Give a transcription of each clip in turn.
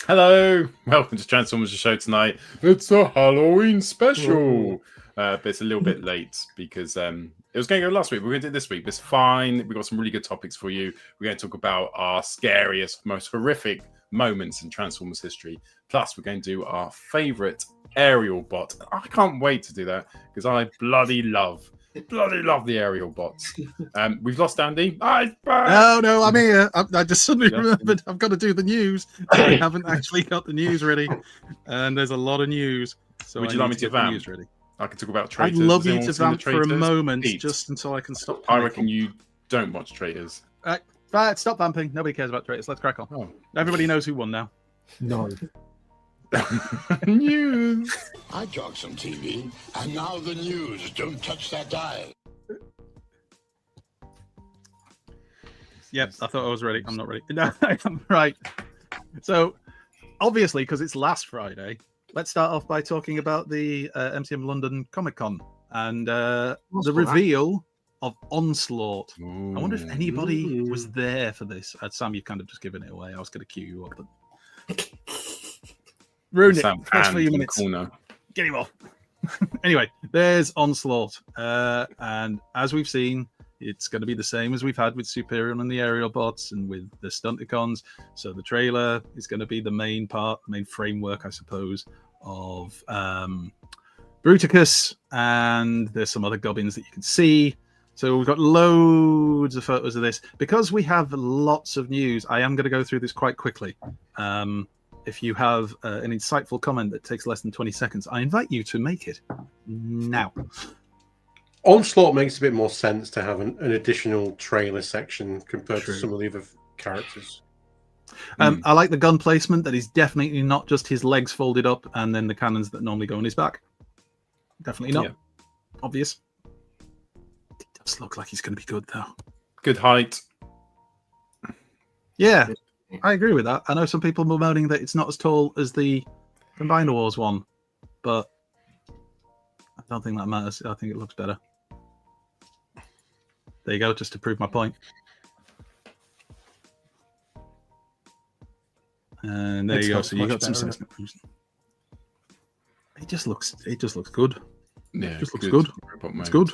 Hello, welcome to Transformers the Show tonight. It's a Halloween special, but it's a little bit late because it was going to go last week. We're going to do it this week, but it's fine. We've got some really good topics for you. We're going to talk about our scariest, most horrific moments in Transformers history. Plus, we're going to do our favourite aerial bot. I can't wait to do that because I bloody love the Aerialbots. We've lost Andy. No, I'm here. I just suddenly remembered I've got to do the news. I haven't actually got the news ready, and there's a lot of news. So would you like me to vamp? News ready? I can talk about traitors. I'd love you to vamp for a moment, just until I can stop. I reckon you don't watch traitors. Right, stop vamping. Nobody cares about traitors. Let's crack on. Oh. Everybody knows who won now. No. News. I talk some TV, and now the news. Don't touch that dial. Yep, I thought I was ready. I'm not ready. No, I'm right. So, obviously, because it's last Friday, let's start off by talking about the MCM London Comic Con and the reveal of Onslaught. Ooh. I wonder if anybody was there for this. Sam, you've kind of just given it away. I was going to cue you up, but ruined it. First few minutes. Corner. Get him off. Anyway, there's Onslaught, and as we've seen, it's going to be the same as we've had with Superion and the Aerialbots and with the Stunticons. So the trailer is going to be the main framework, I suppose, of Bruticus, and there's some other goblins that you can see. So we've got loads of photos of this. Because we have lots of news, I am going to go through this quite quickly. If you have an insightful comment that takes less than 20 seconds, I invite you to make it now. Onslaught makes a bit more sense to have an additional trailer section compared to some of the other characters. I like the gun placement. That is definitely not just his legs folded up and then the cannons that normally go on his back. Definitely not. Yeah. Obvious. It does look like he's going to be good, though. Good height. Yeah, I agree with that. I know some people were moaning that it's not as tall as the Combiner Wars one, but I don't think that matters. I think it looks better. There you go, just to prove my point. And there you go. So you got some sense. It just looks good. Yeah, it just looks good. It's good.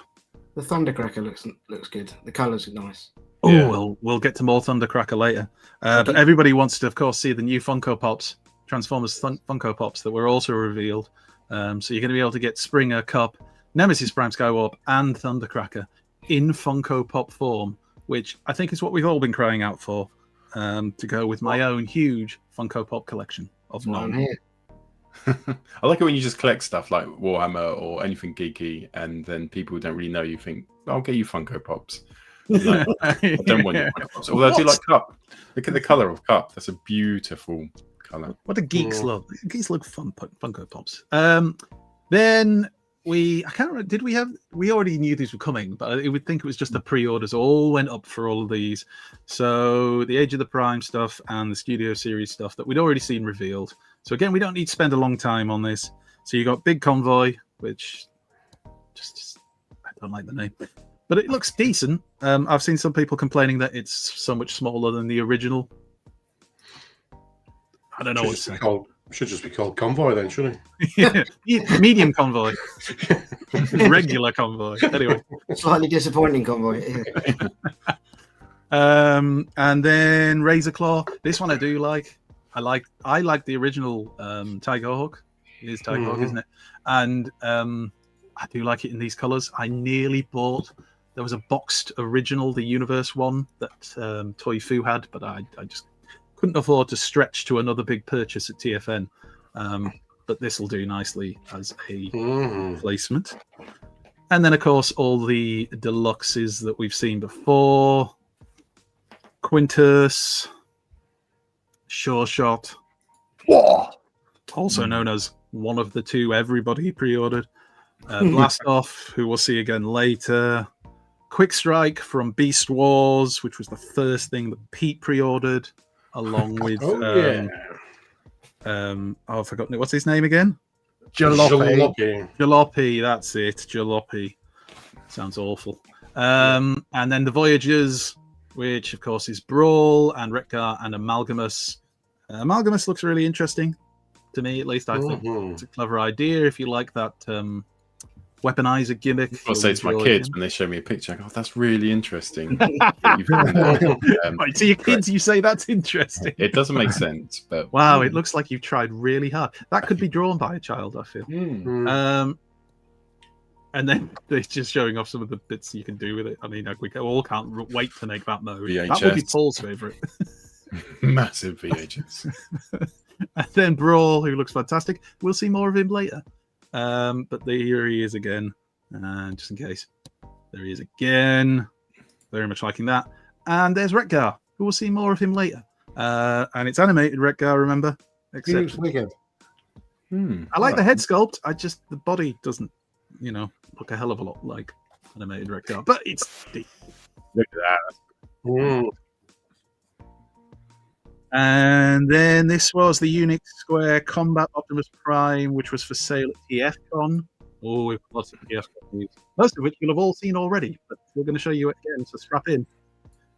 The Thundercracker looks good. The colours are nice. Oh, yeah. We'll get to more Thundercracker later. But everybody wants to, of course, see the new Funko Pops, Transformers Funko Pops that were also revealed. So you're going to be able to get Springer, Cup, Nemesis Prime Skywarp, and Thundercracker in Funko Pop form, which I think is what we've all been crying out for, to go with my own huge Funko Pop collection of none. I like it when you just collect stuff like Warhammer or anything geeky, and then people who don't really know you think, I'll get you Funko Pops. Like, I don't want your Funko Pops. Although I do like Cup. Look at the colour of Cup. That's a beautiful colour. What do geeks love? Geeks love fun Funko Pops. Then I can't remember, we already knew these were coming, but I would think it was just the pre-orders all went up for all of these. So the Age of the Prime stuff and the Studio Series stuff that we'd already seen revealed. So again, we don't need to spend a long time on this. So you got Big Convoy, which just I don't like the name, but it looks decent. I've seen some people complaining that it's so much smaller than the original. I don't know what to say. Should just be called Convoy then, shouldn't it? Yeah, medium Convoy. Regular Convoy. Anyway. Slightly disappointing Convoy. And then Razor Claw. This one I do like. I like the original Tiger Hawk. It is Tiger Hawk, isn't it? And I do like it in these colours. I nearly bought. There was a boxed original, the Universe one that Toy Fu had, but I just couldn't afford to stretch to another big purchase at TFN. But this will do nicely as a placement. And then, of course, all the deluxes that we've seen before. Quintus, Sure Shot. also known as one of the two everybody pre-ordered. Blast Off, who we'll see again later. Quickstrike from Beast Wars, which was the first thing that Pete pre-ordered, along with I've forgotten it. What's his name again? Jalopy. That's it. Jalopy. Sounds awful. And then the Voyagers, which of course is Brawl and Rekgar and Amalgamus. Amalgamus looks really interesting to me, at least. I think it's a clever idea if you like that weaponizer gimmick. I'll say to my kids when they show me a picture, I go, "Oh, that's really interesting." Right, to your kids, you say that's interesting. It doesn't make sense, but wow, it looks like you've tried really hard. That could be drawn by a child, I feel. And then they're just showing off some of the bits you can do with it. I mean, we all can't wait to make that mode. VHS. That would be Paul's favourite. Massive VHS. And then Brawl, who looks fantastic. We'll see more of him later. But here he is again. Just in case. There he is again. Very much liking that. And there's Rekgar, who we'll see more of him later. And it's animated Rekgar, remember? He looks wicked. I like the head sculpt. The body doesn't, look a hell of a lot like animated Rekgar. But it's deep. Look at that. And then this was the Unix Square Combat Optimus Prime, which was for sale at TFcon. Oh, we've got lots of TFcon news, most of which you'll have all seen already, but we're going to show you it again, so strap in.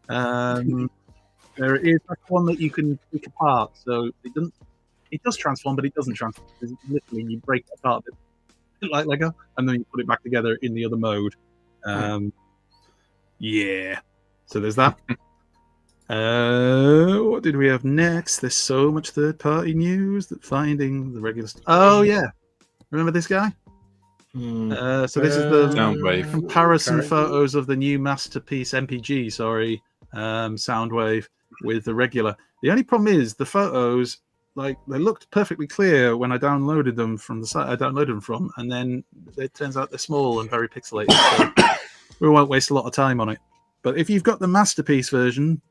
There is that one that you can take apart, so it does transform, but it doesn't transform. Literally, you break it apart a bit like Lego, and then you put it back together in the other mode. Yeah, so there's that. What did we have next? There's so much third-party news that finding the regular. Oh yeah, remember this guy? So this is the Soundwave comparison photos of the new masterpiece MPG. Soundwave with the regular. The only problem is the photos, like they looked perfectly clear when I downloaded them from the site I downloaded them from, and then it turns out they're small and very pixelated. So we won't waste a lot of time on it. But if you've got the masterpiece version,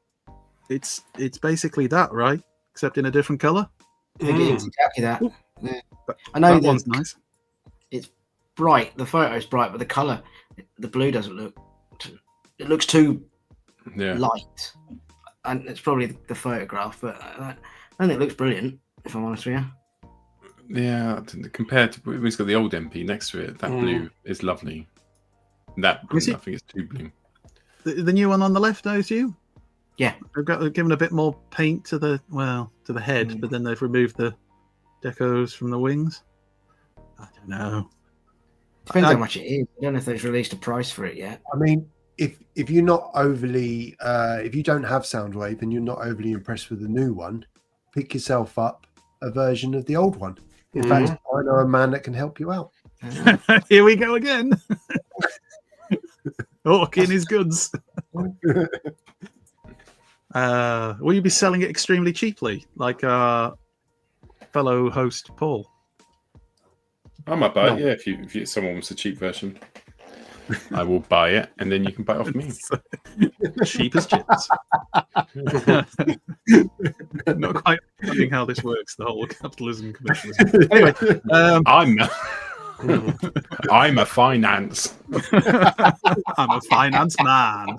it's basically that, right? Except in a different color. It's exactly that. Yeah. I That know one's nice. It's bright. The photo's bright, but the color, the blue doesn't look. It looks too light, and it's probably the photograph. But I think it looks brilliant. If I'm honest with you. Yeah, compared to we've got the old MP next to it, that blue is lovely. That blue, I think it's too blue. The new one on the left, I assume. Yeah, they've given a bit more paint to the head, but then they've removed the decos from the wings. I don't know. Depends how much it is. I don't know if they've released a price for it yet. I mean, if you're not overly, if you don't have Soundwave and you're not overly impressed with the new one, pick yourself up a version of the old one. In fact, I know a man that can help you out. Here we go again. Hawking his goods. Will you be selling it extremely cheaply, like our fellow host Paul? I might buy it, yeah. If someone wants a cheap version, I will buy it, and then you can buy it off me. Cheap as chips. Not quite understanding how this works. The whole capitalism commercialism. Anyway, I'm a finance. I'm a finance man.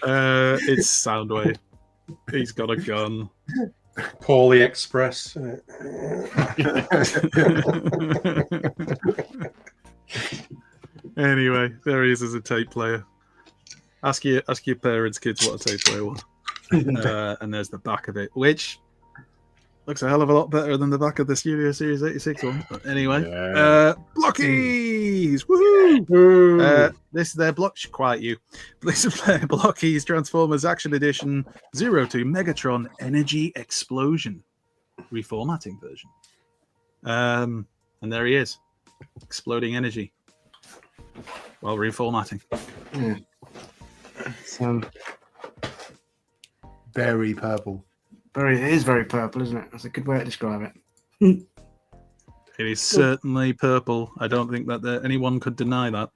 It's Soundwave. He's got a gun. Paulie Express. Anyway, there he is as a tape player. Ask your parents, kids, what a tape player was. And there's the back of it, which looks a hell of a lot better than the back of the Studio Series 86 one. But anyway, Blockies! Woohoo! This is their quiet you. This is their Blockies Transformers Action Edition 02 Megatron Energy Explosion reformatting version. And there he is, exploding energy while reformatting. So Very purple. it is very purple, isn't it? That's a good way to describe it. It is certainly purple. I don't think that anyone could deny that.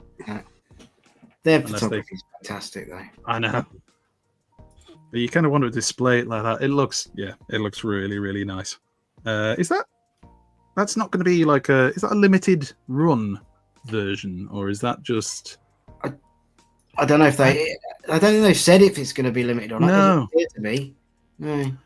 Their photography is fantastic, though. I know. But you kind of want to display it like that. It looks really, really nice. Is that's not going to be like a? Is that a limited run version, or is that just? I don't know if they. I don't think they've said if it's going to be limited or not. No. It doesn't appear to be. No. Anyway,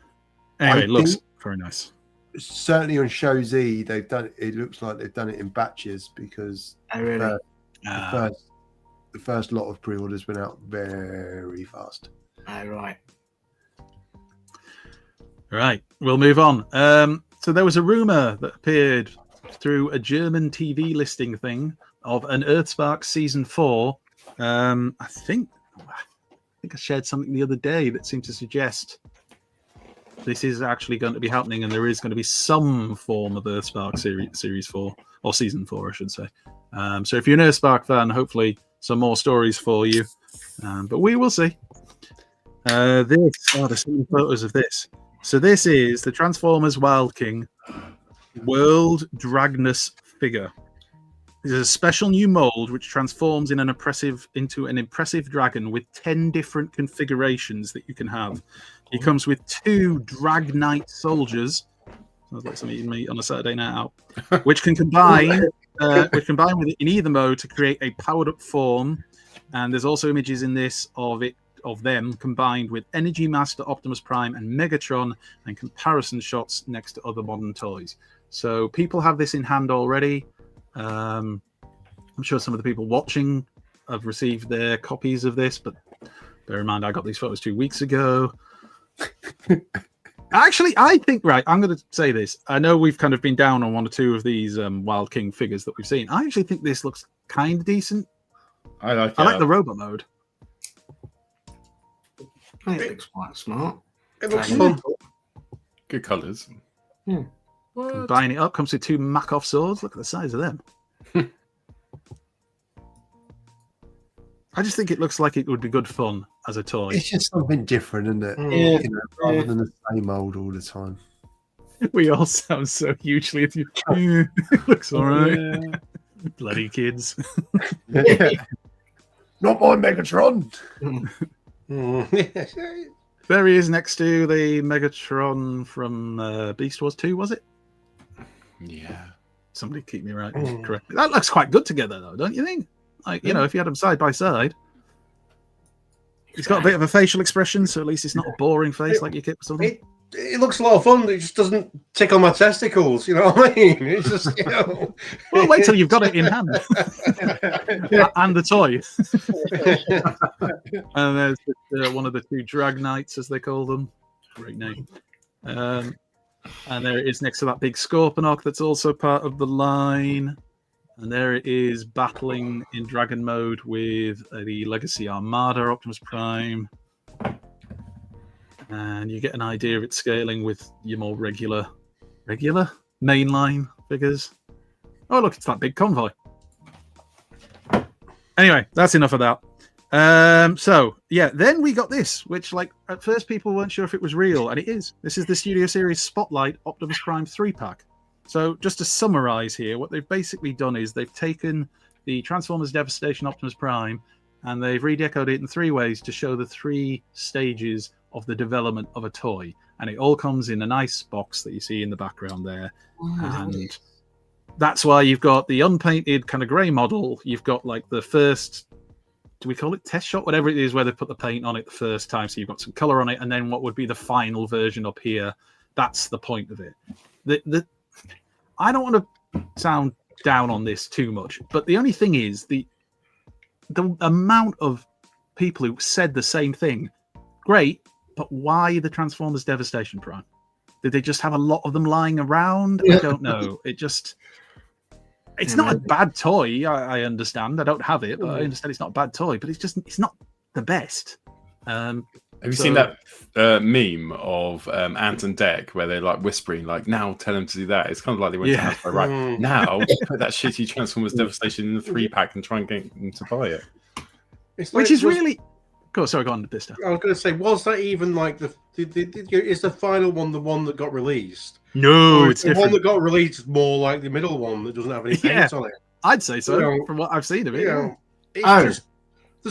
I it looks think- very nice. Certainly on Show Z, they've done. It looks like they've done it in batches because Oh, really? the first lot of pre-orders went out very fast. Oh, right. Right, we'll move on. So there was a rumor that appeared through a German TV listing thing of an Earthspark Season 4. I think I shared something the other day that seemed to suggest this is actually going to be happening, and there is going to be some form of Earthspark Series 4, or Season 4, I should say. So if you're an Earthspark fan, hopefully some more stories for you. But we will see. There's some photos of this. So this is the Transformers Wild King World Dragnus figure. This is a special new mold which transforms into an impressive dragon with 10 different configurations that you can have. He comes with 2 Drag Knight soldiers. Sounds like some eating meat on a Saturday night out. Which can combine with it in either mode to create a powered up form. And there's also images in this of them combined with Energy Master, Optimus Prime, and Megatron, and comparison shots next to other modern toys. So people have this in hand already. I'm sure some of the people watching have received their copies of this, but bear in mind I got these photos 2 weeks ago. Actually, I think, right, I'm going to say this. I know we've kind of been down on 1 or 2 of these Wild King figures that we've seen. I actually think this looks kind of decent. I like the robot mode. I think it looks quite smart. It looks fun. Good colours. Buying it up, comes with 2 Makov swords. Look at the size of them. I just think it looks like it would be good fun as a toy. It's just something different, isn't it? Yeah. You know, rather than the same old all the time. We all sound so hugely. It looks all right. Bloody kids. Not my Megatron. There he is next to the Megatron from Beast Wars 2, was it? Yeah. Somebody keep me right. Correct. That looks quite good together, though, don't you think? Like, you know, if you had them side by side. He's got a bit of a facial expression, so at least it's not a boring face like your kid or something. It looks a lot of fun. It just doesn't tickle my testicles. You know what I mean? It's just, you know. Well, wait till you've got it in hand. And the toy. And there's one of the 2 Drag Knights, as they call them. Great name. And there it is next to that big Scorponok that's also part of the line. And there it is battling in Dragon mode with the Legacy Armada, Optimus Prime. And you get an idea of its scaling with your more regular mainline figures. Oh, look, it's that big convoy. Anyway, that's enough of that. So, yeah, then we got this, which, like, at first people weren't sure if it was real, and it is. This is the Studio Series Spotlight Optimus Prime 3-pack. So, just to summarize here, what they've basically done is they've taken the Transformers Devastation Optimus Prime and they've redecorated it in 3 ways to show the 3 stages of the development of a toy. And it all comes in a nice box that you see in the background there. And that's why you've got the unpainted kind of grey model. You've got like the first, do we call it test shot? Whatever it is, where they put the paint on it the first time. So you've got some colour on it. And then what would be the final version up here. That's the point of it. I don't want to sound down on this too much, but the only thing is the amount of people who said the same thing. Great, but why the Transformers Devastation Prime? Did they just have a lot of them lying around? I don't know. It's not a bad toy. I understand. I don't have it, but I understand it's not a bad toy. But it's not the best. Have you seen that meme of Ant and Dec where they're like whispering, like, now tell him to do that? It's kind of like they went to Hasbro, right? Now put that shitty Transformers Devastation in the 3-pack and try and get them to buy it. Which is really... Go on, Bisto. I was going to say, was that even like is the final one the one that got released? No, it's the different. one that got released more like the middle one that doesn't have any paint on it. I'd say so, You know, from what I've seen of it. There's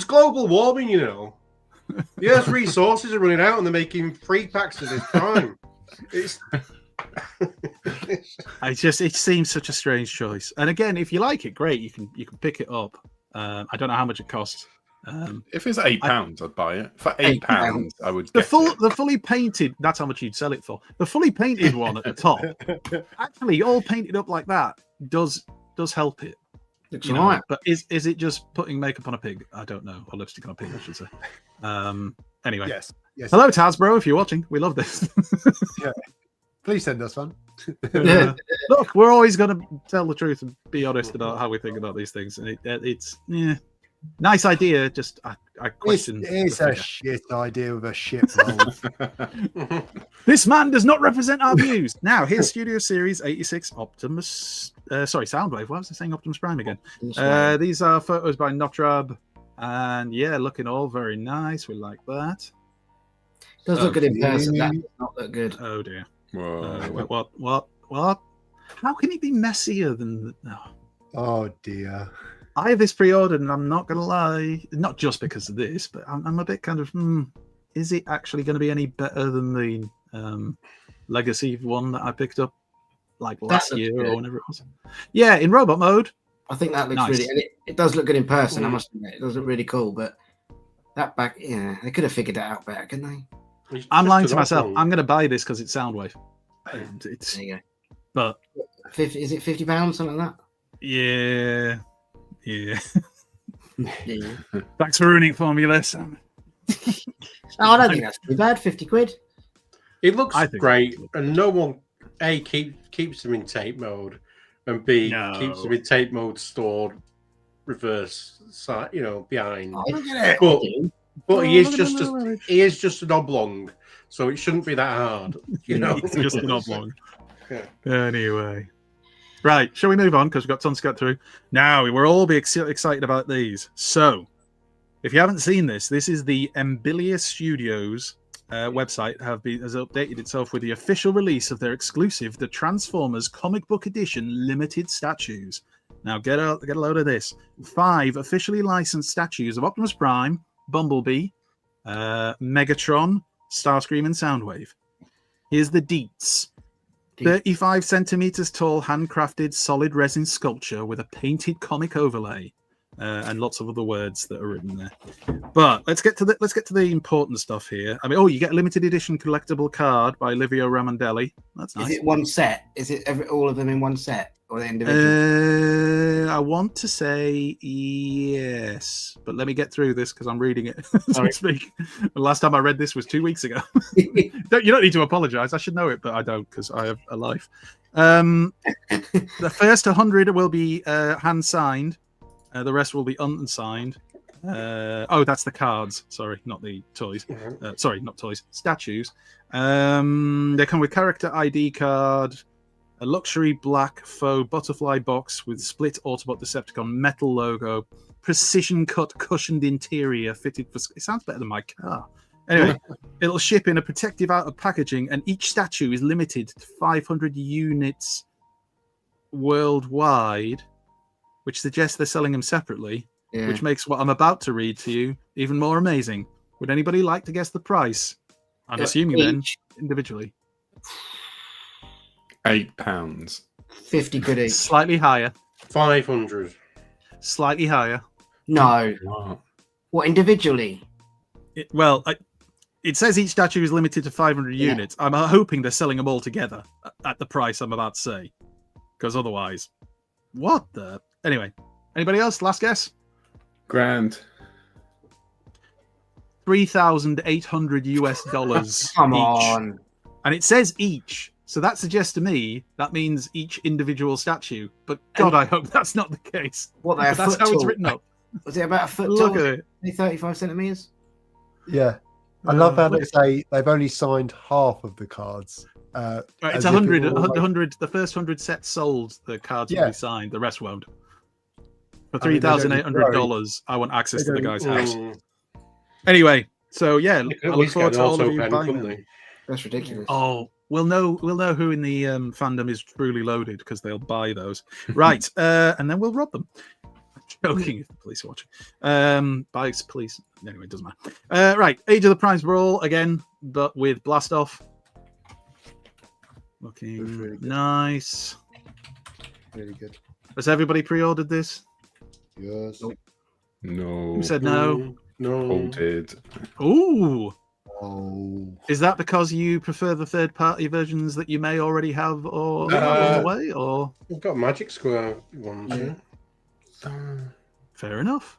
global warming, you know. The Earth's resources are running out and they're making 3 packs at this time. It seems such a strange choice. And again, if you like it, great. You can pick it up. I don't know how much it costs. If it's £8, I'd buy it. For £8, I would get the fully painted. That's how much you'd sell it for. The fully painted one at the top, actually, all painted up like that does help it. Looks You all know, right. but is it just putting makeup on a pig? I don't know, or lipstick on a pig, I should say. Anyway, Yes. hello Hasbro, if you're watching, we love this. Please send us one. Look, we're always going to tell the truth and be honest about how we think about these things, and it's nice idea. Just I question. It's the a figure. shit idea with a shit mold. This man does not represent our views. Now, here's Studio Series 86 Optimus. Soundwave. Why was I saying Optimus Prime again? These are photos by Notrab, and yeah, looking all very nice. We like that. Does look good in person. That does not look good. Oh dear. Whoa. What? How can he be messier than? No. Oh dear. I have this pre-ordered, and I'm not going to lie, not just because of this, but I'm a bit kind of, is it actually going to be any better than the Legacy one that I picked up like last year or whenever it was? Yeah, in robot mode. I think that looks Nice. really, and it does look good in person. I must admit, it does look really cool. But that back, yeah, they could have figured that out better, couldn't they? I'm lying to myself. I'm going to buy this because it's Soundwave. And it's, There you go. but 50, is it £50, something like that? yeah. Yeah. Thanks for ruining it for me, Les. Oh, I don't think that's too bad. 50 quid. It looks I think great, and no one keeps them in tape mode, and B keeps them in tape mode stored reverse side, behind. Oh, look at it. But he is just an oblong, so it shouldn't be that hard. It's just an oblong. Yeah. Anyway. Right, shall we move on? Because we've got tons to get through. Now, we'll all be excited about these. So, if you haven't seen this is the Embilia Studios website has updated itself with the official release of their exclusive, the Transformers Comic Book Edition limited statues. Now, get a load of this. 5 officially licensed statues of Optimus Prime, Bumblebee, Megatron, Starscream, and Soundwave. Here's the deets. 35 centimeters tall, handcrafted, solid resin sculpture with a painted comic overlay, and lots of other words that are written there. But let's get to the important stuff here. I mean, you get a limited edition collectible card by Livio Ramondelli. That's nice. Is it one set? Is it all of them in one set, or are they individual? I want to say yes, but let me get through this because I'm reading it as we speak. The last time I read this was 2 weeks ago. You don't need to apologize. I should know it, but I don't because I have a life. The first 100 will be hand signed. The rest will be unsigned. That's the cards. Sorry, not the toys. Not toys. Statues. They come with character ID card, a luxury black faux butterfly box with split Autobot Decepticon metal logo, precision cut cushioned interior fitted for. It sounds better than my car. Anyway, it'll ship in a protective outer packaging, and each statue is limited to 500 units worldwide, which suggests they're selling them separately, which makes what I'm about to read to you even more amazing. Would anybody like to guess the price? I'm assuming then individually. £8. 50 quid each. Slightly higher. 500. Slightly higher. No. Wow. What, individually? It says each statue is limited to 500 units. I'm hoping they're selling them all together at the price I'm about to say. Because otherwise, what the... Anyway, anybody else? Last guess? Grand. $3,800 Come each. on. And it says each. So that suggests to me that means each individual statue. But God, I hope that's not the case. What, But that's how it's written up. Was it about a foot Look tall? at it. 35 centimeters? Yeah. I love how they say they've only signed half of the cards. Right, as it's if it 100. were like- 100. The first 100 sets sold. The cards will be signed. The rest won't. For I mean, they don't $3,800, I want access to the guy's house. Mm. Anyway, so yeah, They could I at look least forward get to an all of auto you pen, buying couldn't them. they? That's ridiculous. Oh, we'll know who in the fandom is truly loaded because they'll buy those. Right, and then we'll rob them. I'm joking if the police are watching. Buys, please. Anyway, it doesn't matter. Right, Age of the Prize Brawl again, but with Blast Off. Looking really good. nice. Really good. Has everybody pre-ordered this? Yes. No. Who said no? No. Halted. Ooh. Oh. Is that because you prefer the third-party versions that you may already have or on the way? Or We've got Magic Square ones. Yeah. fair enough.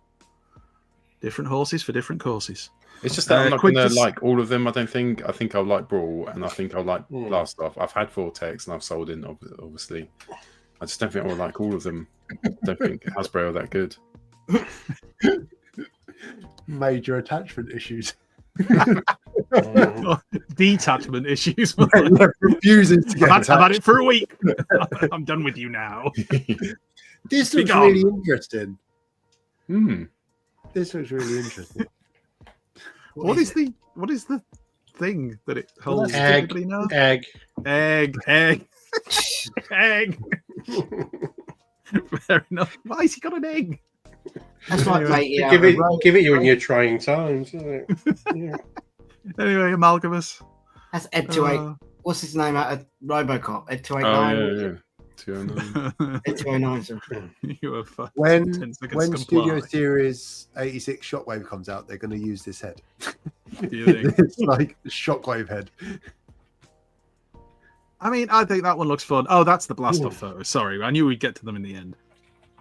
Different horses for different courses. It's just that I'm not quick going to to like all of them. I don't think. I think I'll like Brawl, and I think I'll like Blast Off. I've had Vortex, and I've sold in, obviously. I just don't think I'll like all of them. I don't think Hasbro are that good. Major attachment issues. Detachment issues. Refusing to get I've had attached. it for a week. I'm done with you now. This Be looks gone. really interesting. Hmm. This looks really interesting. What is the thing that it holds? Does Egg. anybody know? Egg. Egg. Fair enough. Why has he got an egg? That's like Anyway, matey out Give of it, the road. give it you in your trying times, isn't it? Yeah. Anyway, Amalgamus. That's Ed 28. Uh, What's his name out of Robocop? Ed Oh 289. yeah. 209. Ed 209. Sorry. you are fucking When 10 seconds when to Studio comply. Series 86 Shockwave comes out, they're going to use this head. Do you think? It's like the Shockwave head. I mean, I think that one looks fun. Oh, that's the Blast Off photo. Sorry, I knew we'd get to them in the end.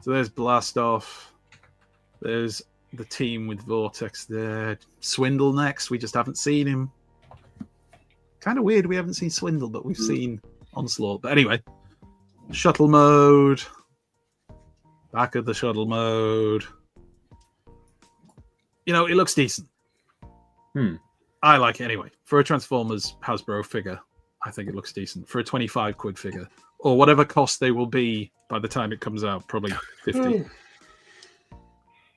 So there's Blast Off. There's the team with Vortex there. Swindle next. We just haven't seen him. Kind of weird we haven't seen Swindle, but we've seen Onslaught. But anyway, shuttle mode. Back of the shuttle mode. You know, it looks decent. I like it anyway. For a Transformers Hasbro figure, I think it looks decent. For a 25 quid figure, or whatever cost they will be by the time it comes out, probably 50.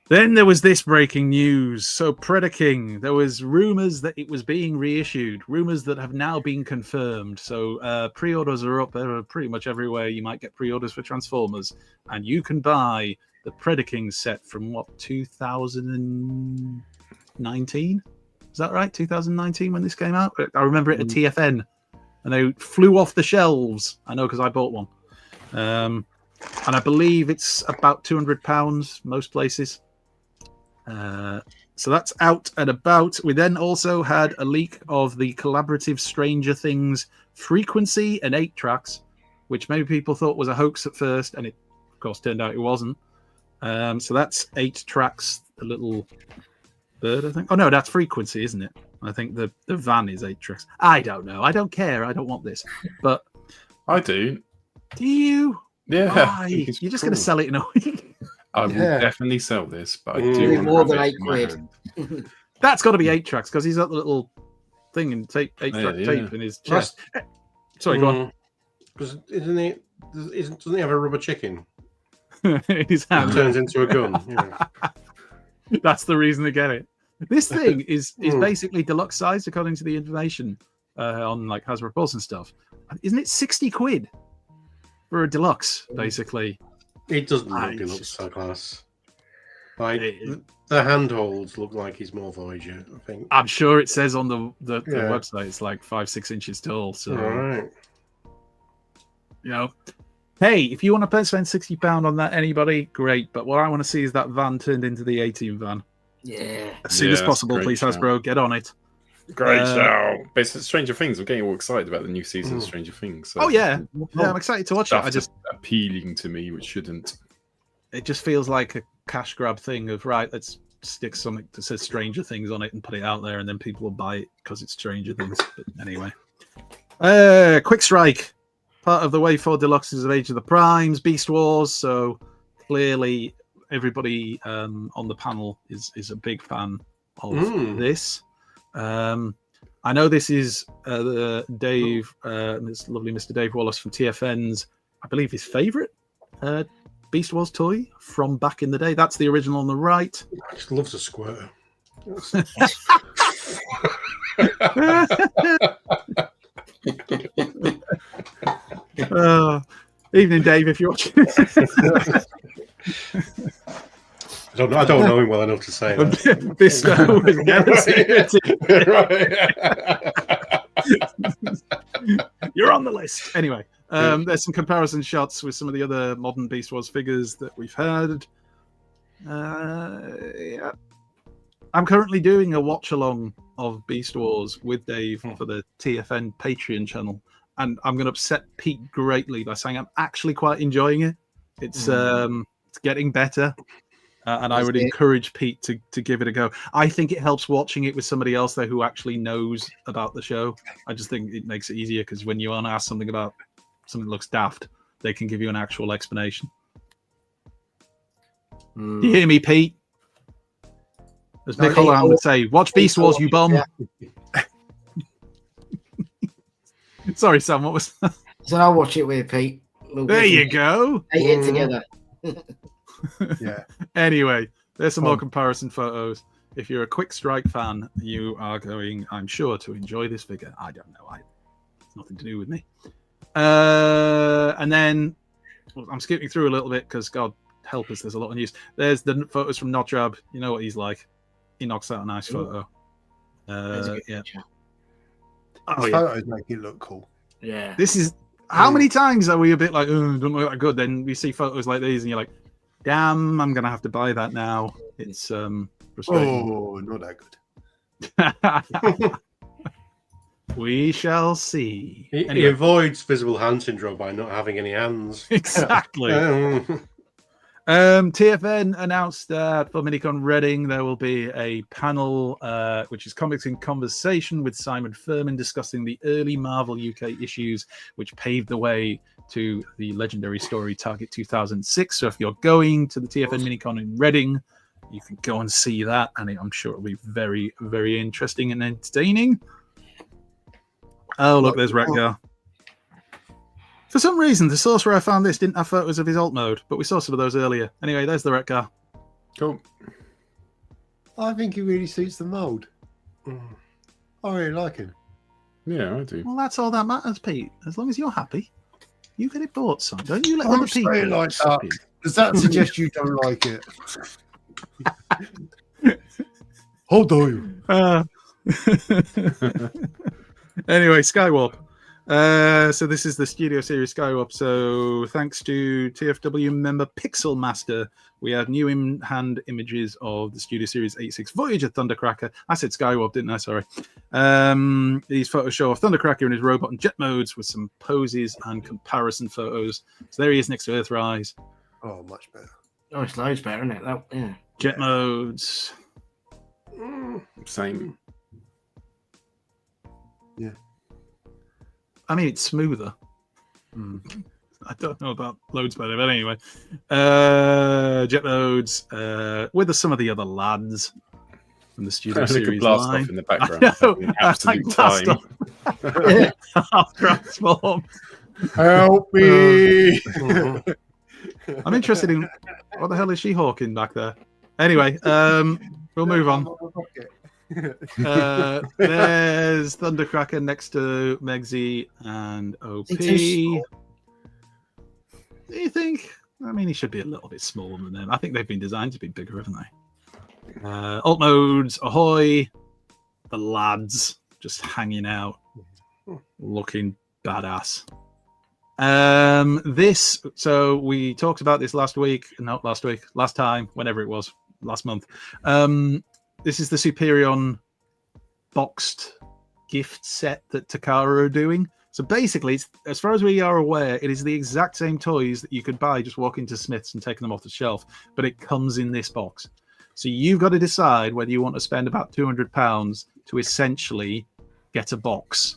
Then there was this breaking news. So Predaking, there was rumors that it was being reissued, rumors that have now been confirmed. So pre-orders are up there pretty much everywhere. You might get pre-orders for Transformers, and you can buy the Predaking set from what, 2019? Is that right? 2019 when this came out? I remember it at TFN, and they flew off the shelves. I know because I bought one. And I believe it's about £200 most places. So that's out and about. We then also had a leak of the collaborative Stranger Things frequency and 8 tracks, which many people thought was a hoax at first, and it, of course, turned out it wasn't. So that's 8 tracks. The little bird, I think. Oh no, that's frequency, isn't it? I think the van is 8 tracks. I don't know. I don't care. I don't want this. But I do. do you? Yeah. Why? I think it's You're just cool. going to sell it in a week. I will Yeah. definitely sell this, but I Mm. do want More to than have it 8 in my quid. hand. That's got to be 8 tracks because he's got the little thing and tape, 8-track Yeah. tape in his chest. Sorry, go on. Because doesn't he have a rubber chicken? In his It hand. turns into a gun. Yeah. That's the reason to get it. This thing is basically deluxe sized according to the information on like Hasbro Pulse and stuff. Isn't it 60 quid for a deluxe, basically? It doesn't Ah, look it's deluxe just- high class. Like It- the handholds look like he's more Voyager, I think. I'm sure it says on the Yeah. website it's like 5-6 inches tall. So All right. you know, hey, if you want to spend £60 on that, anybody, great. But what I want to see is that van turned into the 18 van Yeah. as soon Yeah, as that's possible, great please, shout. Hasbro, get on it. Great Uh, show. But it's Stranger Things. I'm getting all excited about the new season of Stranger Things. So Oh yeah, I'm excited to watch it. stuff I just appealing to me, which shouldn't. it just feels like a cash grab thing of right, let's stick something that says Stranger Things on it and put it out there, and then people will buy it because it's Stranger Things. But anyway, Quickstrike, part of the Way 4 Deluxes of Age of the Primes, Beast Wars. So clearly, everybody on the panel is a big fan of this. I know this is Dave, this lovely Mr. Dave Wallace from TFN's, I believe, his favourite Beast Wars toy from back in the day. That's the original on the right. I just loves a squirter. Evening, Dave, if you're watching. I don't know him well enough to say that. Bisto was never seen it. Right. You're on the list. Anyway, there's some comparison shots with some of the other modern Beast Wars figures that we've had. Yeah. I'm currently doing a watch along of Beast Wars with Dave for the TFN Patreon channel, and I'm going to upset Pete greatly by saying I'm actually quite enjoying it. It's getting better, and I would encourage Pete to give it a go. I think it helps watching it with somebody else there who actually knows about the show. I just think it makes it easier because when you want to ask something about something that looks daft, they can give you an actual explanation. Do you hear me, Pete? As Nick Holland would say, watch Beast Wars, you bum. Yeah. Sorry, Sam, what was that? So I'll watch it with Pete. There you go. Hate it together. Yeah. Anyway, there's some more comparison photos. If you're a Quickstrike fan, you are going, I'm sure, to enjoy this figure. I don't know. It's nothing to do with me. And then I'm skipping through a little bit because, God help us, there's a lot of news. There's the photos from Notrab. You know what he's like. He knocks out a nice photo. Yeah. His photos make it look cool. Yeah. This is how many times are we a bit like, oh, don't look that good? Then we see photos like these, and you're like, damn, I'm gonna have to buy that now. It's frustrating. Oh, not that good. We shall see. He avoids visible hand syndrome by not having any hands. Exactly. TFN announced that for Minicon Reading there will be a panel which is Comics in Conversation with Simon Furman discussing the early Marvel UK issues which paved the way to the legendary story Target 2006. So if you're going to the TFN Minicon in Reading, you can go and see that, and I'm sure it'll be very, very interesting and entertaining. Oh, look, there's Retgar. For some reason, the source where I found this didn't have photos of his alt mode, but we saw some of those earlier. Anyway, there's the Retgar. Cool. I think he really suits the mold. I really like him. Yeah, I do. Well, that's all that matters, Pete. As long as you're happy, you get it bought, son. Don't you let other people like that. Does that suggest you don't like it? How dare you? Anyway, Skywarp. So this is the Studio Series Skywarp. So thanks to TFW member Pixel Master, we have new in-hand images of the Studio Series 86 Voyager Thundercracker. I said Skywarp, didn't I? Sorry. These photos show off Thundercracker in his robot and jet modes with some poses and comparison photos. So there he is next to Earthrise. Oh, much better. Oh, it's loads better, isn't it? Yeah. Jet modes. Same. Yeah. I mean, it's smoother. I don't know about loads better, but anyway. Jet modes with some of the other lads from the Studio Series blast line. off in the background. Absolute time. I'll transform. Help me! I'm interested in what the hell is she hawking back there? Anyway, we'll move on. There's Thundercracker next to Megzy and OP. Do you think? I mean, he should be a little bit smaller than them. I think they've been designed to be bigger, haven't they? Alt modes, ahoy! The lads just hanging out, looking badass. So we talked about this last time, whenever it was, last month. This is the Superion boxed gift set that Takara are doing. So basically, it's, as far as we are aware, it is the exact same toys that you could buy just walk into Smith's and taking them off the shelf, but it comes in this box. So you've got to decide whether you want to spend about £200 to essentially get a box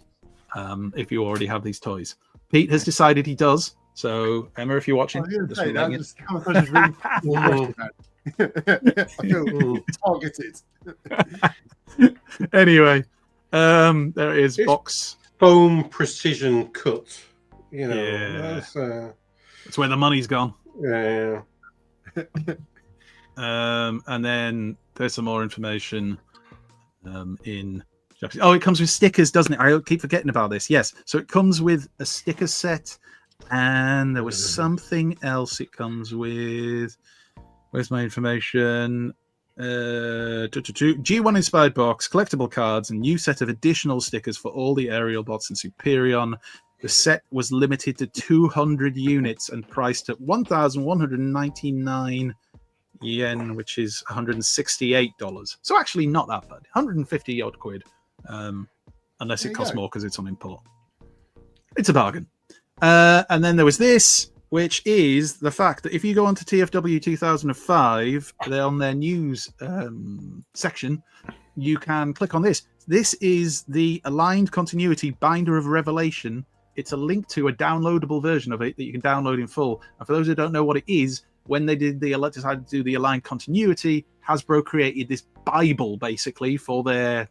if you already have these toys. Pete has decided he does. So, Emma, if you're watching, targeted. Anyway, there it is. It's box foam precision cut. You know, yeah. That's where the money's gone. Yeah. And then there's some more information in. Oh, it comes with stickers, doesn't it? I keep forgetting about this. Yes, so it comes with a sticker set, and there was something else it comes with. Where's my information? G1 inspired box, collectible cards, and new set of additional stickers for all the Aerialbots and Superion. The set was limited to 200 units and priced at 1,199 yen, which is $168. So actually not that bad. 150 odd quid, unless it costs more because it's on import. It's a bargain. And then there was this, which is the fact that if you go onto TFW 2005, they're on their news section, you can click on this. This is the Aligned Continuity Binder of Revelation. It's a link to a downloadable version of it that you can download in full. And for those who don't know what it is, when they decided to do the Aligned Continuity, Hasbro created this Bible, basically, for their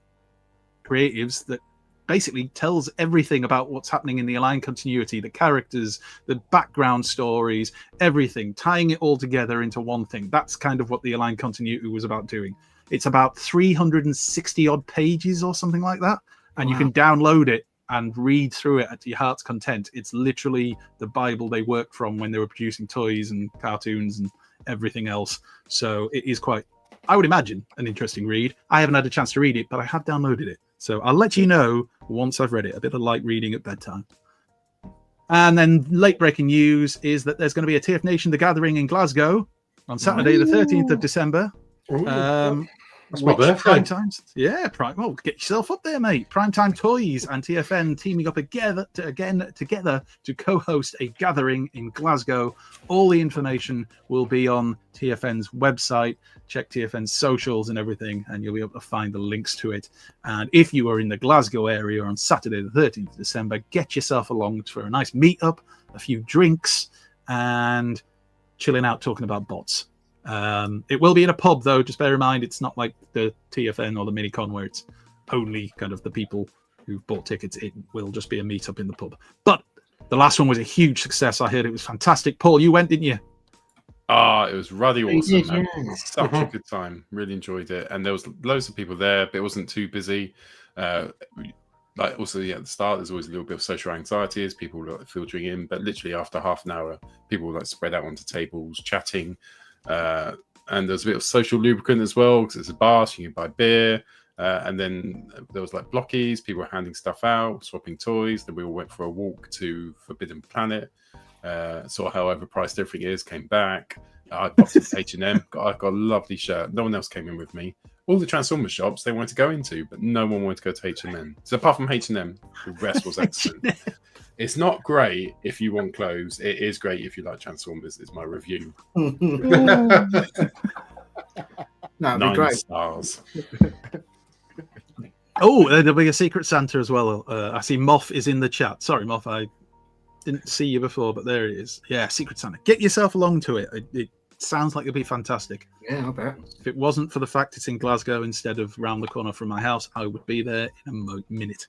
creatives that basically tells everything about what's happening in the Aligned Continuity, the characters, the background stories, everything, tying it all together into one thing. That's kind of what the Aligned Continuity was about doing. It's about 360 odd pages or something like that. And you can download it and read through it at your heart's content. It's literally the Bible they worked from when they were producing toys and cartoons and everything else. So it is quite, I would imagine, an interesting read. I haven't had a chance to read it, but I have downloaded it. So I'll let you know once I've read it. A bit of light reading at bedtime. And then late breaking news is that there's going to be a TF Nation The Gathering in Glasgow on Saturday, the 13th of December. That's my birthday. Prime Times, yeah, Prime. Well, get yourself up there, mate. Primetime Toys and TFN teaming up together to co-host a gathering in Glasgow. All the information will be on TFN's website. Check TFN's socials and everything, and you'll be able to find the links to it. And if you are in the Glasgow area on Saturday, the 13th of December, get yourself along for a nice meet-up, a few drinks, and chilling out talking about bots. It will be in a pub, though. Just bear in mind, it's not like the TFN or the Minicon where it's only kind of the people who've bought tickets. It will just be a meet-up in the pub. But the last one was a huge success. I heard it was fantastic. Paul, you went, didn't you? It was really awesome. Did, yeah. Such a good time. Really enjoyed it. And there was loads of people there, but it wasn't too busy. Also, at the start, there's always a little bit of social anxiety as people filtering in. But literally after half an hour, people spread out onto tables, chatting. And there's a bit of social lubricant as well because it's a bar, so you can buy beer. And then there was Blockies, people were handing stuff out, swapping toys. Then we all went for a walk to Forbidden Planet, saw how overpriced everything is, came back. I popped into H&M, I got a lovely shirt. No one else came in with me. All the Transformers shops they wanted to go into, but no one wanted to go to H&M. So apart from H&M, the rest was excellent. It's not great if you want clothes. It is great if you like Transformers, is my review. That'd be 9 great. stars. Oh, there'll be a Secret Santa as well. I see Moff is in the chat. Sorry, Moff, I didn't see you before, but there he is. Yeah, Secret Santa. Get yourself along to it. It sounds like it'll be fantastic. Yeah, I bet. If it wasn't for the fact it's in Glasgow instead of round the corner from my house, I would be there in a minute.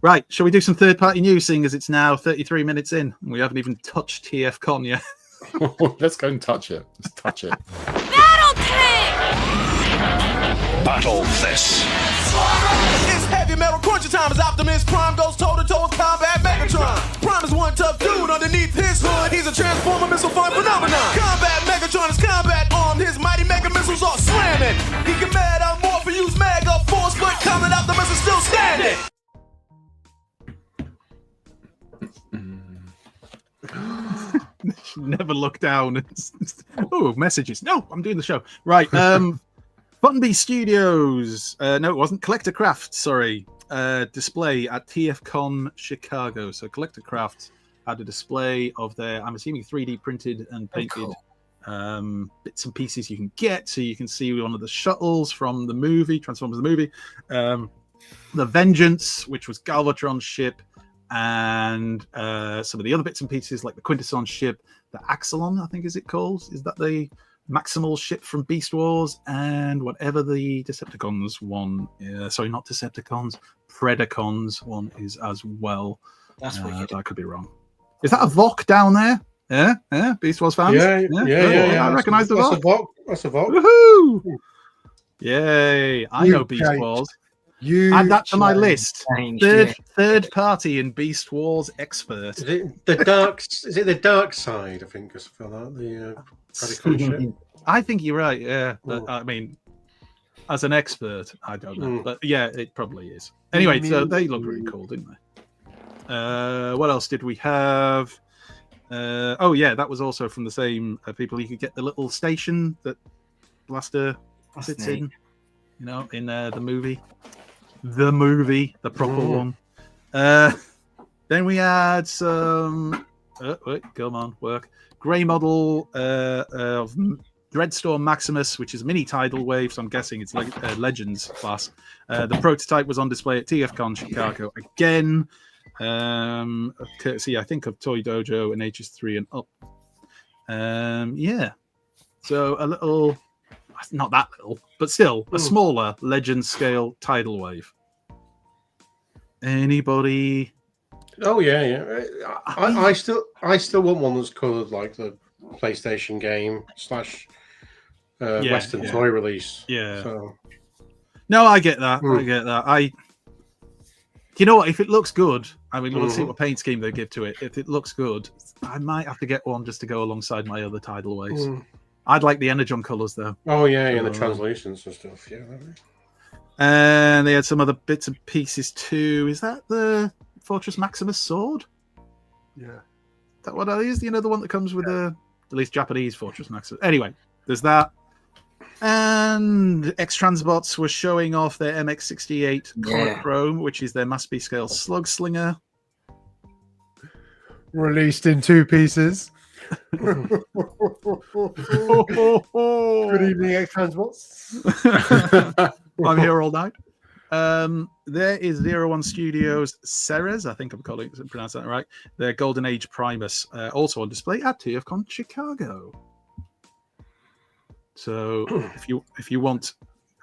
Right, shall we do some third-party news, seeing as it's now 33 minutes in and we haven't even touched TFCon yet? Let's go and touch it. Let's touch it. Battle Tank! Battle this. It's heavy metal cruncher time as Optimus Prime goes toe-to-toe with Combat Megatron. Prime is one tough dude underneath his hood. He's a Transformer missile flying phenomenon. Combat Megatron is combat armed. His mighty mega missiles are slamming. He can mad out more for use mega force, but Combat Optimus is still standing. Never look down. Oh, messages. No, I'm doing the show. Right. Funbee Studios. No, it wasn't. Collector Craft, sorry. Display at TFcon Chicago. So Collector Craft had a display of their, I'm assuming, 3D printed and painted bits and pieces you can get. So you can see one of the shuttles from the movie, Transformers the movie. The Vengeance, which was Galvatron's ship. And some of the other bits and pieces like the Quintesson ship, the Axelon, I think is it called? Is that the Maximal ship from Beast Wars? And whatever the Decepticons one, sorry, not Decepticons, Predacons one is as well. That's wicked. I could be wrong. Is that a Vok down there? Yeah, Beast Wars fans? Yeah. I recognise the Vok. That's a Vok. Woohoo! Yay! I know Beast Wars. Add that to my list. Third party in Beast Wars expert. Is it the dark side? I think is for that the Predacon ship. I think you're right. Yeah, but I mean, as an expert, I don't know, but yeah, it probably is. Anyway, so they look really cool, didn't they? What else did we have? Oh yeah, that was also from the same people. You could get the little station that Blaster sits in, you know, in the movie, the proper one. Then we had some. Wait, come on, work. Grey model of Dreadstorm Maximus, which is a mini tidal wave, so I'm guessing it's like Legends class. The prototype was on display at TFcon Chicago again. Courtesy, I think, of Toy Dojo and HS3 and up. Yeah. So a little, not that little, but still a smaller Legend scale tidal wave. Anybody? Oh yeah. I still want one that's coloured like the PlayStation game / Western toy release. Yeah. So. No, I get that. I get that. You know what? If it looks good, I mean, we'll see what paint scheme they give to it. If it looks good, I might have to get one just to go alongside my other tidal waves. I'd like the Energon colours though. Oh yeah, and the translations and stuff. Yeah. And they had some other bits and pieces too. Is that the Fortress Maximus sword? Yeah. Is that what that is? You know, the one that comes with the at least Japanese Fortress Maximus. Anyway, there's that. And X-Transbots were showing off their MX-68 Chrome, which is their Mass B scale slug slinger. Released in 2 pieces. Good evening, X-Transbots. I'm here all night. There is 01 Studios Ceres, I think I'm pronouncing that right. Their Golden Age Primus, also on display at TFcon Chicago. So if you want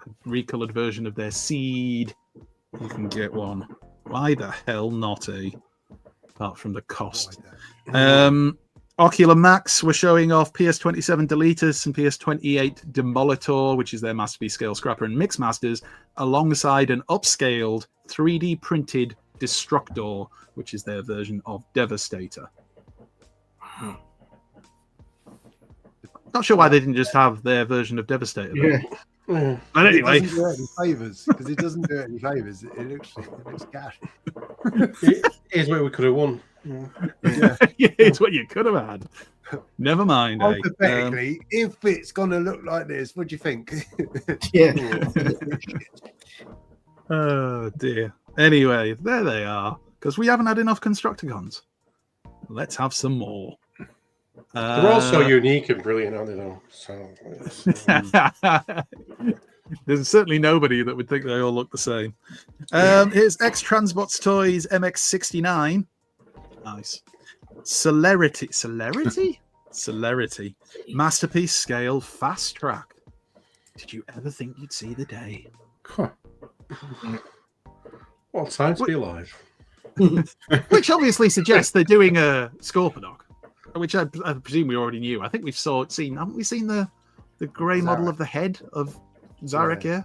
a recolored version of their Seed, you can get one. Why the hell not, apart from the cost? Ocular Max were showing off PS27 Deletus and PS28 Demolitor, which is their Master B scale Scrapper and Mixmasters, alongside an upscaled 3D printed Destructor, which is their version of Devastator. Not sure why they didn't just have their version of Devastator. But anyway, it doesn't do it any favors because it doesn't do it any favors. It looks gash. Here's where we could have won. Yeah. It's what you could have had. Never mind. Hypothetically, if it's gonna look like this, what do you think? Yeah. Oh dear. Anyway, there they are. Because we haven't had enough Constructicons. Let's have some more. They're all so unique and brilliant, aren't they, though? There's certainly nobody that would think they all look the same. Here's X-Transbots Toys MX-69. Nice. Celerity. Masterpiece scale fast track. Did you ever think you'd see the day? Huh. What time to be alive? Which obviously suggests they're doing a Scorponok, which I presume we already knew. I think haven't we seen the grey model of the head of Zarek? Yeah.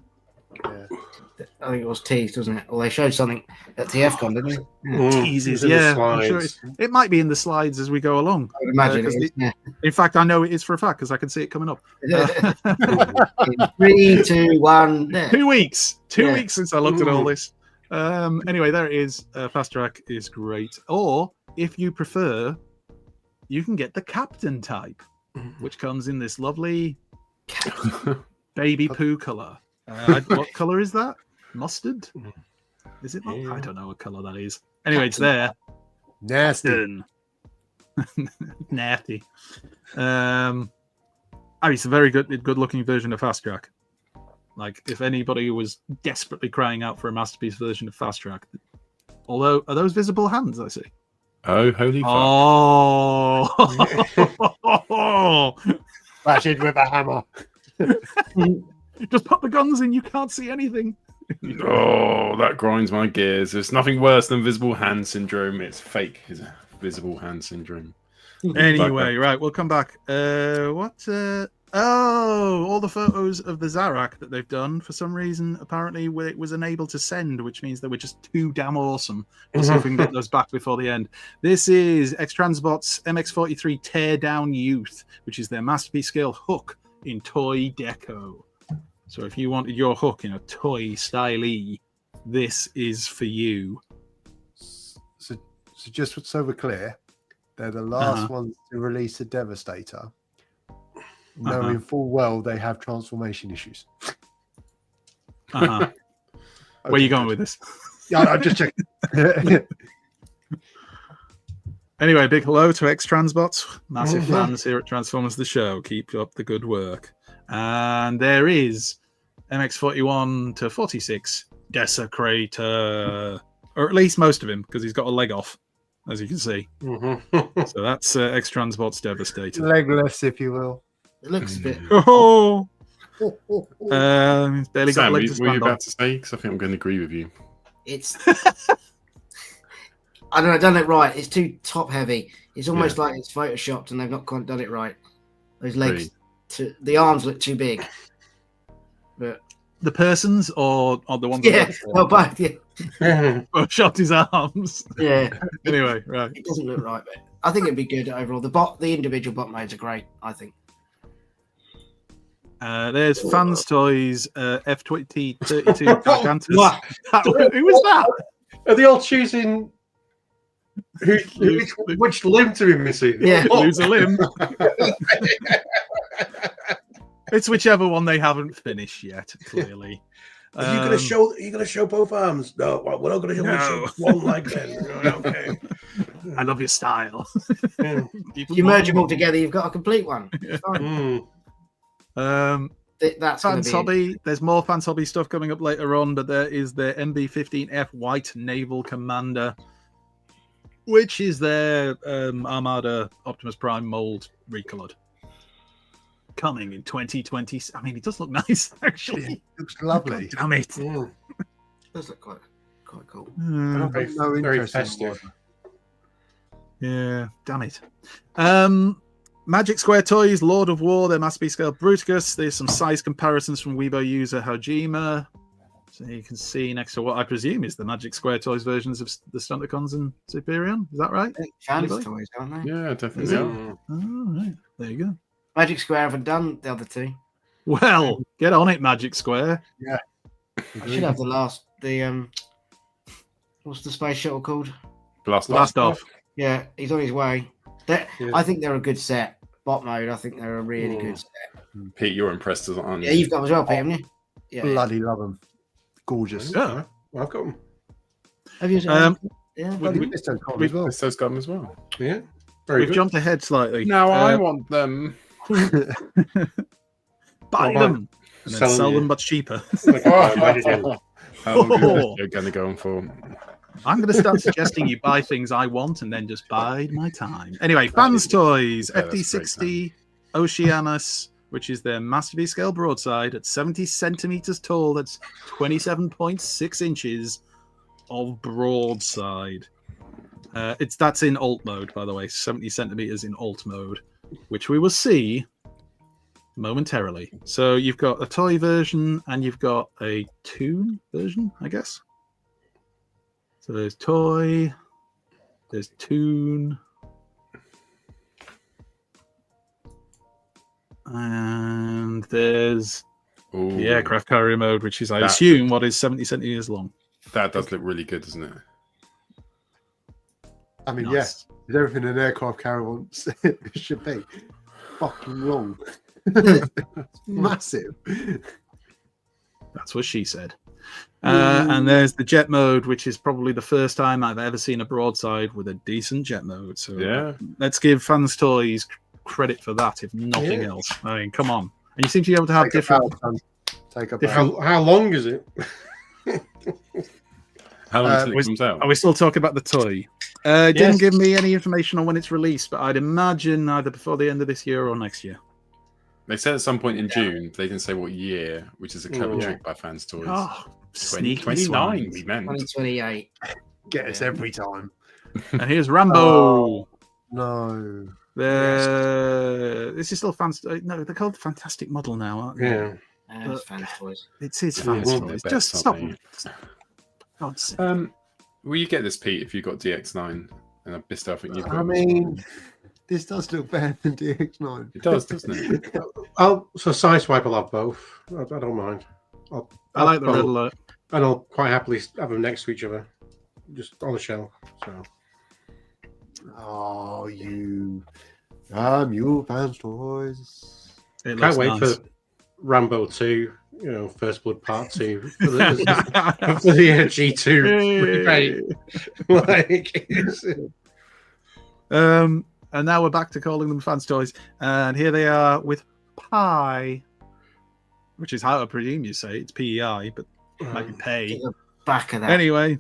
I think it was teased, wasn't it? Well, they showed something at TFCon, didn't they? Teases, yeah. I'm sure it might be in the slides as we go along. I would imagine it is, in fact, I know it is for a fact because I can see it coming up. 3, 2, 1. There. 2 weeks. 2 weeks since I looked at all this. Anyway, there it is. Fast Track is great. Or, if you prefer, you can get the Captain type, which comes in this lovely baby poo colour. What colour is that? Mustard? Is it? I don't know what colour that is. Anyway, it's there. Nasty. Nasty. It's a very good-looking version of Fast Track. Like, if anybody was desperately crying out for a masterpiece version of Fast Track, although are those visible hands? I see. Oh, holy fuck! Oh, Slash it with a hammer. Just put the guns in. You can't see anything. Oh, that grinds my gears. There's nothing worse than visible hand syndrome. It's fake. It's visible hand syndrome. Anyway, right, we'll come back. All the photos of the Zarak that they've done, for some reason, apparently it was unable to send, which means they were just too damn awesome. We'll see if we can get those back before the end. This is X-Transbots MX-43 Teardown Youth, which is their masterpiece scale hook in toy deco. So if you wanted your hook in a toy style, this is for you. So So just so we're clear, they're the last ones to release a Devastator, knowing full well they have transformation issues. Where are you going with this? Yeah, I'm just checking. Anyway, big hello to X-Transbots. Massive fans here at Transformers The Show. Keep up the good work. And there is MX-41 to 46 Desecrator. Or at least most of him, because he's got a leg off, as you can see. So that's X-Transbots Devastator. Legless, if you will. It looks a bit. Oh! He's barely got a Sam, leg to were stand you on. about to say? Because I think I'm going to agree with you. It's. I don't know. Done it right. It's too top heavy. It's almost like it's photoshopped, and they've not quite done it right. Those legs, the arms look too big. But the persons or the ones? Yeah, well, both. Yeah. Shot his arms. Yeah. Anyway, right. It doesn't look right, but I think it'd be good overall. The individual bot modes are great. I think. There's Fans Toys F2032 Gigantus. Who was that? Are they all choosing which limb to be missing? Yeah, lose a limb. It's whichever one they haven't finished yet. Clearly, are you going to show both arms? No, we're not going to show one leg then. Okay. I love your style. You merge them all together, you've got a complete one. That's Fans Hobby. There's more Fans Hobby stuff coming up later on, but there is the MB-15F White Naval Commander, which is their Armada Optimus Prime mold recolored. Coming in 2020. I mean, it does look nice, actually. It looks lovely. God damn it. It does look quite cool. Very festive. Yeah, damn it. Magic Square Toys, Lord of War, their Masterpiece Scale Bruticus. There's some size comparisons from Weibo user Hajima. So you can see next to what I presume is the Magic Square Toys versions of the Stunticons and Superion. Is that right? Fans Toys, aren't they? Yeah, definitely. Oh, right. There you go. Magic Square haven't done the other two. Well, get on it, Magic Square. Yeah. I should have the what's the space shuttle called? Blast off. Yeah, he's on his way. I think they're a good set. Bot mode, I think they're a really good set. Pete, you're impressed, aren't you? Yeah, you've got them as well, Pete, haven't you? Yeah. Bloody love them. Gorgeous. Yeah. I've got them. Have you? Yeah. Bloody Bisto as well. Bisto's got them as well. Yeah. We've jumped ahead slightly. Now I want them. Buy them. And then sell them, but cheaper. How long is this going to go on for? I'm going to start suggesting you buy things I want and then just bide my time. Anyway, Fans Toys, FD60 Oceanus, which is their Masterpiece Scale broadside at 70 centimeters tall. That's 27.6 inches of broadside. That's in alt mode, by the way. 70 centimeters in alt mode, which we will see momentarily. So you've got a toy version and you've got a toon version, I guess. So there's toy, there's toon, and there's the aircraft carrier mode, which is, I assume, what is 70 centimeters long. That does look really good, doesn't it? I mean, Nice. yes, it's everything an aircraft carrier wants it should be. Fucking long. It's massive. That's what she said. And there's the jet mode, which is probably the first time I've ever seen a broadside with a decent jet mode. So let's give Fans Toys credit for that, if nothing else. I mean, come on. And you seem to be able to have different. How long is it? How long until it comes out? Are we still talking about the toy? It didn't give me any information on when it's released, but I'd imagine either before the end of this year or next year. They said at some point in June, they didn't say what year, which is a clever trick by Fans Toys. Oh, 2029, we meant. 2028. Get us every time. And here's Rambo. No. This is still Fans. No, they're called Fantastic Model now, aren't they? Yeah. It's Fans Toys. It is Fans Toys. Just stop. Will you get this, Pete, if you got DX9 and a Bisto? I think you've got. I mean, this does look better than DX9. It does, doesn't it? So Sideswipe will have both. I don't mind. I like the red alert. And I'll quite happily have them next to each other, just on the shelf. So Oh, you fans toys. It Can't looks wait nice. for Rambo 2, First Blood Part 2 for the G2 remake. And now we're back to calling them fans toys, and here they are with Pie, which is how I presume you say it's PEI, but it might be pay. Back of that. Anyway,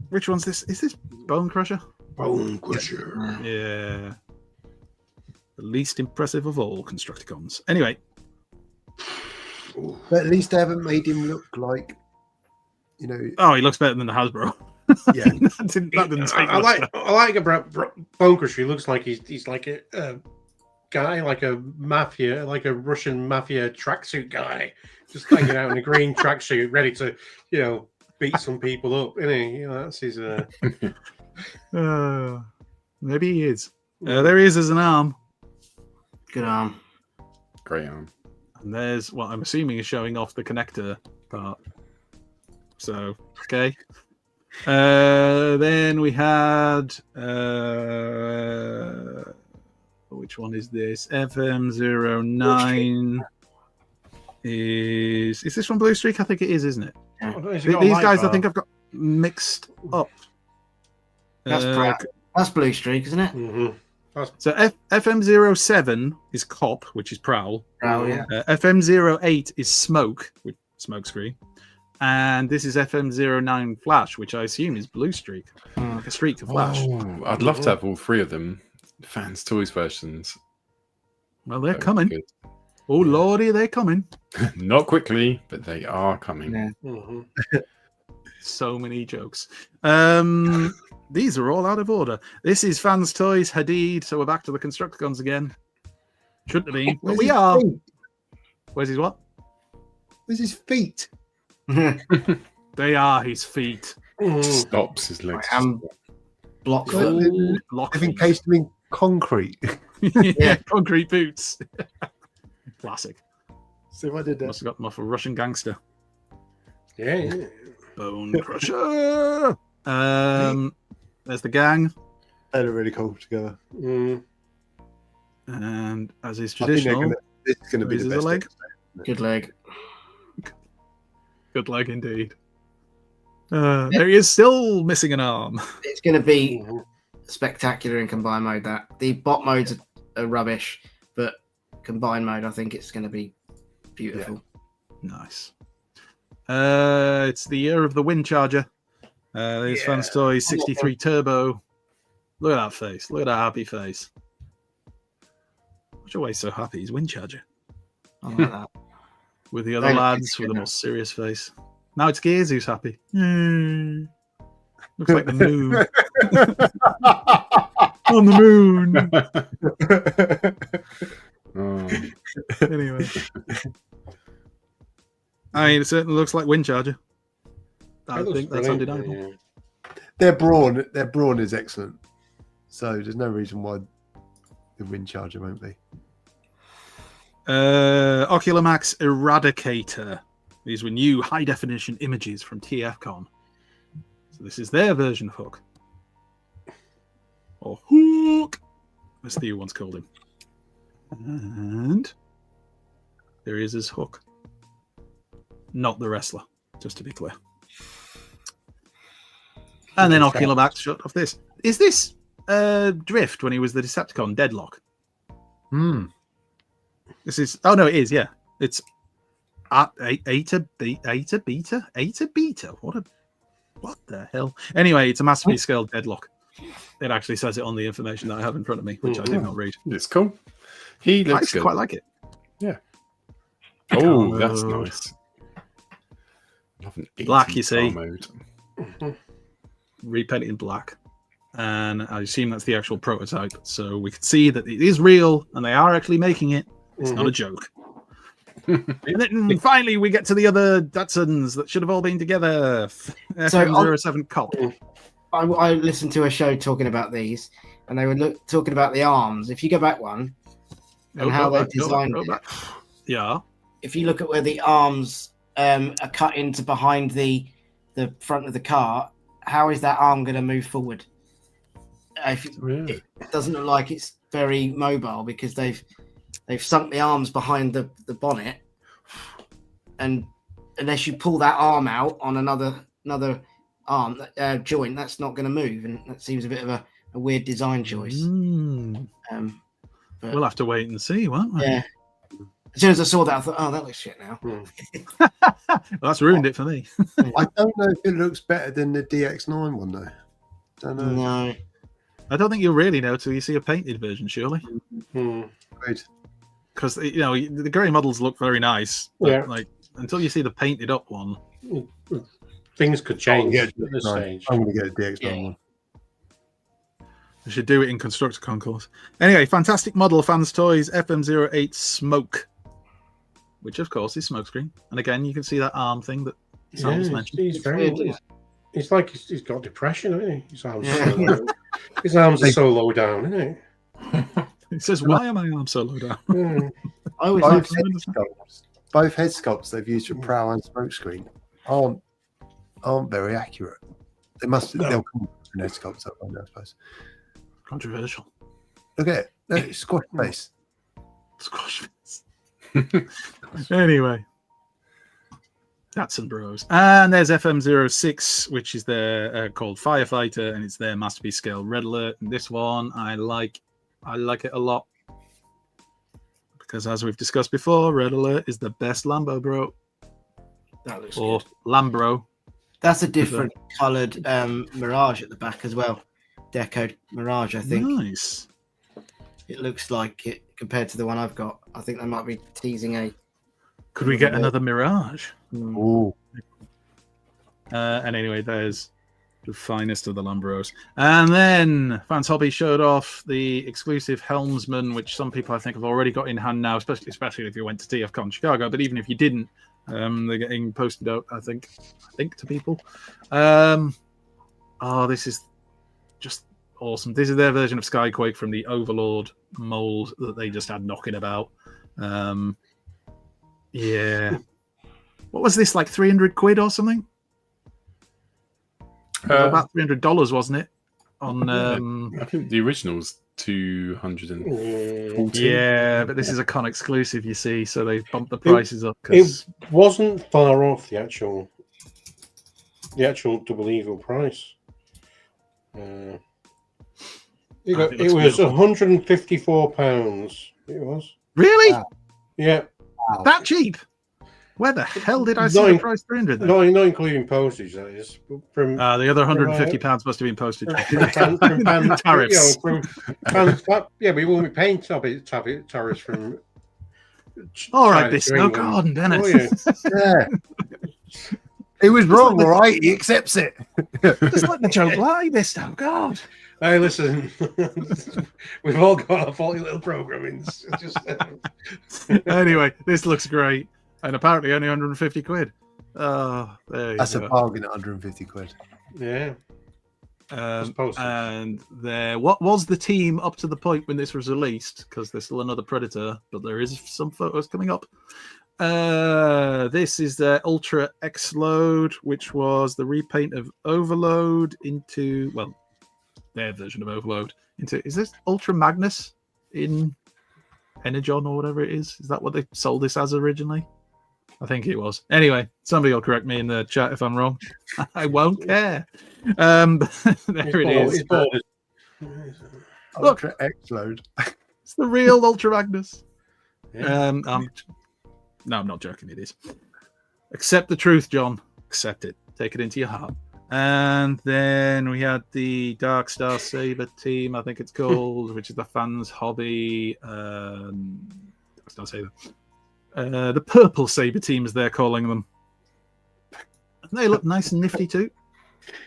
which one's this? Is this Bone Crusher? Bone Crusher. Yeah. The least impressive of all Constructicons. Anyway. But at least they haven't made him look like, Oh, he looks better than the Hasbro. Yeah. that didn't take I much. like about Bone Crusher. He looks like he's like a guy, like a mafia, like a Russian mafia tracksuit guy, just hanging out in a green tracksuit, ready to, beat some people up. Isn't he? That's his. Maybe he is. There he is as an arm. Good arm. Great arm. And there's what I'm assuming is showing off the connector part. So, okay. Then we had which one is this? FM09 is this from Blue Streak? I think it is, isn't it? Yeah. These guys I think I've got mixed up. That's Blue Streak, isn't it? Mm-hmm. So FM07 is Cop, which is Prowl. Prowl, yeah. FM08 is Smoke, with smoke screen. And this is FM09 Flash, which I assume is Blue Streak. Like a streak of Flash. Oh, I'd love to have all three of them. Fans Toys versions. Well, they're coming. Oh, lordy, they're coming. Not quickly, but they are coming. Yeah. Mm-hmm. So many jokes. These are all out of order. This is Fans Toys Hadid, so we're back to the Constructicons again. Shouldn't have been, but we are. Where's his what? Where's his feet? They are his feet. Stops his legs. Block They've encased him in concrete. Yeah, concrete boots. Classic. So I did that. Must have got them off a Russian gangster. Yeah. Bone Crusher. There's the gang. They look really cool together. And as is I think traditional, this is going to be the best. leg. Good leg. Good leg indeed. There he is, still missing an arm. It's going to be spectacular in combined mode. That the bot modes are rubbish, but combined mode, I think it's going to be beautiful. Yeah. Nice. It's the year of the Wind Charger. There's Fans Toys 63 Turbo. Look at that face. Look at that happy face. What's your way so happy? He's Wind Charger. I like that. With the other lads with the most serious face. Now it's Gears who's happy. Looks like the moon. On the moon. Anyway. I mean, it certainly looks like Wind Charger. I think that's undeniable. Yeah. Their brawn is excellent. So there's no reason why the Wind Charger won't be. Ocular Max Eradicator. These were new high definition images from TFcon. So this is their version of Hook. Or Hook, as Theo once called him. And there he is as Hook. Not the wrestler, just to be clear. And then Ocular Max shot off this. Is this Drift when he was the Decepticon Deadlock? This is. Oh no, it is. Yeah, it's Eta Beta. What the hell? Anyway, it's a massively scaled Deadlock. It actually says it on the information that I have in front of me, which I did not read. It's cool. He looks I actually good. quite like it. Yeah. Oh, that's nice. Love an Black, you see. mode. Repainted in black. And I assume that's the actual prototype. So we can see that it is real and they are actually making it. It's not a joke. And then finally we get to the other Datsuns that should have all been together. FM07 Cop. I listened to a show talking about these, and they were talking about the arms. If you go back one, and how they designed it. Yeah. If you look at where the arms are cut into behind the front of the car, how is that arm going to move forward? It doesn't look like it's very mobile because they've sunk the arms behind the bonnet, and unless you pull that arm out on another arm joint, that's not going to move, and that seems a bit of a weird design choice. We'll have to wait and see, won't we? Yeah. As soon as I saw that, I thought, "Oh, that looks shit now." Well, that's ruined it for me. I don't know if it looks better than the DX9 one though. Don't know. No, I don't think you'll really know till you see a painted version, surely. Right. Because the grey models look very nice, but like until you see the painted up one, things could change at this stage. I'm going to get a DX9 one. they should do it in Constructor Concourse. Anyway, fantastic model, Fans Toys FM08 Smoke, which of course is Smokescreen, and again you can see that arm thing that Sam was mentioning. It's like he's got depression, hasn't he? His arms are so low down, isn't it? He says, "Why am my arm so low down?" I always Both head sculpts they've used for Prow and Smokescreen aren't very accurate. They'll come from head sculpts up right now, I suppose. Controversial. Look at it. Look, squash face. Squash face. Anyway, that's some bros. And there's FM06, which is their called Firefighter, and it's their Masterpiece Scale Red Alert. And this one I like it a lot because, as we've discussed before, Red Alert is the best Lambo bro. That looks or good. Lambro. That's a different coloured Mirage at the back as well. Decoed Mirage, I think. Nice. It looks like it compared to the one I've got. I think they might be teasing a. Could we get another Mirage? Ooh. And anyway, there's the finest of the Lambros. And then Fans Hobby showed off the exclusive Helmsman, which some people I think have already got in hand now, especially if you went to TFcon Chicago. But even if you didn't, they're getting posted out, I think to people. This is just awesome. This is their version of Skyquake from the Overlord mold that they just had knocking about. Yeah. What was this, like 300 quid or something? About $300, wasn't it? On I think the original was 240. Yeah, but this is a con exclusive, you see, so they bumped the prices up. It wasn't far off the actual Double Eagle price. It was £154. It was. Really? Wow. Yeah. Wow. That cheap? Where the hell did I see the price 300 then? Not including postage, that is. From the other £150 must have been postage. tariffs. Yeah, we won't be paying tariffs from. All right, this no garden, Dennis. Oh, yeah. He was wrong, all right. He accepts it. Just let the joke lie this time. God. Hey, listen, we've all got our faulty little programmings. Anyway, this looks great. And apparently only 150 quid. Oh, there you That's go. a bargain at 150 quid. Yeah. And there, what was the team up to the point when this was released? Because there's still another Predator, but there is some photos coming up. This is the Ultra X Load, which was the repaint of Overload into, well, their version of Overload into. Is this Ultra Magnus in Energon or whatever it is? Is that what they sold this as originally? I think it was. Anyway, somebody will correct me in the chat if I'm wrong. I won't care. There it is. Look, Ultra X Load. It's the real Ultra Magnus. Yeah. No, I'm not joking. It is. Accept the truth, John. Accept it. Take it into your heart. And then we had the Dark Star Saber team, I think it's called, which is the Fans Hobby. Dark Star Saber. The Purple Saber team, as they're calling them. And they look nice and nifty too.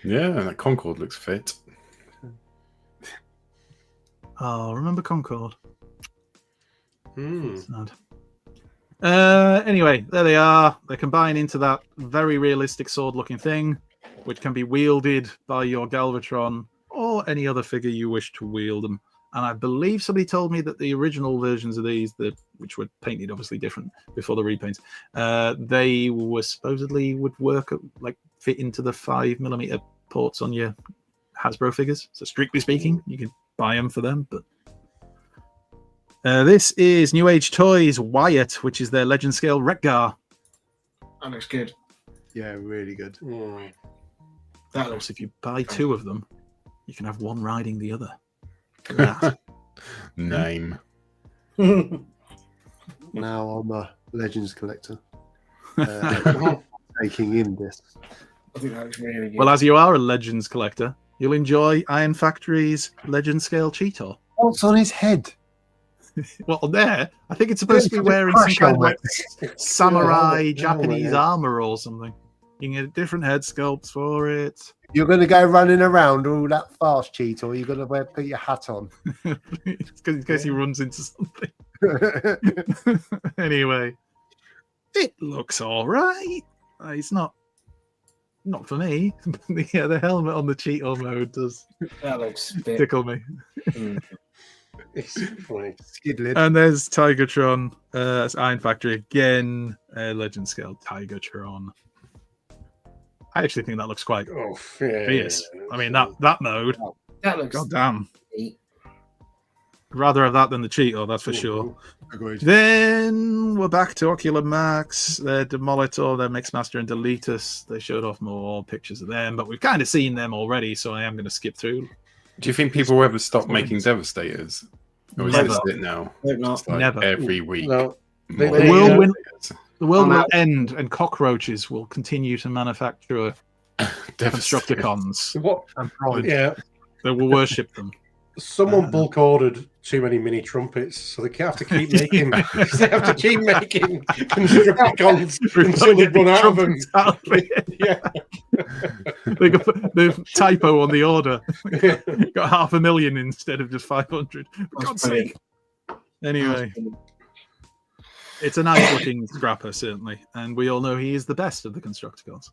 Yeah, and that Concorde looks fit. Oh, remember Concorde? Mm. Sad. Anyway, there they are. They combine into that very realistic sword-looking thing, which can be wielded by your Galvatron or any other figure you wish to wield them. And I believe somebody told me that the original versions of these, which were painted obviously different before the repaints, they were supposedly would work, like fit into the 5mm ports on your Hasbro figures. So strictly speaking, you can buy them for them. But this is New Age Toys Wyatt, which is their Legend Scale Wreck-Gar. That looks good. Yeah, really good. That looks, if you buy 2 of them, you can have one riding the other. That. Name. Now I'm a Legends collector. Taking in this. I think that looks really good. Well, as you are a Legends collector, you'll enjoy Iron Factory's Legend Scale Cheetor. What's on his head? Well, there, I think it's supposed to be wearing some kind of like samurai Japanese armor or something. You can get different head sculpts for it. You're going to go running around all that fast, cheat, or you're going to put your hat on. In case he runs into something. Anyway, it looks all right. It's not for me. Yeah, the helmet on the Cheetor mode does tickle me. It's funny. Skidlid. And there's Tigertron. That's Iron Factory again. Legend Scale Tigertron. I actually think that looks quite fierce. I mean, that mode. That looks. God damn. I'd rather have that than the Cheetor, that's for sure. Agreed. Then we're back to Ocular Max, their Demolitor, their Mixmaster, and Deletus. They showed off more pictures of them, but we've kind of seen them already, so I am going to skip through. Do you think people will ever stop making Devastators? Or is this it now? Not. Like Never. every week. No. More. The world will end, and cockroaches will continue to manufacture Constructicons. What? Yeah. They will worship them. Someone bulk ordered too many mini trumpets, so they have to keep making. They have to keep making Constructicons until they run out of them. Yeah. They got the typo on the order. Got 500,000 instead of just 500. For God's sake. Anyway, it's a nice looking scrapper, certainly, and we all know he is the best of the Constructicons.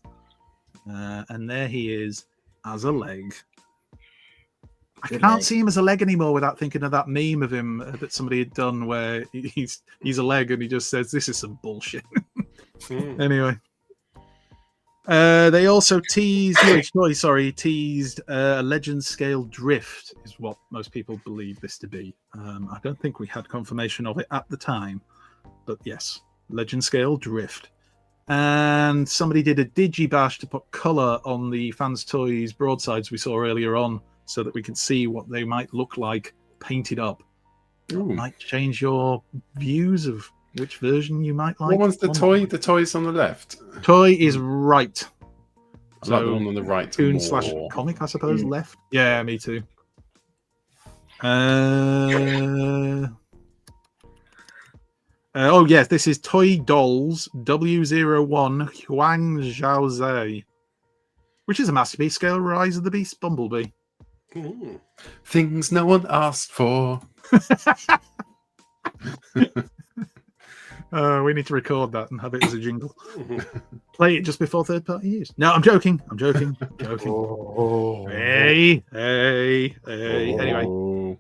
And there he is as a leg. I can't see him as a leg anymore without thinking of that meme of him that somebody had done where he's a leg and he just says, "This is some bullshit." Anyway, they also teased a Legend Scale Drift, is what most people believe this to be. I don't think we had confirmation of it at the time, but yes, Legend Scale Drift. And somebody did a digibash to put color on the Fans Toys broadsides we saw earlier on, so that we could see what they might look like painted up. It might change your views of which version you might like. What one's the toy? The toy's on the left. Toy is right. I like the one on the right. /comic, I suppose, left. Yeah, me too. Oh, yes, this is Toy Dolls W01 Huang Zhaozai, which is a masterpiece scale Rise of the Beast Bumblebee. Things no one asked for. We need to record that and have it as a jingle. Play it just before third-party use. No, I'm joking. Hey. Anyway.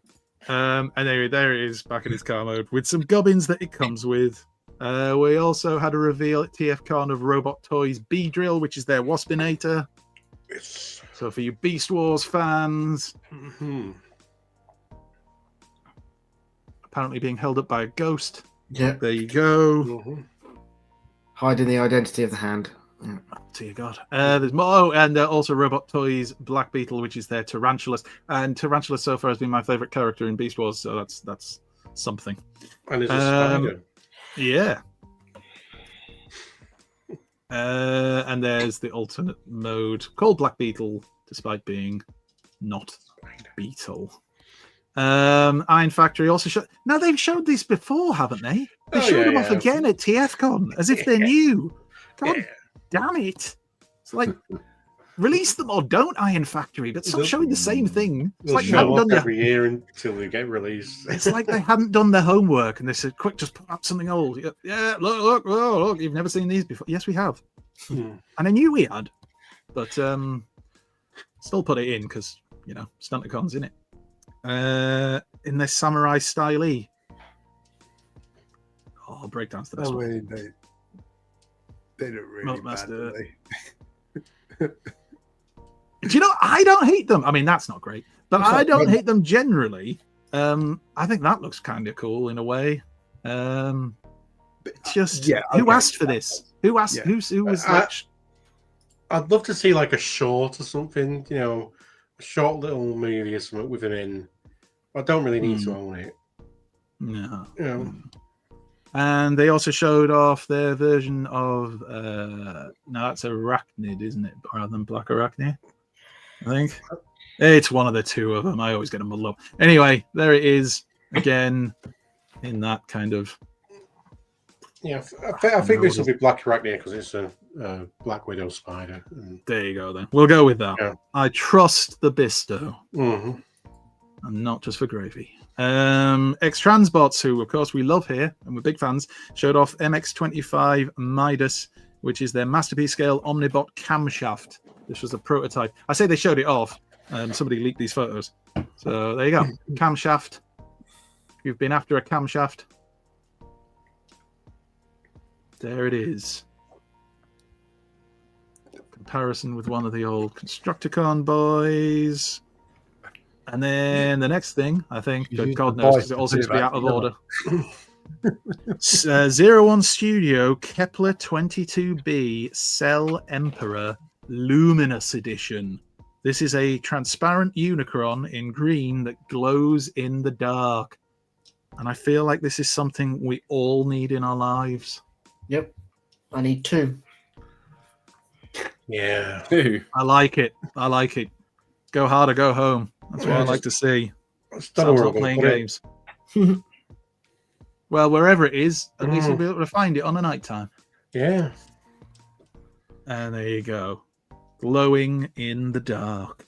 And anyway, there it is, back in its car mode, with some gubbins that it comes with. We also had a reveal at TFCon of Robot Toys B-Drill, which is their Waspinator. So for you Beast Wars fans, apparently being held up by a ghost. Yeah. There you go. Hiding the identity of the hand. Yeah. Oh, dear God. There's more. And also Robot Toys Black Beetle, which is their Tarantulas. And Tarantulas so far has been my favourite character in Beast Wars, so that's something. And it's a spider. Yeah. And there's the alternate mode called Black Beetle, despite being not Beetle. Iron Factory also showed. Now they've showed this before, haven't they? They showed them off again at TFCon as if they're new. God damn it! It's like release them or don't, Iron Factory, but stop showing the same thing. It's like you haven't done every year until they get released. It's like they hadn't done their homework and they said, "Quick, just put up something old." Yeah, look! You've never seen these before. Yes, we have. And I knew we had, but still put it in because Stunticon's in it. In this samurai style. Oh, breakdown's the best one. They look really bad, don't they? you know, I don't hate them. I mean, that's not great, but I don't hate them generally. I think that looks kind of cool in a way. But just who asked for this? Who asked? Who was like? I'd love to see like a short or something. You know, a short little movie or something with him in. I don't really need to own it. No. You know. And they also showed off their version of no, that's Arachnid, isn't it? Rather than Black Arachnid, I think. It's one of the two of them. I always get them muddled up. Anyway, there it is again in that kind of. Yeah, I think this will be Black Arachnid because it's a Black Widow spider. There you go. Then we'll go with that. Yeah. I trust the Bisto, and not just for gravy. X-Transbots, who of course we love here and we're big fans, showed off MX-25 Midas, which is their masterpiece scale Omnibot camshaft. This was a prototype. I say they showed it off. Somebody leaked these photos. So there you go. Camshaft. You've been after a camshaft. There it is. Comparison with one of the old Constructicon boys. And then the next thing, I think, God knows, because it all seems to be out of order. 01 Studio Kepler 22B Cell Emperor Luminous Edition. This is a transparent Unicron in green that glows in the dark. And I feel like this is something we all need in our lives. Yep. I need 2. yeah, I like it. I like it. Go hard or go home. That's what I like to see. Sounds not playing games. Well, wherever it is, at least we'll be able to find it on the night time. Yeah. And there you go. Glowing in the dark.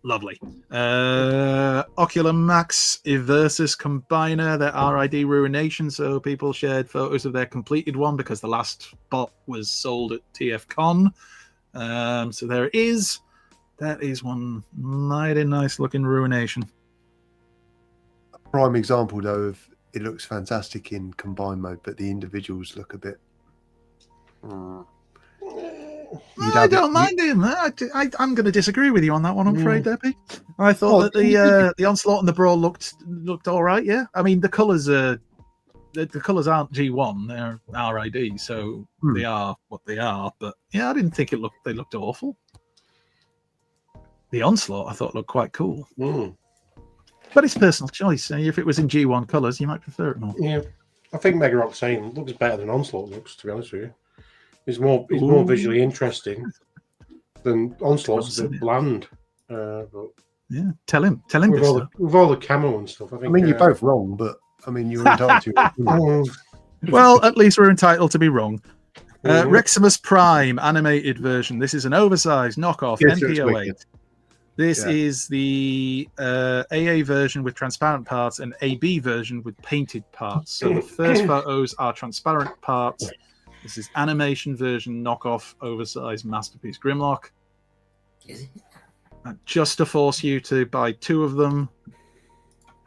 Lovely. Ocular Max Eversus Combiner, their RID Ruination. So people shared photos of their completed one because the last bot was sold at TFcon. So there it is. That is one mighty nice looking Ruination. A prime example, though, of it looks fantastic in combined mode, but the individuals look a bit. I don't mind him. I'm going to disagree with you on that one, I'm afraid, Debbie. I thought that the Onslaught and the Brawl looked all right, yeah. I mean, the colours are... The colours aren't G1, they're RID, so they are what they are. But, yeah, I didn't think they looked awful. The Onslaught, I thought, looked quite cool. But it's personal choice. If it was in G1 colours, you might prefer it more. Yeah. I think Mega Octane looks better than Onslaught looks, to be honest with you. It's more visually interesting than Onslaught's a bit bland. But yeah, tell him. With all the camo and stuff. I mean, you're both wrong, but I mean, you're entitled to. Well, at least we're entitled to be wrong. Reximus Prime animated version. This is an oversized knockoff NP08. This is the AA version with transparent parts and AB version with painted parts. So the first photos are transparent parts. This is animation version knockoff oversized masterpiece Grimlock. Just to force you to buy 2 of them.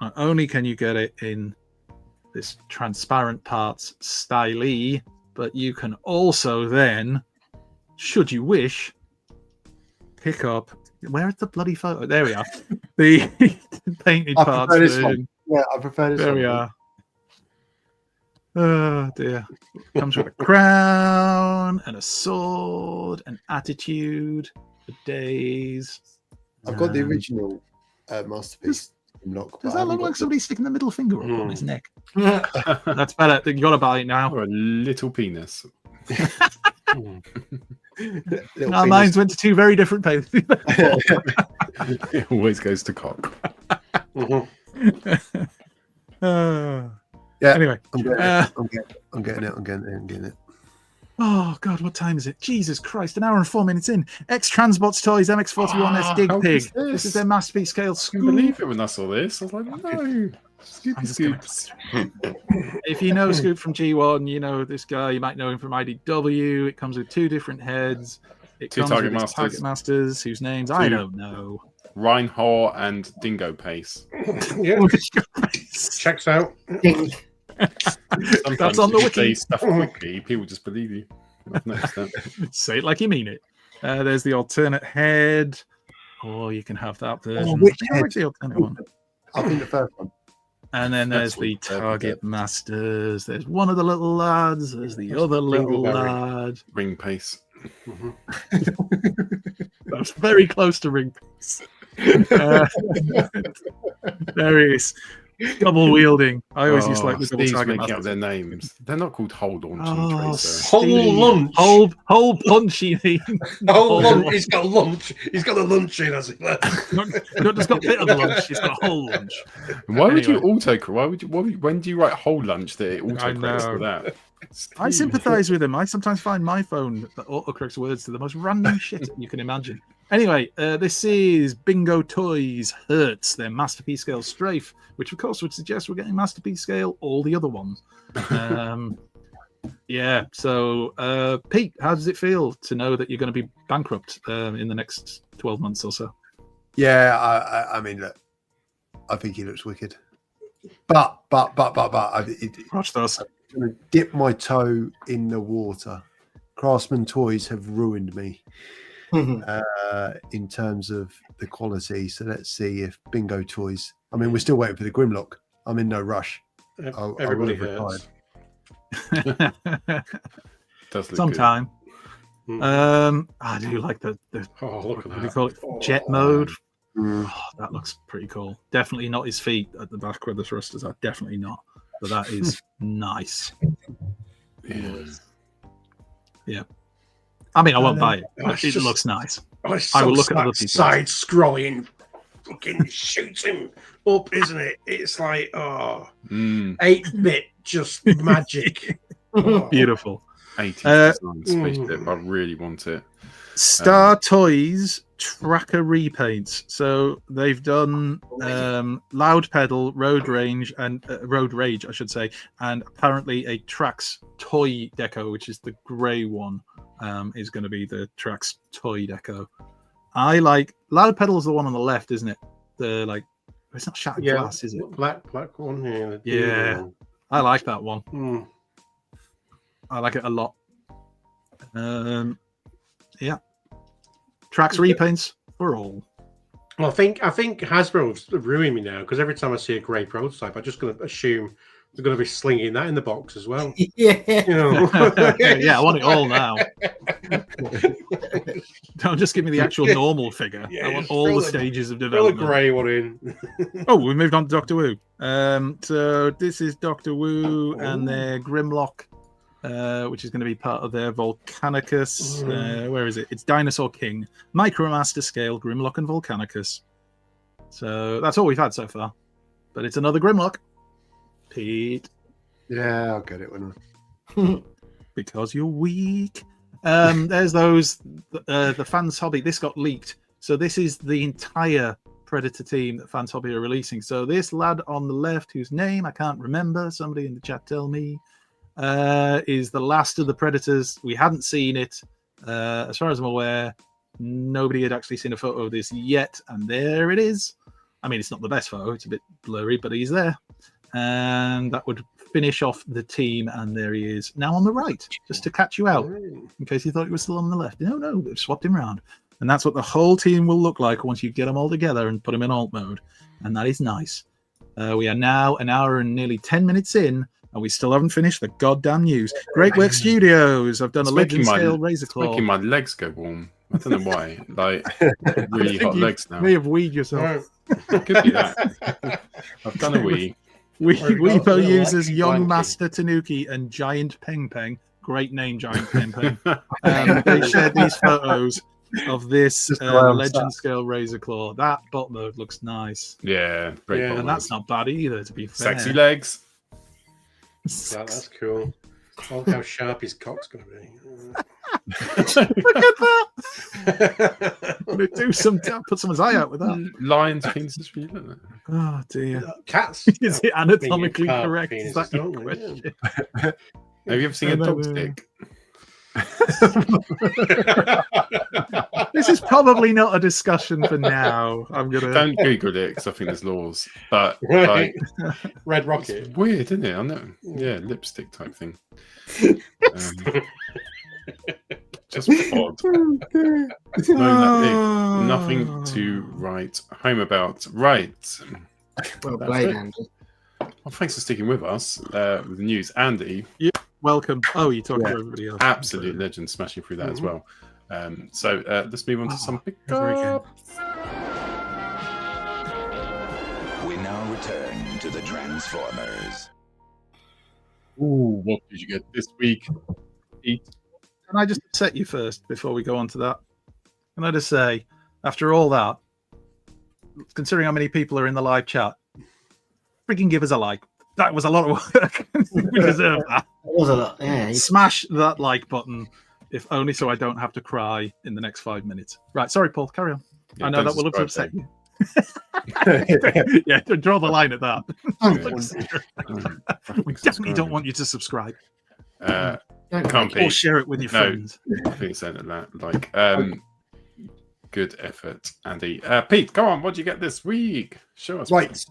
Not only can you get it in this transparent parts style, but you can also then, should you wish, pick up. Where is the bloody photo? There we are. The painted parts version. Yeah, I prefer this one. There we are. Oh dear. Comes with a crown and a sword, an attitude for days. I've got the original masterpiece. Does that look like somebody sticking the middle finger up on his neck? That's better. You got to buy it now. Or a little penis. No, mine's went to 2 very different places. It always goes to cock. Yeah. Anyway, I'm getting it. Oh God, what time is it? Jesus Christ, 1 hour and 4 minutes in. X-Transbots Toys MX-41S Dig Pig. This is their masterpiece scale. I couldn't believe it when I saw this. I was like, no. Scoops. If you know Scoop from G1, you know this guy. You might know him from IDW. It comes with 2 different heads. It 2 comes target with masters. Target masters whose names I don't know. Reinhor and Dingo Pace. Yeah. Checks out. That's on the wiki. Say stuff quickly, people just believe you. I've noticed that. Say it like you mean it. There's the alternate head, or you can have that version. which I head? like the alternate one. I think the first one. And then there's That's the what they're target masters. There's one of the little lads. There's the other little Dingleberry. lad. Ring pace. That's very close to ring pace. There he is. Double wielding. I always used to like the double Steve's target making up masters. their names. They're not called hold launch Oh, and tracer. Steve. Whole lunch. Whole punch, you mean? Whole lunch. He's got lunch. He's got a lunch in, has he? Not just got a bit of the lunch, he's got a whole lunch. Why would you Anyway. auto? When do you write whole lunch that it auto corrects know. for that? I sympathise with him. I sometimes find my phone that autocorrects words to the most random shit you can imagine. Anyway, this is Bingo Toys Hertz, their Masterpiece Scale Strafe, which of course would suggest we're getting Masterpiece Scale all the other ones. Yeah, so Pete, how does it feel to know that you're going to be bankrupt in the next 12 months or so? Yeah, I mean, look, I think he looks wicked. But Watch those. I'm going to dip my toe in the water. Craftsman Toys have ruined me in terms of the quality. So let's see if Bingo Toys. I mean, we're still waiting for the Grimlock. I'm in no rush. Everybody I will have hurts. Does look Sometime. Mm. I do like the Oh, look at what do you that. call it? Jet mode. Oh, that looks pretty cool. Definitely not his feet at the back where the thrusters are. Definitely not. But that is nice. good. Yeah. I mean, I won't buy it. Oh, But it's it just- looks nice. Oh, it's I so will look at other people's. side scrolling, fucking shoots him up, isn't it? It's like 8-bit, just magic. Oh. Beautiful. 80s design spaceship. I really want it. Star Toys tracker repaints. So they've done Loud Pedal, Road Rage, I should say, and apparently a Trax toy deco, which is the grey one, is going to be the Trax toy deco. I like Loud Pedal is the one on the left, isn't it? The it's not shattered glass, is it? Black one here. Yeah. I like that one. Mm. I like it a lot. Yeah. Trax repaints for all. Well, I think Hasbro's ruined me now because every time I see a grey prototype, I'm just going to assume they're going to be slinging that in the box as well. Yeah. You know? Yeah, I want it all now. Don't just give me the actual normal figure. Yeah, I want just all throw the the- stages of Throw a development. grey one in. Oh, we moved on to Doctor Wu. So this is Doctor Wu and their Grimlock, which is going to be part of their Volcanicus. Where is it? It's Dinosaur King, Micromaster Scale, Grimlock and Volcanicus. So that's all we've had so far. But it's another Grimlock. Pete. Yeah, I'll get it when Because you're weak. There's those, the Fans Hobby. This got leaked. So this is the entire Predator team that Fans Hobby are releasing. So this lad on the left, whose name I can't remember, somebody in the chat tell me, is the last of the Predators. We hadn't seen it. As far as I'm aware, nobody had actually seen a photo of this yet. And there it is. I mean, it's not the best photo. It's a bit blurry, but he's there. And that would finish off the team. And there he is now on the right, just to catch you out in case you thought he was still on the left. No, they've swapped him around. And that's what the whole team will look like once you get them all together and put them in alt mode. And that is nice. We are now an hour and nearly 10 minutes in, and we still haven't finished the goddamn news. Great Work Studios. I've done a Legend Scale Razor Claw. Making my legs go warm. I don't know why. Like really hot legs now. You may have weed yourself. Could be that. I've done a wee. Weibo uses Young Master Tanuki and Giant Peng Peng. Great name, Giant Peng Peng. They shared these photos of this Legend Scale Razor Claw. That bot mode looks nice. Yeah, great. Yeah. And that's not bad either, to be fair. Sexy legs. That's cool. I wonder how sharp his cock's going to be. Look at that! Gonna do some, put someone's eye out with that. Lions' penises for you, don't they? Oh dear. Cats. Is it anatomically Carp correct? Is that penises, your don't they? question? Have you ever seen a dog stick? This is probably not a discussion for now. I'm gonna Don't Google it because I think there's laws. But Right. like, Red Rocket. it's weird, isn't it? I know. Yeah, lipstick type thing. Just pod. Nothing to write home about. Right. Well That's played, it. Andy. Well, thanks for sticking with us with the news. Andy, Welcome. Oh, you're talking to everybody else. absolute legend, smashing through that as well. So let's move on to some pickups. We now return to the Transformers. Ooh, what did you get this week, Pete? Can I just upset you first before we go on to that? Can I just say, after all that, considering how many people are in the live chat, freaking give us a like. That was a lot of work. We deserve that. It was a lot. Yeah. Smash that like button, if only so I don't have to cry in the next 5 minutes. Right, sorry, Paul, carry on. Yeah, I know don't that will have upset subscribe, you. Yeah, draw the line at that. We definitely subscribe. don't want you to subscribe. Can't Or Pete. share it with your friends. I think it's saying that. Like, good effort, Andy. Pete, go on. What did you get this week? Show us. Right.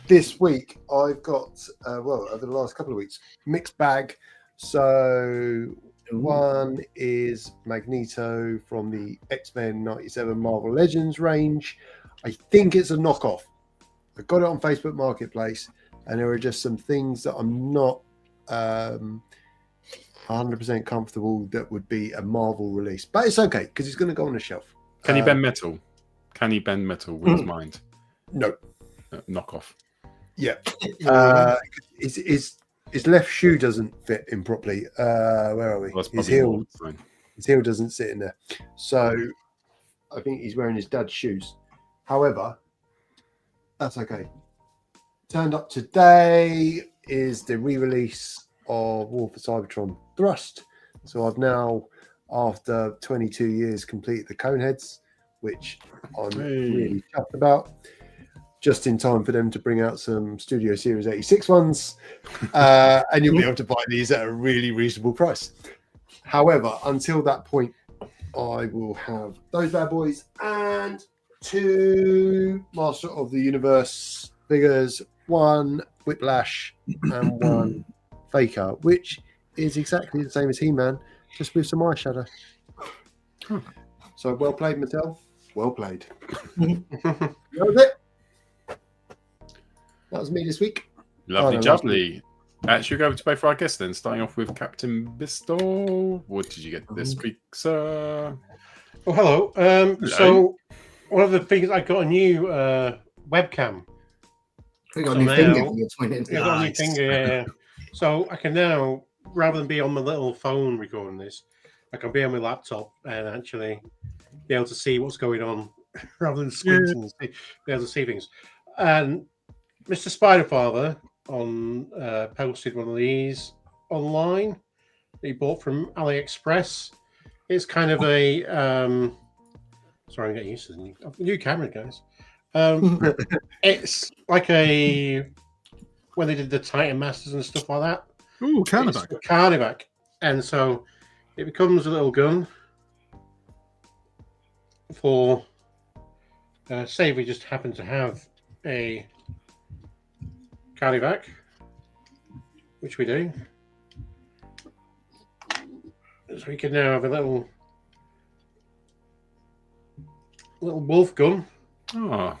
This week, I've got, over the last couple of weeks, mixed bag. So one is Magneto from the X-Men 97 Marvel Legends range. I think it's a knockoff. I got it on Facebook Marketplace, and there are just some things that I'm not 100% comfortable that would be a Marvel release. But it's okay, because it's going to go on the shelf. Can he bend metal? Can he bend metal with his mind? No. Knockoff. Yeah. His left shoe doesn't fit in properly. Where are we? Well, His heel doesn't sit in there. So I think he's wearing his dad's shoes. However, that's okay. Turned up today is the re-release of War for Cybertron Thrust. So I've now, after 22 years, completed the Coneheads, which I'm really chuffed about. Just in time for them to bring out some Studio Series 86 ones. And you'll be able to buy these at a really reasonable price. However, until that point, I will have those bad boys and 2 Master of the Universe figures, 1 Whiplash and 1 Faker, which is exactly the same as He-Man, just with some eyeshadow. So well played, Mattel. Well played. That was it. That was me this week. Lovely jubbly. Should we go to both for our guests then? Starting off with Captain Bisto. What did you get this week, sir? Oh, hello. So, one of the things, I got a new webcam. We got a new finger. Yeah, got a new finger, yeah. So, I can now, rather than be on my little phone recording this, I can be on my laptop and actually be able to see what's going on rather than squinting and be able to see things. And Mr. Spiderfather posted one of these online that he bought from AliExpress. It's kind of a sorry, I'm getting used to the new camera, guys. It's like a when they did the Titan Masters and stuff like that. Ooh, Carnivac. Carnivac. And so it becomes a little gun for say we just happen to have a Carnivac, which we do. So we can now have a little wolf gun. Oh,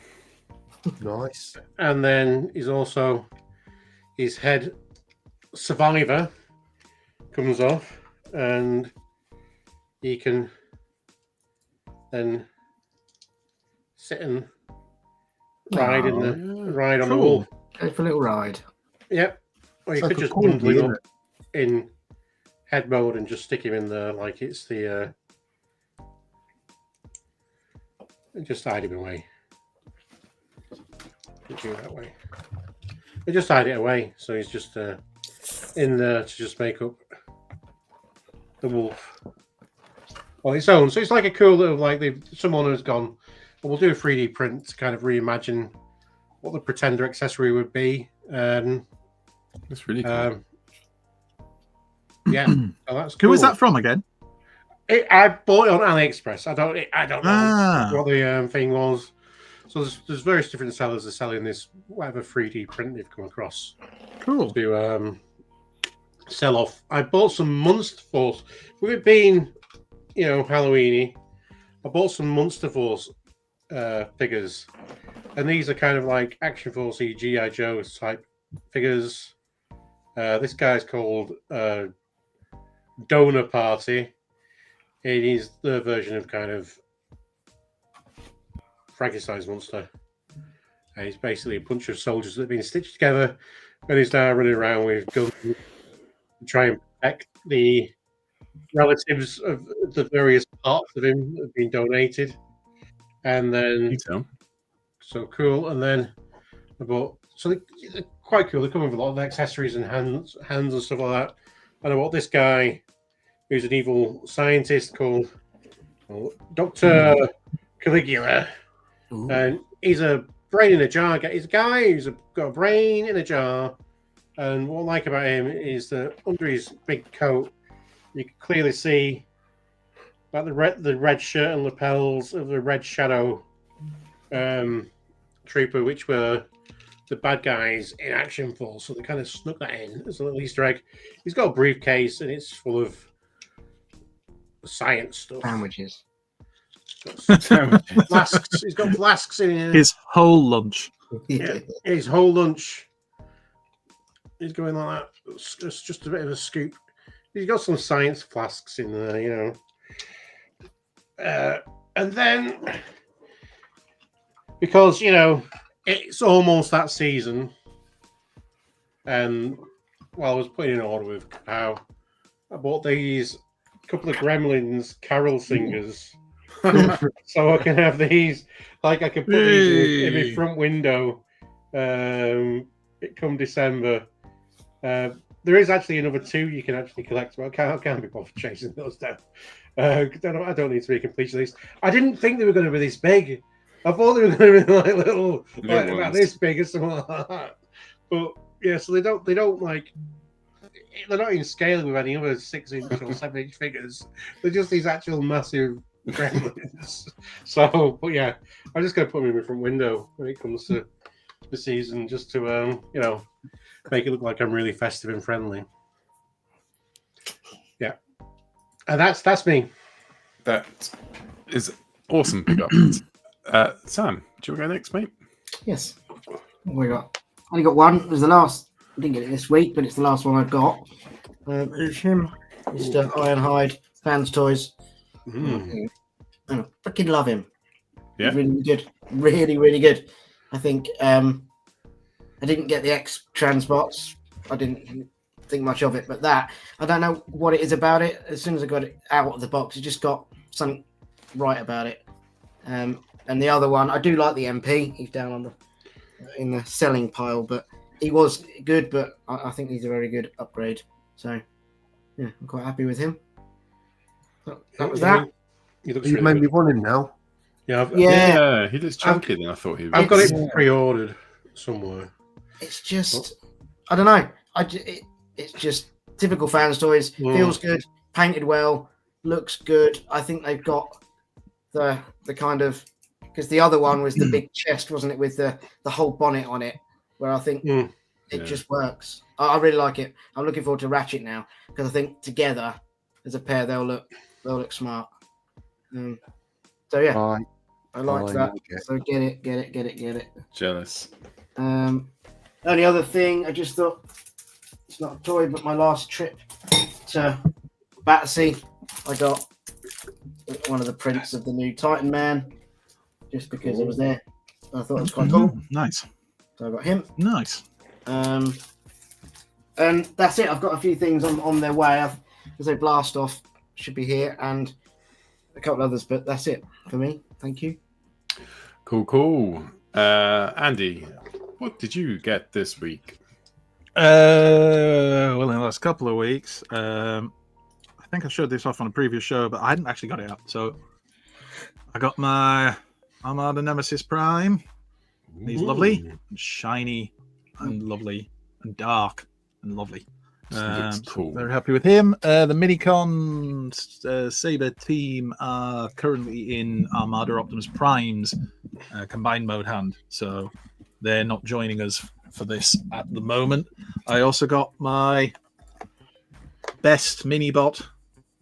nice. And then he's also his head survivor comes off, and he can then sit and ride ride on the wolf. Go for a little ride. Yep. Or you It's could like a just corgi, bundle him isn't up in head mode and just stick him in there like it's the and just hide him away. You do it that way. We just hide it away, so he's just in there to just make up the wolf on its own. So it's like a cool little someone has gone, well, we'll do a 3D print to kind of reimagine what the Pretender accessory would be. that's really cool. Yeah, so that's cool. Who is that from again? I bought it on AliExpress. I don't know Ah. what the thing was. So there's various different sellers that are selling this whatever 3D print they've come across Cool. to sell off. I bought some Monster Force with it being Halloweeny, I bought some Monster Force figures, and these are kind of like Action Force G.I. Joe type figures. This guy's called Donor Party. It is the version of kind of Frankenstein's monster. And he's basically a bunch of soldiers that have been stitched together, and he's now running around with guns to try and protect the relatives of the various parts of him that have been donated. And then, so cool. And then I bought, so they're quite cool. They come with a lot of accessories and hands and stuff like that. And I bought this guy who's an evil scientist called Dr. Caligula. Ooh. And he's a brain in a jar. He's a guy who's got a brain in a jar. And what I like about him is that under his big coat, you can clearly see like the red shirt and lapels of the Red Shadow Trooper, which were the bad guys in Action Force. So they kind of snuck that in as a little Easter egg. He's got a briefcase and it's full of science stuff. Sandwiches. Flasks. He's got flasks in here. His whole lunch. Yeah, his whole lunch. He's going like that. It's just a bit of a scoop. He's got some science flasks in there, and then because it's almost that season, and while I was putting in an order with Kapow, I bought these couple of Gremlins carol singers. So I can have these, like I can put these in my front window. It come December. There is actually another 2 you can actually collect, but I can't be bothered chasing those down. I don't need to be a completionist. I didn't think they were going to be this big. I thought they were going to be like little, like about this big or something like that. But yeah, so they don't like. They're not in scale with any other 6-inch or 7-inch figures. They're just these actual massive gremlins. So, but yeah, I'm just going to put them in my front window when it comes to the season, just to make it look like I'm really festive and friendly. Yeah, and that's me. That is awesome. Sam, do you want to go next, mate? Yes. What we got? I only got one. It was the last. I didn't get it this week, but it's the last one I've got. It's him. Mr. Ironhide Fans Toys. And I freaking love him. Yeah. He's really good. Really, really good. I think I didn't get the X Transbots. I didn't think much of it, but that, I don't know what it is about it. As soon as I got it out of the box, it just got something right about it. And the other one, I do like the MP. He's down on in the selling pile, but he was good, but I think he's a very good upgrade. So, yeah, I'm quite happy with him. That was that. You made me want him now. Yeah, he looks chunkier than I thought he was. I've got it pre-ordered somewhere. It's just, I don't know. It's just typical Fans Toys. Feels good, painted well, looks good. I think they've got the kind of, because the other one was the big chest, wasn't it, with the whole bonnet on it, where I think it just works. I really like it. I'm looking forward to Ratchet now, because I think together as a pair they'll look smart. So yeah, I like that. So get it. Jealous. Only other thing, I just thought, it's not a toy, but my last trip to Battersea, I got one of the prints of the new Titan Man, just because it was there. I thought it was quite cool. Nice. So I got him. Nice. And that's it. I've got a few things on their way. Because they Blast Off should be here, and a couple others, but that's it for me. Thank you. Cool. Andy, what did you get this week? Well, in the last couple of weeks, I think I showed this off on a previous show, but I hadn't actually got it up. So I got my Armada Nemesis Prime. He's lovely, and shiny, and lovely, and dark, and lovely. Cool. Very happy with him. The Minicon Saber team are currently in Armada Optimus Prime's combined mode hand, so they're not joining us for this at the moment. I also got my best mini bot,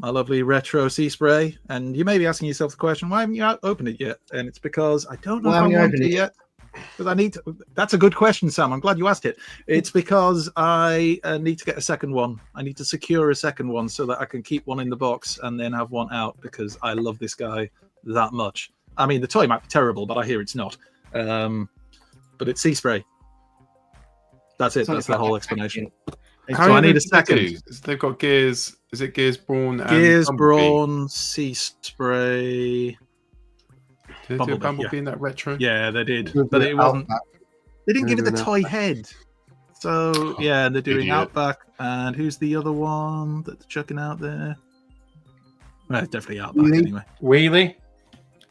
my lovely retro sea spray. And you may be asking yourself the question, why haven't you opened it yet? And it's because I don't know if I want to yet. Because I need to. That's a good question, Sam. I'm glad you asked it. It's because I need to get a second one. I need to secure a second one so that I can keep one in the box and then have one out because I love this guy that much. I mean, the toy might be terrible, but I hear it's not. But it's sea spray. That's it. That's the whole explanation. So I need a second. They've got Gears. Is it Gears Brawn? Gears Brawn, sea spray. Did they do a Bumblebee in that retro? Yeah, they did, but it wasn't. They didn't give it the toy head. So yeah, they're doing Outback, and who's the other one that they're chucking out there? Well, it's definitely Outback anyway. Wheelie.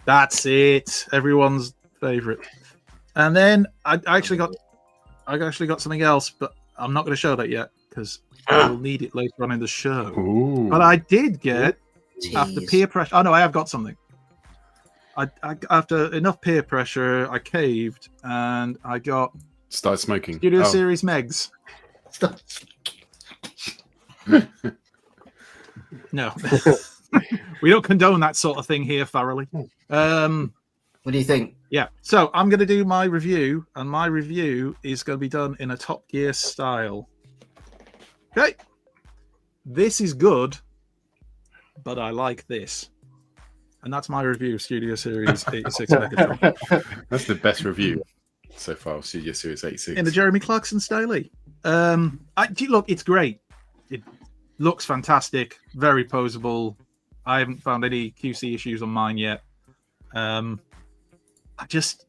That's it. Everyone's favorite. And then I actually got something else, but I'm not going to show that yet because I'll need it later on in the show. Ooh. But I did get after peer pressure. Oh no, I have got something. I after enough peer pressure, I caved and I got started smoking. Studio Series Megs. No, we don't condone that sort of thing here, thoroughly. What do you think? Yeah, so I'm going to do my review, and my review is going to be done in a Top Gear style. Okay, this is good, but I like this. And that's my review of Studio Series 86 Megatron. That's the best review so far of Studio Series 86. In the Jeremy Clarkson style. Look, it's great. It looks fantastic, very poseable. I haven't found any QC issues on mine yet. I just,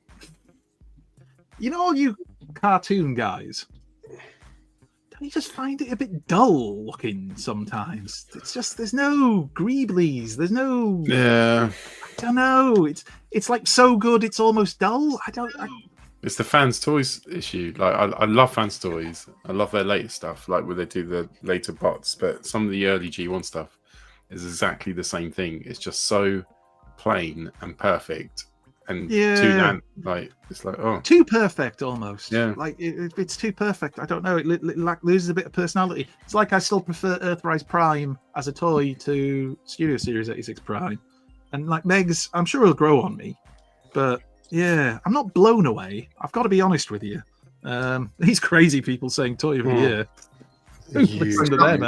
all you cartoon guys, don't you just find it a bit dull looking sometimes? It's just, there's no greeblies, there's no, I don't know. It's like so good, it's almost dull. It's the fans' toys issue. Like I love fans' toys. I love their later stuff, like where they do the later bots. But some of the early G1 stuff is exactly the same thing. It's just so plain and perfect, and too perfect almost. Yeah, like it's too perfect. I don't know. It loses a bit of personality. It's like I still prefer Earthrise Prime as a toy to Studio Series 86 Prime, and like Megs, I'm sure it'll grow on me, but. Yeah, I'm not blown away. I've got to be honest with you. These crazy people saying toy of the year. Listen to them,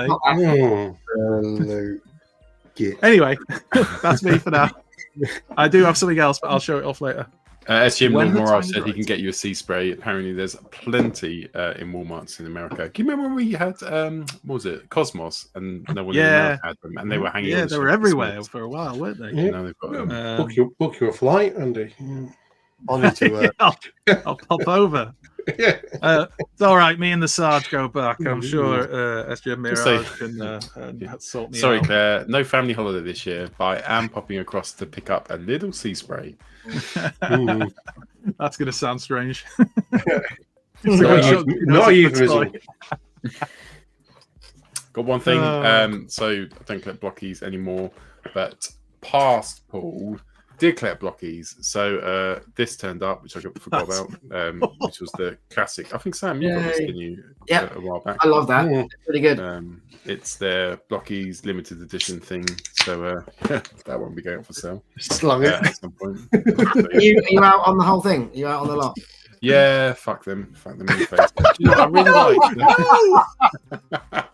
eh? Anyway, that's me for now. I do have something else, but I'll show it off later. SGM Morale said he can get you a sea spray. Apparently, there's plenty in Walmarts in America. Can you remember when we had what was it, Cosmos, and no one in America had them, and they were hanging. Yeah, they were everywhere for a while, weren't they? Yeah. Now they've got them. Book you a flight, Andy. I need to. I'll pop over. It's all right. Me and the Sarge go back. I'm sure SGM Mirage can sort me out. Sorry, Claire. No family holiday this year, but I am popping across to pick up a little sea spray. That's going to sound strange. Not euphemism. Got one thing. So I don't collect blockies anymore, but past Paul did collect blockies. So this turned up, which I forgot about, which was the classic. I think Sam, you got this, didn't you? Yeah, a while back. I love that. It's pretty good. It's their blockies limited edition thing. So that won't be going for sale. Slung it at some point. Are you out on the whole thing? Are you out on the lot? Yeah, fuck them. Fuck them in the face. You know, I really like.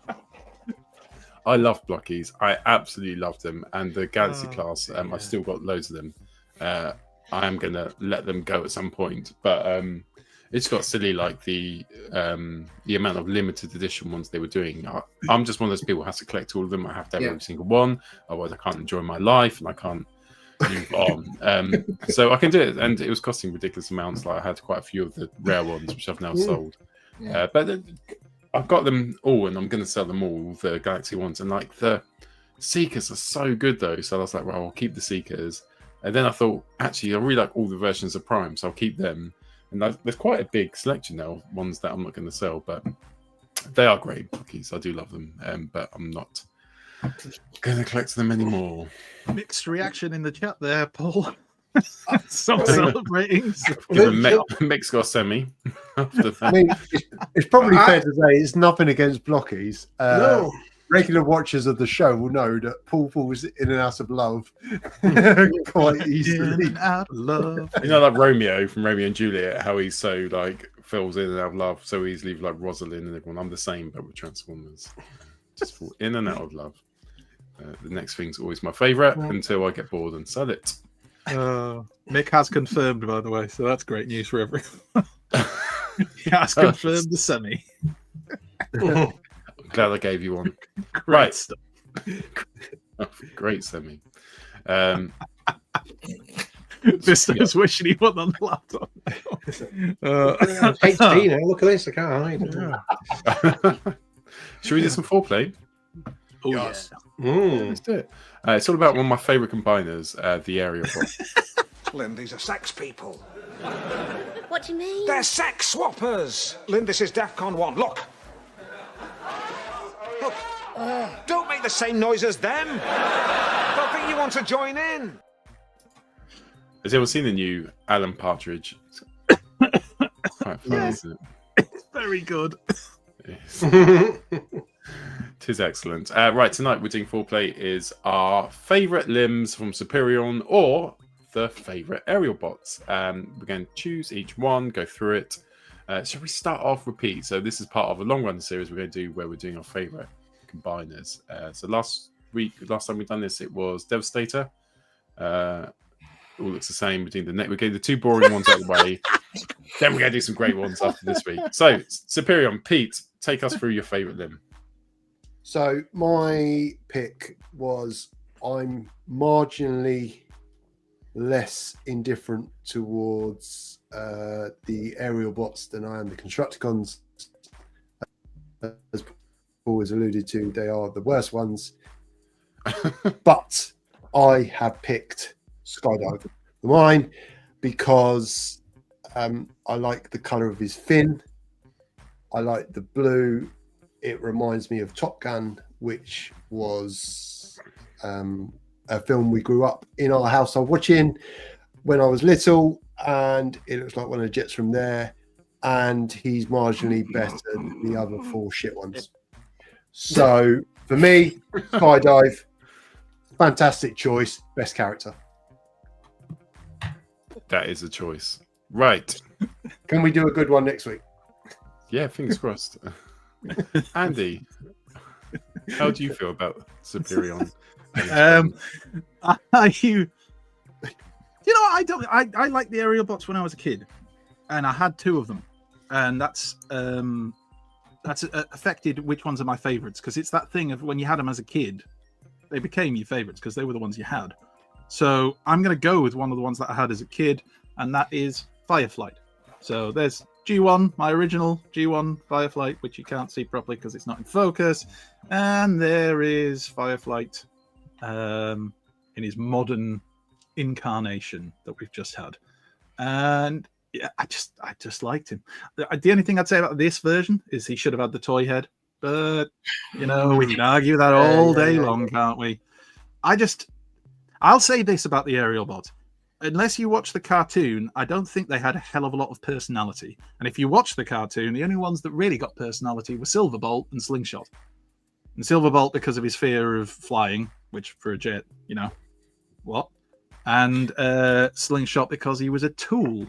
I love blockies. I absolutely love them, and the Galaxy class. I've still got loads of them. I am gonna let them go at some point, but it's got silly, like the amount of limited edition ones they were doing. I'm just one of those people who has to collect all of them. I have to have every single one, otherwise I can't enjoy my life and I can't move on. So I can do it, and it was costing ridiculous amounts. Like I had quite a few of the rare ones, which I've now sold. But I've got them all, and I'm going to sell them all, the Galaxy ones. And like the Seekers are so good, though. So I was like, well, I'll keep the Seekers. And then I thought, actually, I really like all the versions of Prime, so I'll keep them. And there's quite a big selection now of ones that I'm not going to sell, but they are great blockies. I do love them, but I'm not going to collect them anymore. Mixed reaction in the chat there, Paul. Some celebrating. Mix got semi. I mean, it's probably fair to say it's nothing against blockies. No. regular watchers of the show will know that Paul falls in and out of love quite easily. In and out of love. You know, like Romeo from Romeo and Juliet, how he's so like falls in and out of love so easily with like Rosalind and everyone. I'm the same, but with Transformers, just fall in and out of love. The next thing's always my favourite until I get bored and sell it. Mick has confirmed, by the way, so that's great news for everyone. He has confirmed the semi. I'm glad I gave you one. Great stuff. Great semi. Bisto's wishing he wasn't on the laptop. HD now. Look at this. I can't hide. Should we do some foreplay? Oh, yes. Let's do it. It's all about one of my favourite combiners, the Aerialbots. Lynn, these are sex people. What do you mean? They're sex swappers. Lynn, this is DEFCON 1. Look. Look. Don't make the same noise as them. They'll think you want to join in. Has anyone seen the new Alan Partridge? It's quite funny, isn't it? It's very good. It is excellent. Right, tonight we're doing foreplay is our favourite limbs from Superion or the favourite Aerialbots. We're going to choose each one, go through it. Shall we start off repeat? So this is part of a long run series we're going to do where we're doing our favourite combiners. So last time we've done this, it was Devastator. All looks the same. We're getting the two boring ones out of the way. Then we're going to do some great ones after this week. So Superion, Pete, take us through your favourite limb. So my pick was I'm marginally less indifferent towards the Aerialbots than I am the Constructicons. As Paul has alluded to, they are the worst ones. But I have picked Skydive mine because I like the colour of his fin. I like the blue. It reminds me of Top Gun, which was a film we grew up in our household watching when I was little, and it looks like one of the jets from there, and he's marginally better than the other four shit ones. So for me, Skydive, fantastic choice, best character. That is a choice. Right. Can we do a good one next week? Yeah, fingers crossed. Andy, how do you feel about Superion? I like the Aerialbots when I was a kid, and I had two of them, and that's affected which ones are my favorites, because it's that thing of when you had them as a kid, they became your favorites because they were the ones you had. So I'm going to go with one of the ones that I had as a kid, and that is Fireflight. So there's G1, my original G1 Fireflight, which you can't see properly because it's not in focus. And there is Fireflight in his modern incarnation that we've just had. And yeah, I just liked him. The only thing I'd say about this version is he should have had the toy head. But, we can argue that all day long, can't we? I'll say this about the Aerialbots. Unless you watch the cartoon, I don't think they had a hell of a lot of personality. And if you watch the cartoon, the only ones that really got personality were Silverbolt and Slingshot. And Silverbolt because of his fear of flying, which for a jet, what? And Slingshot because he was a tool,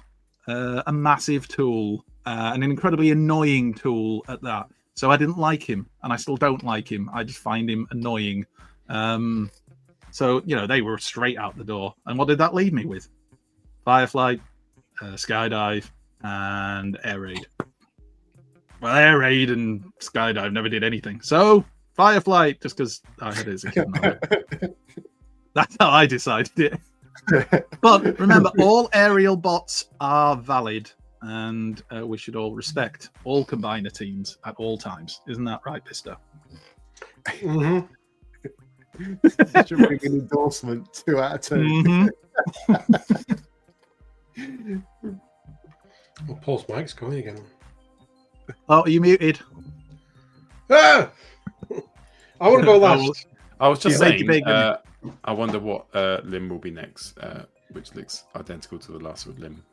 a massive tool, an incredibly annoying tool at that. So I didn't like him, and I still don't like him. I just find him annoying. So, they were straight out the door. And what did that leave me with? Fireflight, Skydive, and Air Raid. Well, Air Raid and Skydive never did anything. So, Fireflight, just because I had it as a kid. That's how I decided it. But remember, all Aerialbots are valid, and we should all respect all combiner teams at all times. Isn't that right, Bisto? Mm-hmm. Such a big endorsement, 2 out of 10. Mm-hmm. Well, Paul's mic's going again. Oh, are you muted? Ah! I want to go last. I was just saying, I wonder what limb will be next, which looks identical to the last limb.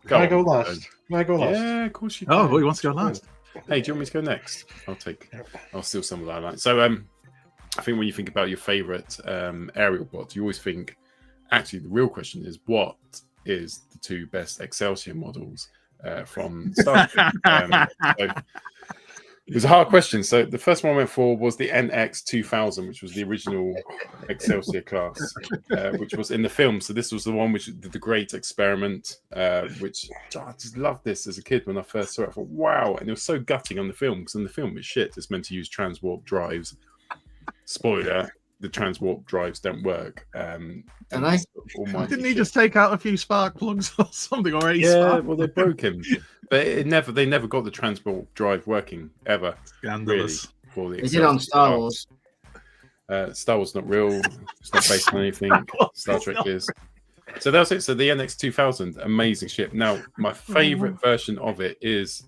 Can I go last? Yeah, of course you can. Oh, he wants to go last. Hey, do you want me to go next? I'll steal some of that line. So, I think when you think about your favorite aerial bots, you always think, actually, the real question is, what is the 2 best Excelsior models from Starship? So it was a hard question. So the first one I went for was the NX-2000, which was the original Excelsior class, which was in the film. So this was the one which did the great experiment, which I just loved this as a kid when I first saw it. I thought, wow. And it was so gutting on the film, because in the film it's shit. It's meant to use transwarp drives. Spoiler, the transwarp drives don't work. Don't they? Didn't he just take out a few spark plugs or something? Or well, they broke him. But they never got the transport drive working ever. Scandalous. Really, they did on Star Wars. Star Wars not real. It's not based on anything. Star Trek is. So that was it. So the NX-2000, amazing ship. Now, my favorite version of it is,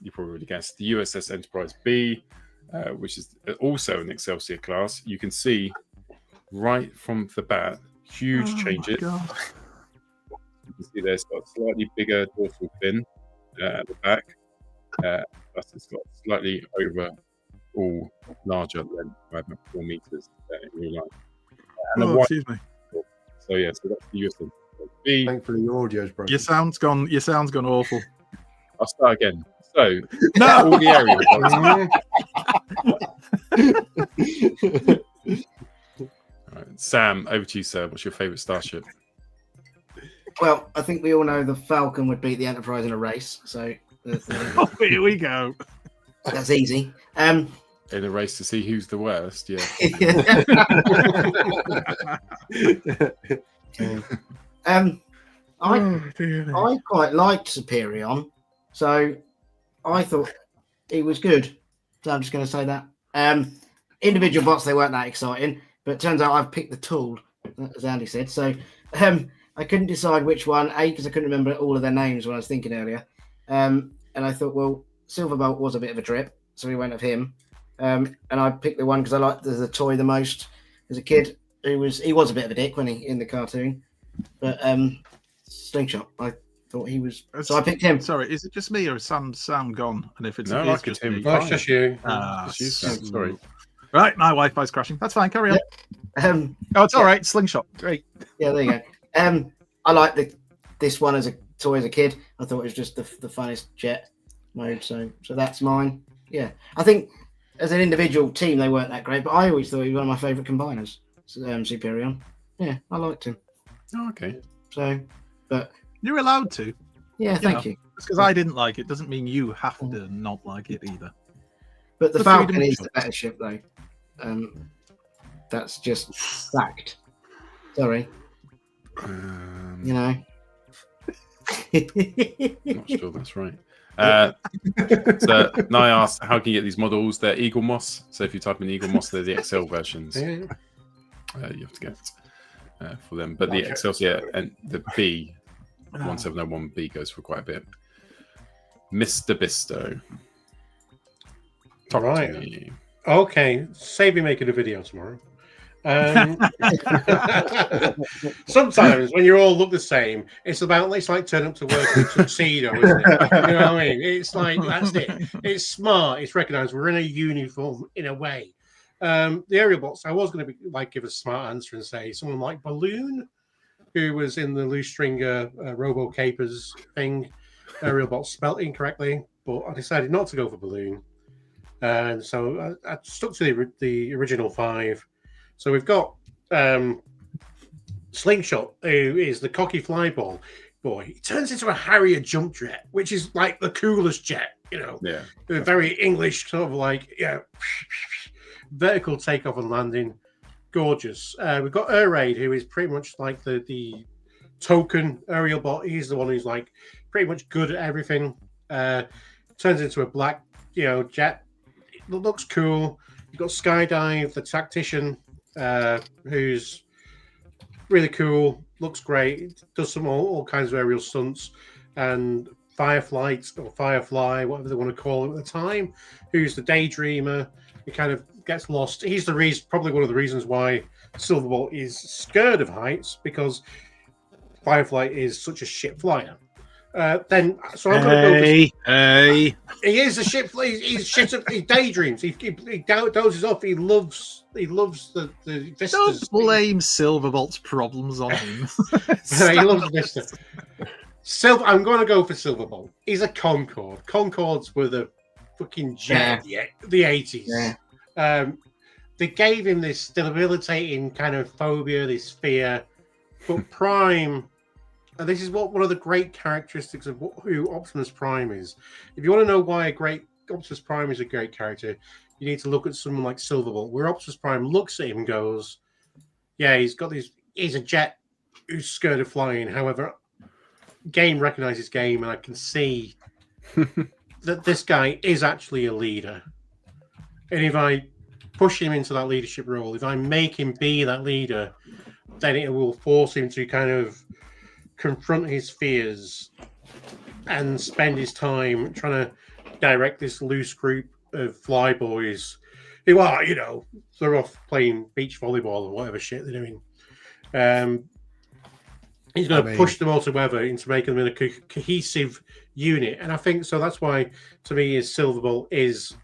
you probably already guessed, the USS Enterprise B, which is also an Excelsior class. You can see right from the bat, huge changes. You can see there it's got slightly bigger dorsal fin at the back. Plus it's got slightly overall larger length, about 4 meters in real life. Excuse me. So yeah, so that's the USS B. Thankfully, your audio's broken. Your sound's gone awful. I'll start again. So No! all the aerial. All right, Sam, over to you, sir. What's your favourite starship? Well, I think we all know the Falcon would beat the Enterprise in a race, so here we go. That's easy. In a race to see who's the worst, yeah. I quite liked Superion, so I thought he was good. So I'm just going to say that. Individual bots, they weren't that exciting, but it turns out I've picked the tool, as Andy said. So I couldn't decide which one, because I couldn't remember all of their names when I was thinking earlier. And I thought, well, Silverbolt was a bit of a drip, so we went with him. And I picked the one because I liked the toy the most as a kid. He was a bit of a dick when he in the cartoon, but Slingshot, I thought he was. So I picked him. Sorry, is it just me or is sound gone? And if it's just him, it's just you. Sorry. Right, my Wi-Fi's crashing. That's fine. Carry on. Yeah. It's all right. Slingshot, great. Yeah, there you go. I liked this one as a toy as a kid. I thought it was just the funnest jet mode. So that's mine. Yeah, I think as an individual team they weren't that great, but I always thought he was one of my favourite combiners. Superion. Yeah, I liked him. Oh, okay. So, but you're allowed to. Yeah, thank you. Just because I didn't like it doesn't mean you have to not like it either. But the Falcon is the better ship, though. That's just fact. Sorry. You know. Not sure that's right. So now I asked, how can you get these models? They're Eagle Moss. So if you type in Eagle Moss, they're the XL versions. You have to get for them. But the Excelsior and the B 1701B goes for quite a bit. Mr. Bisto. All right. Okay. Save me making a video tomorrow. Sometimes when you all look the same, it's like turning up to work in a tuxedo, isn't it? You know what I mean? It's like that's it. It's smart. It's recognised. We're in a uniform in a way. The Aerialbots, I was going to give a smart answer and say someone like Balloon, who was in the Loose Stringer Robo Capers thing. Aerialbots spelt incorrectly, but I decided not to go for Balloon, and so I stuck to the original 5. So we've got Slingshot, who is the cocky flyball boy. He turns into a Harrier jump jet, which is like the coolest jet, you know. Yeah. Very English, sort of vertical takeoff and landing. Gorgeous. We've got Raid, who is pretty much like the token Aerialbot. He's the one who's like pretty much good at everything. Turns into a black, jet. It looks cool. You've got Skydive, the tactician, who's really cool, looks great, does some all kinds of aerial stunts, and Fireflight or Firefly, whatever they want to call him at the time, who's the daydreamer. He kind of gets lost. He's the reason, probably one of the reasons why Silverbolt is scared of heights, because Firefly is such a shit flyer. Then, so I'm going to go. Hey. He is a shit. He's shit. He daydreams. He dozes off. He loves the vistas. Don't blame Silverbolt's problems on him. He loves Vista. I'm going to go for Silverbolt. He's a Concorde. Concords were the fucking jet of the 80s. Yeah. They gave him this debilitating kind of phobia, this fear. But Prime, and this is one of the great characteristics of who Optimus Prime is. If you want to know why Optimus Prime is a great character, you need to look at someone like Silverbolt, where Optimus Prime looks at him and goes, yeah, he's a jet who's scared of flying. However, game recognizes game, and I can see that this guy is actually a leader. And if I push him into that leadership role, if I make him be that leader, then it will force him to kind of confront his fears and spend his time trying to direct this loose group of flyboys who are, they're off playing beach volleyball or whatever shit they're doing. He's going to push them all together into making them in a cohesive unit. And I think so that's why, to me, Silverbolt is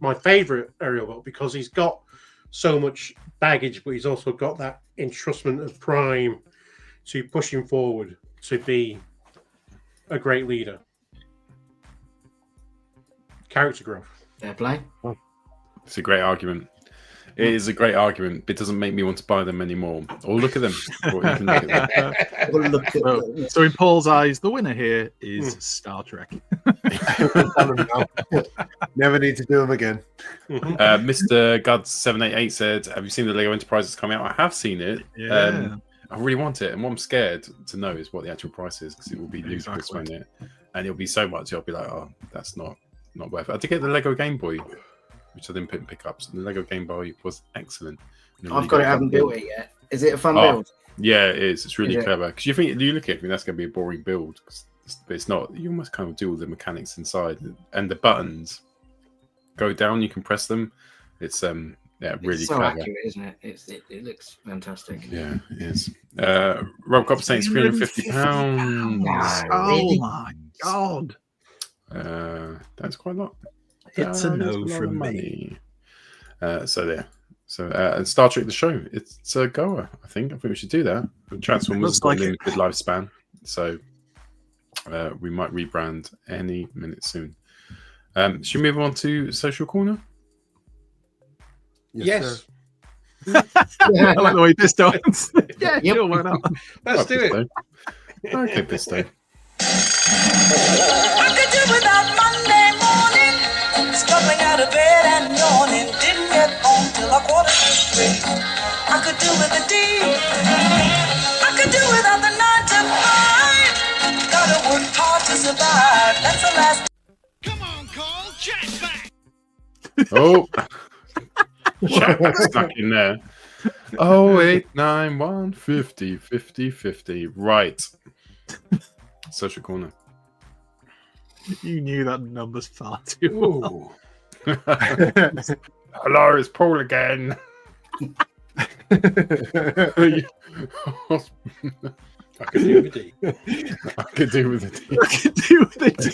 my favourite Aerialbot, because he's got so much baggage, but he's also got that entrustment of Prime to push him forward to be a great leader. Character growth. Fair play. It's a great argument. It is a great argument, but it doesn't make me want to buy them anymore. Or look at them. Or you can look at them. So in Paul's eyes, the winner here is Star Trek. Never need to do them again. Mr. Guds788 said, have you seen the Lego Enterprises coming out? I have seen it. Yeah. I really want it. And what I'm scared to know is what the actual price is, because it will be ludicrous, won't it? And it'll be so much, I'll be like, oh, that's not worth it. I did get the Lego Game Boy, which I didn't pick up. So the Lego Game Boy was excellent. I've got it, I haven't built it yet. Is it a fun build? Yeah, it is. It's really clever. Because you look at it, that's going to be a boring build. But it's not. You almost kind of do all the mechanics inside. And the buttons go down, you can press them. It's really it's so clever. accurate, isn't it? It looks fantastic. Yeah, it is. Robocop saying it's £350. Oh my god. That's quite a lot. It's a no from me. So there. So and Star Trek the show, it's a goer. I think we should do that. Transformers has got a limited lifespan, so we might rebrand any minute soon. Should we move on to Social Corner? Yes. I like the way Bisto answers. Yeah, sure, why not? Let's do it. Okay, Bisto. I could do without Monday morning, stumbling out of bed and yawning. Didn't get home till 2:45. I could do with a D. I could do without the 9 to 5. Gotta work hard to survive. That's the last. Come on, Cole, chat back. Oh, chat stuck in there. 0891 50 50 50. Right. Social Corner. You knew that number's far too well. Hello, it's Paul again. I could do with a D. I could do with a D. I could do with a D.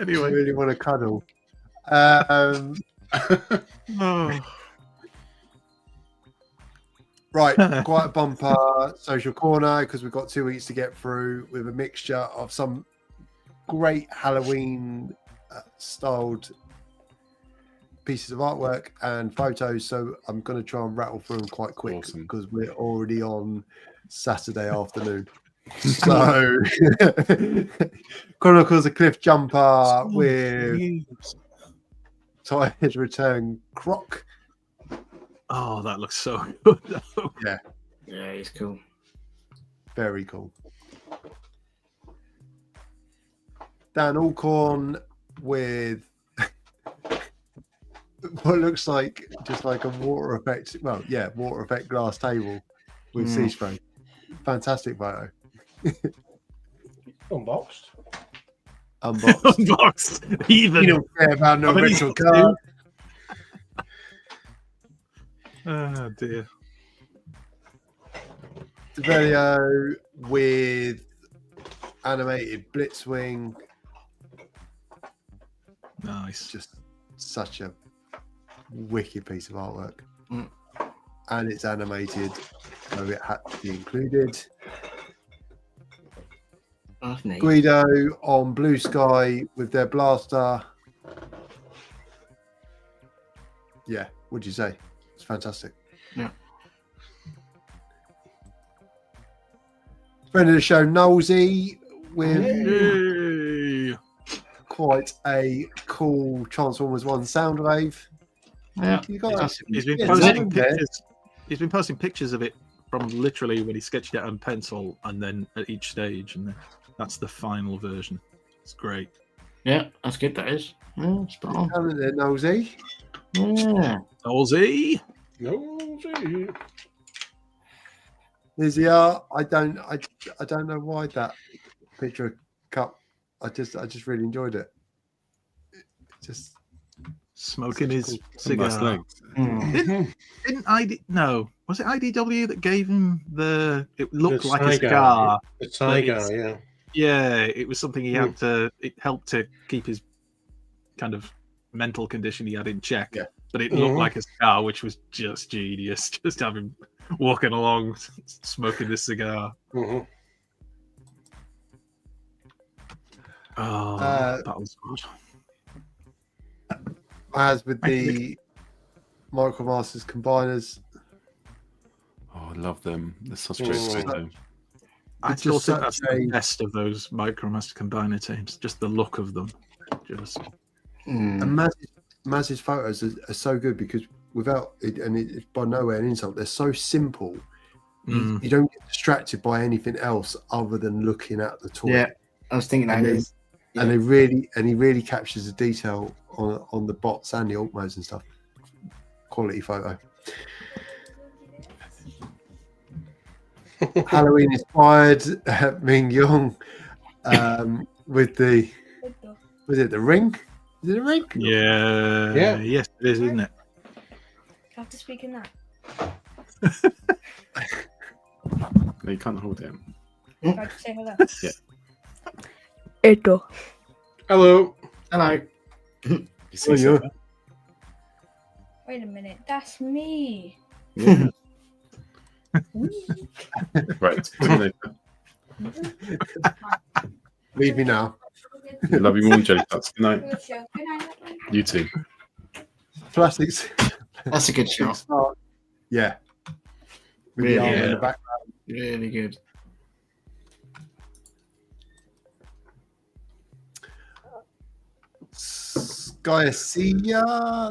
Anyway, I really want to cuddle. Right, quite a bumper social corner because we've got 2 weeks to get through with a mixture of some great Halloween styled pieces of artwork and photos. So I'm going to try and rattle through them quite quick because we're already on Saturday afternoon. So Chronicles of Cliff Jumper with Tired Return Croc. Oh, that looks so good. Yeah. Yeah, he's cool. Very cool. Dan Alcorn with what looks like just like a water effect. Well, yeah, water effect glass table with sea spray. Fantastic photo. Unboxed. Unboxed. Even. You don't care about no retro card. Oh dear. Develio with animated Blitzwing. Nice. Just such a wicked piece of artwork. Mm. And it's animated, so it had to be included. That's neat. Guido on Blue Sky with their blaster. Yeah, what'd you say? It's fantastic. Yeah. Friend of the show, Nosey, with Yay. quite a cool Transformers 1 Soundwave. Yeah. You got He's been Yeah, posting there. pictures. He's been posting pictures of it from literally when he sketched it on pencil, and then at each stage, and then that's the final version. It's great. Yeah, that's good. That is. Yeah, spot on. Hello there, Nosey. Yeah. Nosey. Nosey. There's the art. I don't know why that picture of Cup. I just really enjoyed it. Just Smoking his Some nice cigar. legs. Didn't was it IDW that gave him the? It looked The like a Tiger. cigar. The Tiger, it's- yeah. Yeah, it was something he had to. It helped to keep his kind of mental condition he had in check. Yeah. But it looked Mhm. like a cigar, which was just genius. Just have him walking along, smoking this cigar. Mhm. Oh, Uh, that was good. as with the Micromasters combiners. Oh, I love them. They're such great Mm. photo. I It's still just think that's such the a- best of those Micromaster combiner teams. Just the look of them. Just Mm. And Maz's photos are so good because without it, and it's by nowhere an insult, they're so simple. Mm. You don't get distracted by anything else other than looking at the toy. Yeah, I was thinking that And is. And he really captures the detail on the bots and the alt modes and stuff. Quality photo. Halloween inspired Ming Yong with the was it the ring? Is it a ring? yeah, Yeah. yes, it is, isn't it? I have to speak in that. No, you can't hold it. I have to say hello. Yeah. Edo. Hello. Hello. You see Oh, yeah. that? Wait a minute, that's me. Yeah. Right. Leave me now. Love you more, Jelly Tots. Good night. Good show. Good night. You too. Plastics. That's a good shot. Yeah. With Really, the arm in yeah. the back. Really good.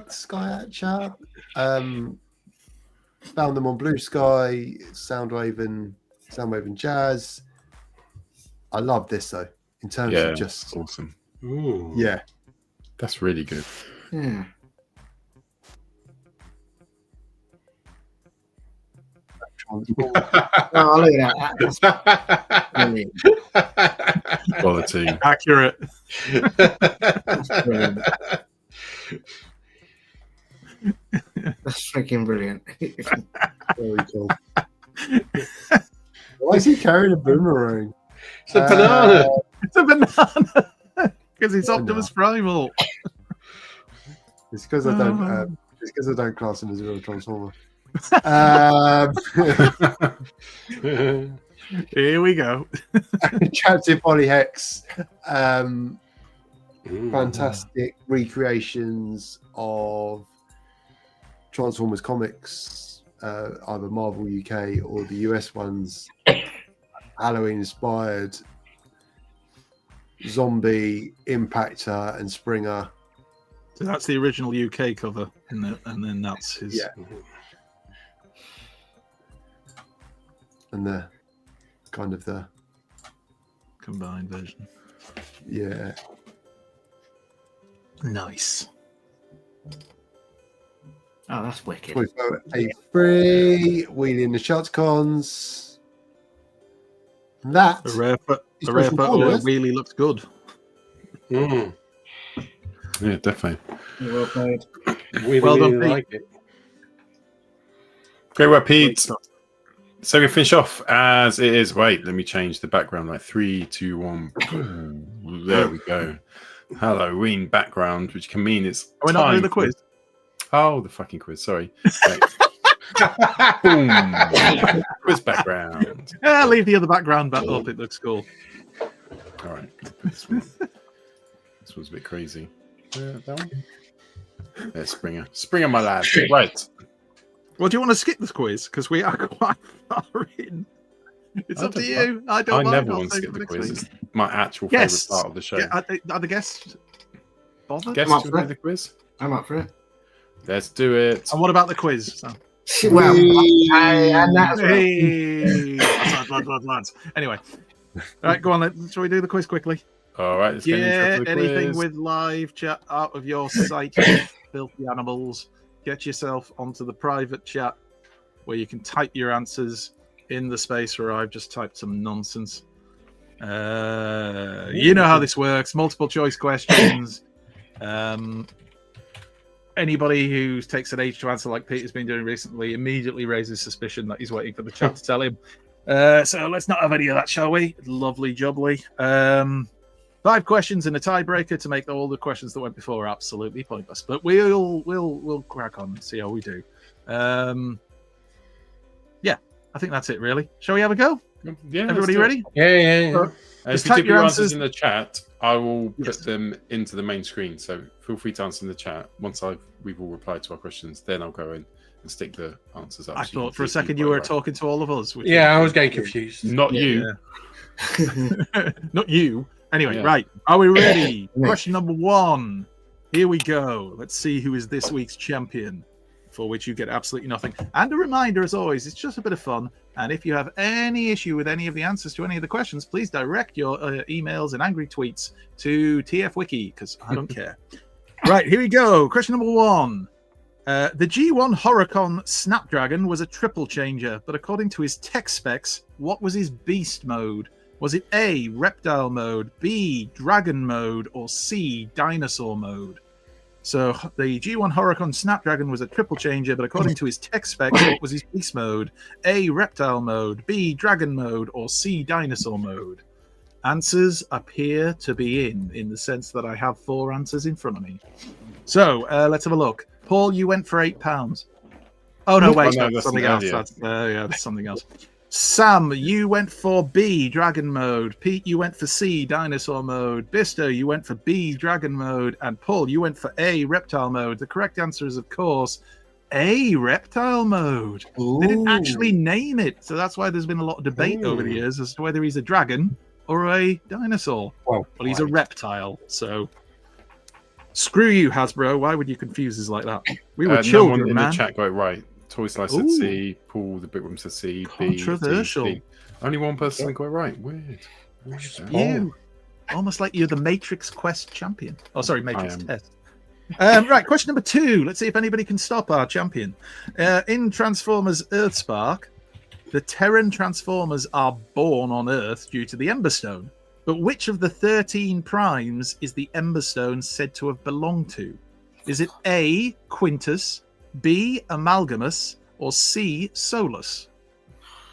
Skyatcher. Found them on Blue Sky, Soundwave and Jazz. I love this though. In terms Yeah, of just awesome. Ooh. yeah. That's really good. Yeah. Oh, look at that. That's brilliant. Quality. Accurate. That's brilliant. That's freaking brilliant. Very cool. Why is he carrying a boomerang? It's a banana. It's a banana because it's Optimus Primal. It's because I don't. It's because I don't class him as a real Transformer. Here we go. Captain Polyhex. Ooh. Fantastic recreations of Transformers comics, either Marvel UK or the US ones. Halloween inspired Zombie, Impactor, and Springer. So that's the original UK cover, and then that's his. Yeah. And the kind of the combined version. Yeah. Nice. Oh, that's wicked. We've got A3, Wheeling the Shotcons. That A rare is photo special where colours. Wheelie looks good. Mm. Yeah, definitely. Well played. We Well really done, Pete. like it. Great work, Pete. So we finish off as it is. Wait, let me change the background. Like 3, 2, 1. There we go. Halloween background, which can mean it's. Are we not doing the quiz? Oh, the fucking quiz. Sorry. Boom. Quiz background. Leave the other background back up. It looks cool. All right. This one. This one's a bit crazy. That one. There's Springer. Springer, my lad. Right. Well, do you want to skip this quiz? Because we are quite far in. It's up to you. I don't mind. Never want to skip the quiz. It's my actual favourite part of the show. Yeah, are the guests bothered? Guests to do the quiz? I'm up for it. Let's do it. And what about the quiz? So. Well, lads. Anyway. All right, go on. Shall we do the quiz quickly? All right. Let's get anything with live chat out of your sight, filthy animals. Get yourself onto the private chat where you can type your answers in the space where I've just typed some nonsense. You know how this works. Multiple choice questions. Anybody who takes an age to answer like Peter's been doing recently immediately raises suspicion that he's waiting for the chat to tell him. So let's not have any of that, shall we? Lovely jubbly. 5 questions and a tiebreaker to make all the questions that went before absolutely pointless. But we'll crack on and see how we do. Yeah, I think that's it, really. Shall we have a go? Yeah. Everybody ready? Yeah. Just if you type your your answers answers in the chat, I will put them into the main screen. So feel free to answer in the chat. Once we've all replied to our questions, then I'll go in and stick the answers up. I thought for a second you were talking to all of us. Yeah, I was getting confused. Not you. Not you. Anyway, right. Are we ready? Question number 1. Here we go. Let's see who is this week's champion, for which you get absolutely nothing. And a reminder, as always, it's just a bit of fun. And if you have any issue with any of the answers to any of the questions, please direct your emails and angry tweets to TFWiki, because I don't care. Right, here we go. Question number 1. The G1 Horrifying Snapdragon was a triple changer, but according to his tech specs, what was his beast mode? Was it A, reptile mode, B, dragon mode, or C, dinosaur mode? So the G1 Horrifying Snapdragon was a triple changer, but according to his tech specs, what was his beast mode? A, reptile mode, B, dragon mode, or C, dinosaur mode? Answers appear to be in the sense that I have 4 answers in front of me. So let's have a look. Paul, you went for £8. Oh no, wait, that's something else. That's something else. Sam, you went for B, dragon mode. Pete, you went for C, dinosaur mode. Bisto, you went for B, dragon mode. And Paul, you went for A, reptile mode. The correct answer is, of course, A, reptile mode. Ooh. They didn't actually name it, so that's why there's been a lot of debate over the years as to whether he's a dragon or a dinosaur. Well, he's a reptile, so screw you, Hasbro. Why would you confuse us like that? We were children, no one in man. the chat got it right. Toy Slice said C, Paul the Big Room said C, controversial. B, only one person got it right. Weird. You. Almost like you're the Matrix Quest champion. Oh, sorry, Matrix Test. Right, question number 2. Let's see if anybody can stop our champion. In Transformers Earthspark, the Terran Transformers are born on Earth due to the Emberstone. But which of the 13 primes is the Emberstone said to have belonged to? Is it A, Quintus, B, Amalgamus, or C, Solus?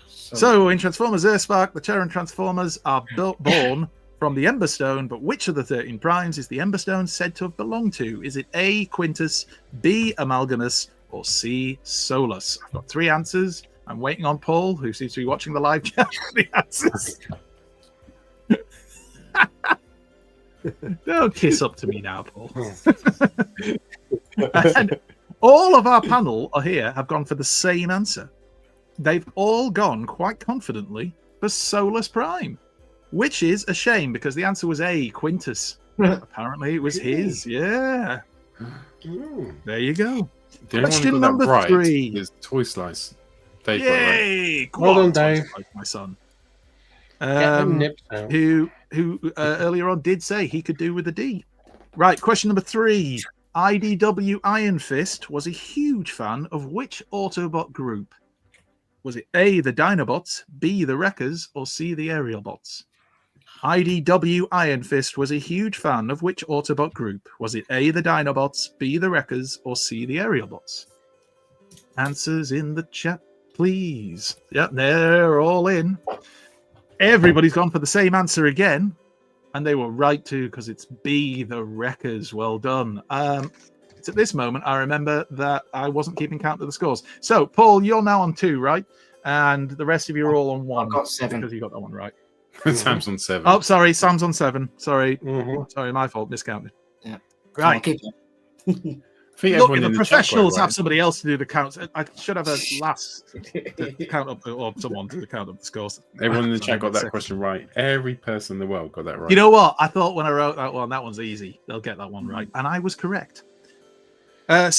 So in Transformers Earthspark, the Terran Transformers are born from the Emberstone, but which of the 13 primes is the Emberstone said to have belonged to? Is it A, Quintus, B, Amalgamus, or C, Solus? I've got 3 answers. I'm waiting on Paul, who seems to be watching the live chat, for the answers. Don't kiss up to me now, Paul. And all of our panel here have gone for the same answer. They've all gone quite confidently for Solus Prime, which is a shame because the answer was A, Quintus. Apparently it was his. Yeah. There you go. Question number 3 is Toy Slice. Dave, yay! Well done, Dave. My son. Who Earlier on did say he could do with a D. Right, question number 3. IDW Iron Fist was a huge fan of which Autobot group? Was it A, the Dinobots, B, the Wreckers, or C, the Aerialbots? IDW Iron Fist was a huge fan of which Autobot group? Was it A, the Dinobots, B, the Wreckers, or C, the Aerialbots? Answers in the chat. please. Yep, they're all in. Everybody's gone for the same answer again, and they were right too, because it's B, the Wreckers. Well done. It's at this moment I remember that I wasn't keeping count of the scores. So, Paul, you're now on 2, right? And the rest of you are all on 1. I've got 7. Because you got that one right. Sam's on 7. Oh, sorry, Sam's on 7. Sorry. Sorry, my fault. Miscounted. Yeah. Right. Look, if the professionals have somebody else to do the counts, I should have a last to count up, or someone to count up the scores. Everyone in the chat got that question right. Every person in the world got that right. You know what? I thought when I wrote that one's easy. They'll get that one right. And I was correct.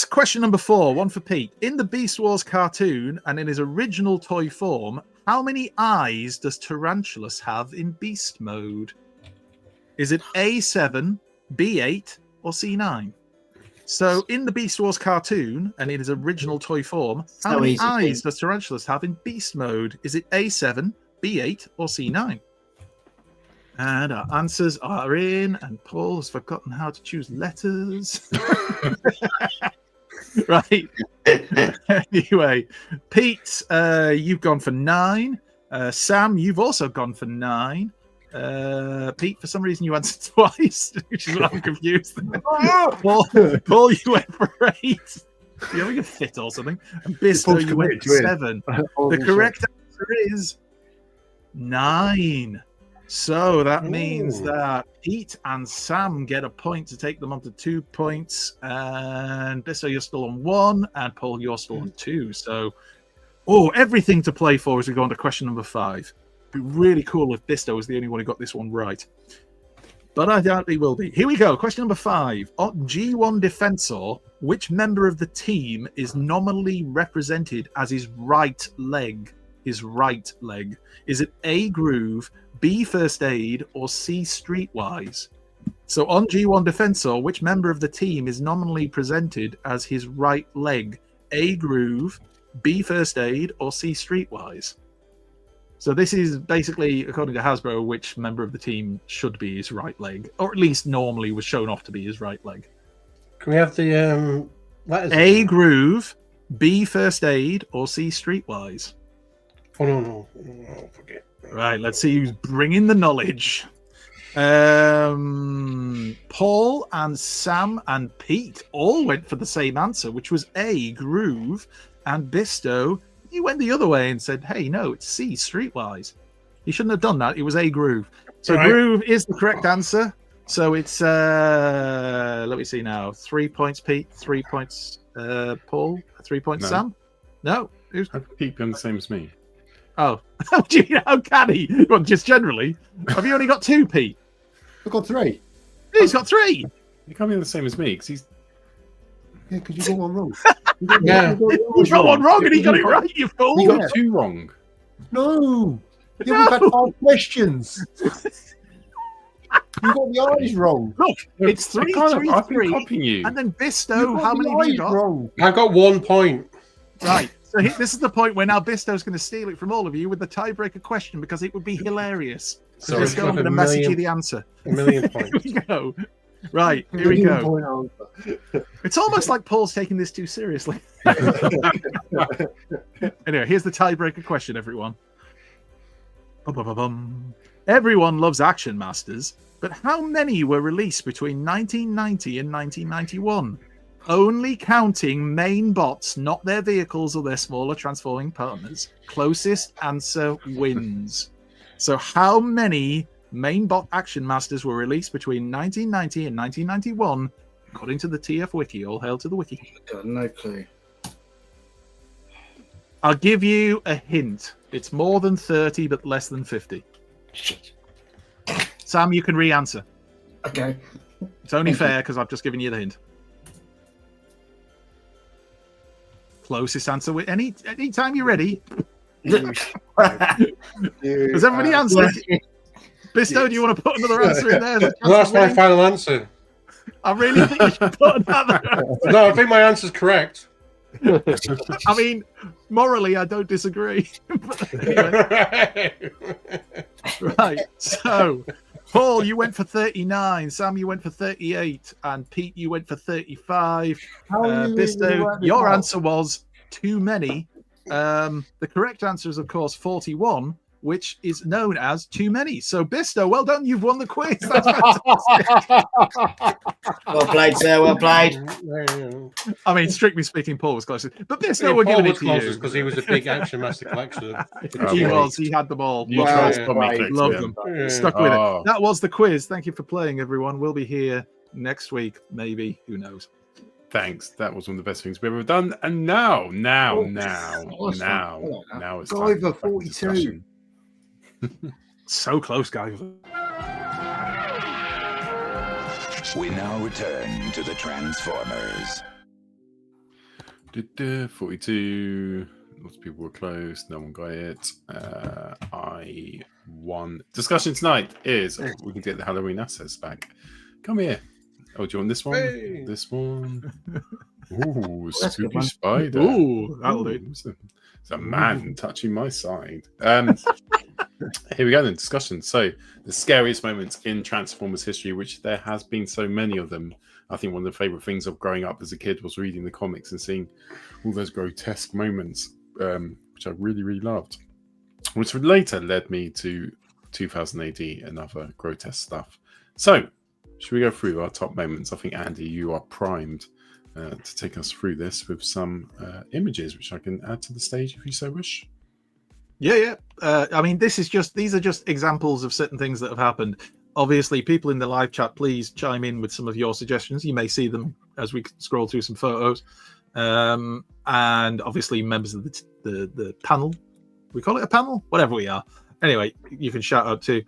Question number 4, one for Pete. In the Beast Wars cartoon and in his original toy form, how many eyes does Tarantulas have in beast mode? Is it A7, B8, or C9? So, in the Beast Wars cartoon and in his original toy form, how many eyes does Tarantulas have in beast mode? Is it A7, B8, or C9? And our answers are in, and Paul has forgotten how to choose letters. Right. Anyway, Pete, you've gone for 9. Sam, you've also gone for 9. Pete, for some reason you answered twice, which is what I'm confused. Paul, you went for 8. You're having a fit or something. And Bisto, you went for 7. The correct answer is 9. So that means that Pete and Sam get a point to take them on to 2 points. And Bisto, you're still on 1. And Paul, you're still on 2. So, everything to play for as we go on to question number 5. It'd be really cool if Bisto was the only one who got this one right. But I doubt he will be. Here we go. Question number 5. On G1 Defensor, which member of the team is nominally represented as his right leg? His right leg. Is it A, Groove, B, First Aid, or C, Streetwise? So on G1 Defensor, which member of the team is nominally presented as his right leg? A, Groove, B, First Aid, or C, Streetwise? So this is basically, according to Hasbro, which member of the team should be his right leg, or at least normally was shown off to be his right leg. Can we have the letters? A, Groove, B, First Aid, or C, Streetwise? Oh, no, forget. Right, let's see who's bringing the knowledge. Paul and Sam and Pete all went for the same answer, which was A, Groove, and Bisto, you went the other way and said, hey, no, it's C, Streetwise. You shouldn't have done that. It was A, Groove. So right. Groove is the correct answer. So it's, let me see now, 3 points, Pete, 3 points, Paul, 3 points, Sam? No. How could Pete be on the same as me? Oh, how can he? Well, just generally. Have you only got 2, Pete? I've got 3. He's got 3. He can't be the same as me because he's. Yeah, because you got one wrong. You got one wrong and he got it right, you fool. You got 2 wrong. No. We've had 5 questions. You got the eyes wrong. Look, it's 3, 3, I've been 3. copying you. And then Bisto, how many have you got? Wrong. I've got 1 point. Right. So this is the point where now Bisto's going to steal it from all of you with the tiebreaker question because it would be hilarious. So Bisto, I'm going to message you the answer. A million points. Here we go. Right, here we go. It's almost like Paul's taking this too seriously. Anyway, here's the tiebreaker question, everyone. Everyone loves Action Masters, but how many were released between 1990 and 1991? Only counting main bots, not their vehicles or their smaller transforming partners. Closest answer wins. So how many main bot Action Masters were released between 1990 and 1991, according to the TF Wiki? All hail to the Wiki. Got no clue. I'll give you a hint. It's more than 30, but less than 50. Shit. Sam, you can re-answer. Okay. It's only fair because I've just given you the hint. Closest answer with any time you're ready. Has everybody answered? Bisto, do you want to put another answer in there? That's my final answer. I really think you should put another answer. No, I think my answer's correct. I mean, morally, I don't disagree. Right, so Paul, you went for 39. Sam, you went for 38. And Pete, you went for 35. Bisto, your answer was too many. The correct answer is, of course, 41, which is known as too many. So, Bisto, well done. You've won the quiz. That's fantastic. Well played, sir. Well played. I mean, strictly speaking, Paul was closest. But Bisto, Yeah, we're Paul giving was it to you. closest because he was a big Action Master collector. He was. He had them all. You Loved tried them. to Loved them. Yeah. Stuck with Oh. it. That was the quiz. Thank you for playing, everyone. We'll be here next week, maybe. Who knows? Thanks. That was one of the best things we've ever done. And now it's time Guyver for 42. discussion. So close, guys. We now return to the Transformers. 42. Lots of people were close. No one got it. I won. Discussion tonight is we can get the Halloween assets back. Come here. Oh, do you want this one? Hey. This one. Ooh, That's a good spooky one. spider. Ooh, that'll do. It's a man touching my side. Here we go then. Discussion. So the scariest moments in Transformers history, which there has been so many of them. I think one of the favorite things of growing up as a kid was reading the comics and seeing all those grotesque moments, which I really, really loved. Which later led me to 2000 AD and other grotesque stuff. So, should we go through our top moments? I think, Andy, you are primed to take us through this with some images, which I can add to the stage if you so wish. Yeah. I mean, these are just examples of certain things that have happened. Obviously, people in the live chat, please chime in with some of your suggestions. You may see them as we scroll through some photos. And obviously, members of the panel. We call it a panel? Whatever we are. Anyway, you can shout out too.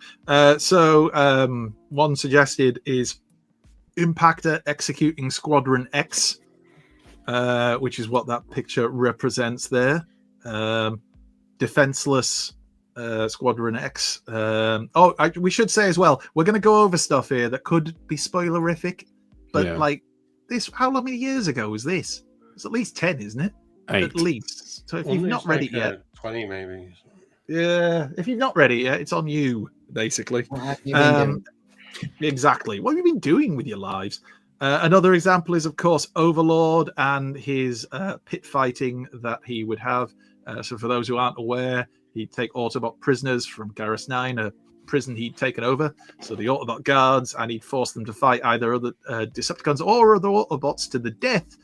So one suggested is Impactor executing Squadron X, which is what that picture represents there. Defenseless Squadron X. We should say as well, we're going to go over stuff here that could be spoilerific, but like this, how many years ago was this? It's at least 10, isn't it? 8. At least. So if you've not read it yet, 20 maybe. Yeah, if you've not read it yet, it's on you, basically. What have you been doing? Exactly. What have you been doing with your lives? Another example is, of course, Overlord and his pit fighting that he would have. So for those who aren't aware, he'd take Autobot prisoners from Garrus 9, a prison he'd taken over. So the Autobot guards, and he'd force them to fight either other Decepticons or other Autobots to the death.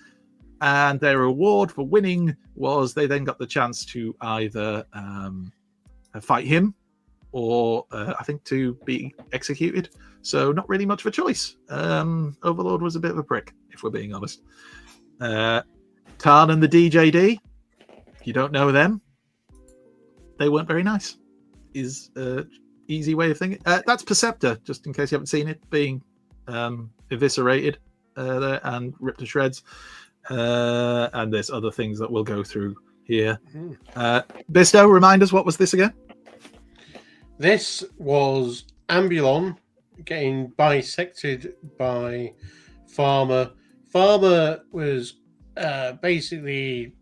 And their reward for winning was they then got the chance to either fight him or I think to be executed. So not really much of a choice. Overlord was a bit of a prick, if we're being honest. Tarn and the DJD, if you don't know them, they weren't very nice, is easy way of thinking. That's Perceptor, just in case you haven't seen it, being eviscerated there and ripped to shreds. And there's other things that we'll go through here. Bisto, remind us, what was this again? This was Ambulon getting bisected by Farmer. Farmer was basically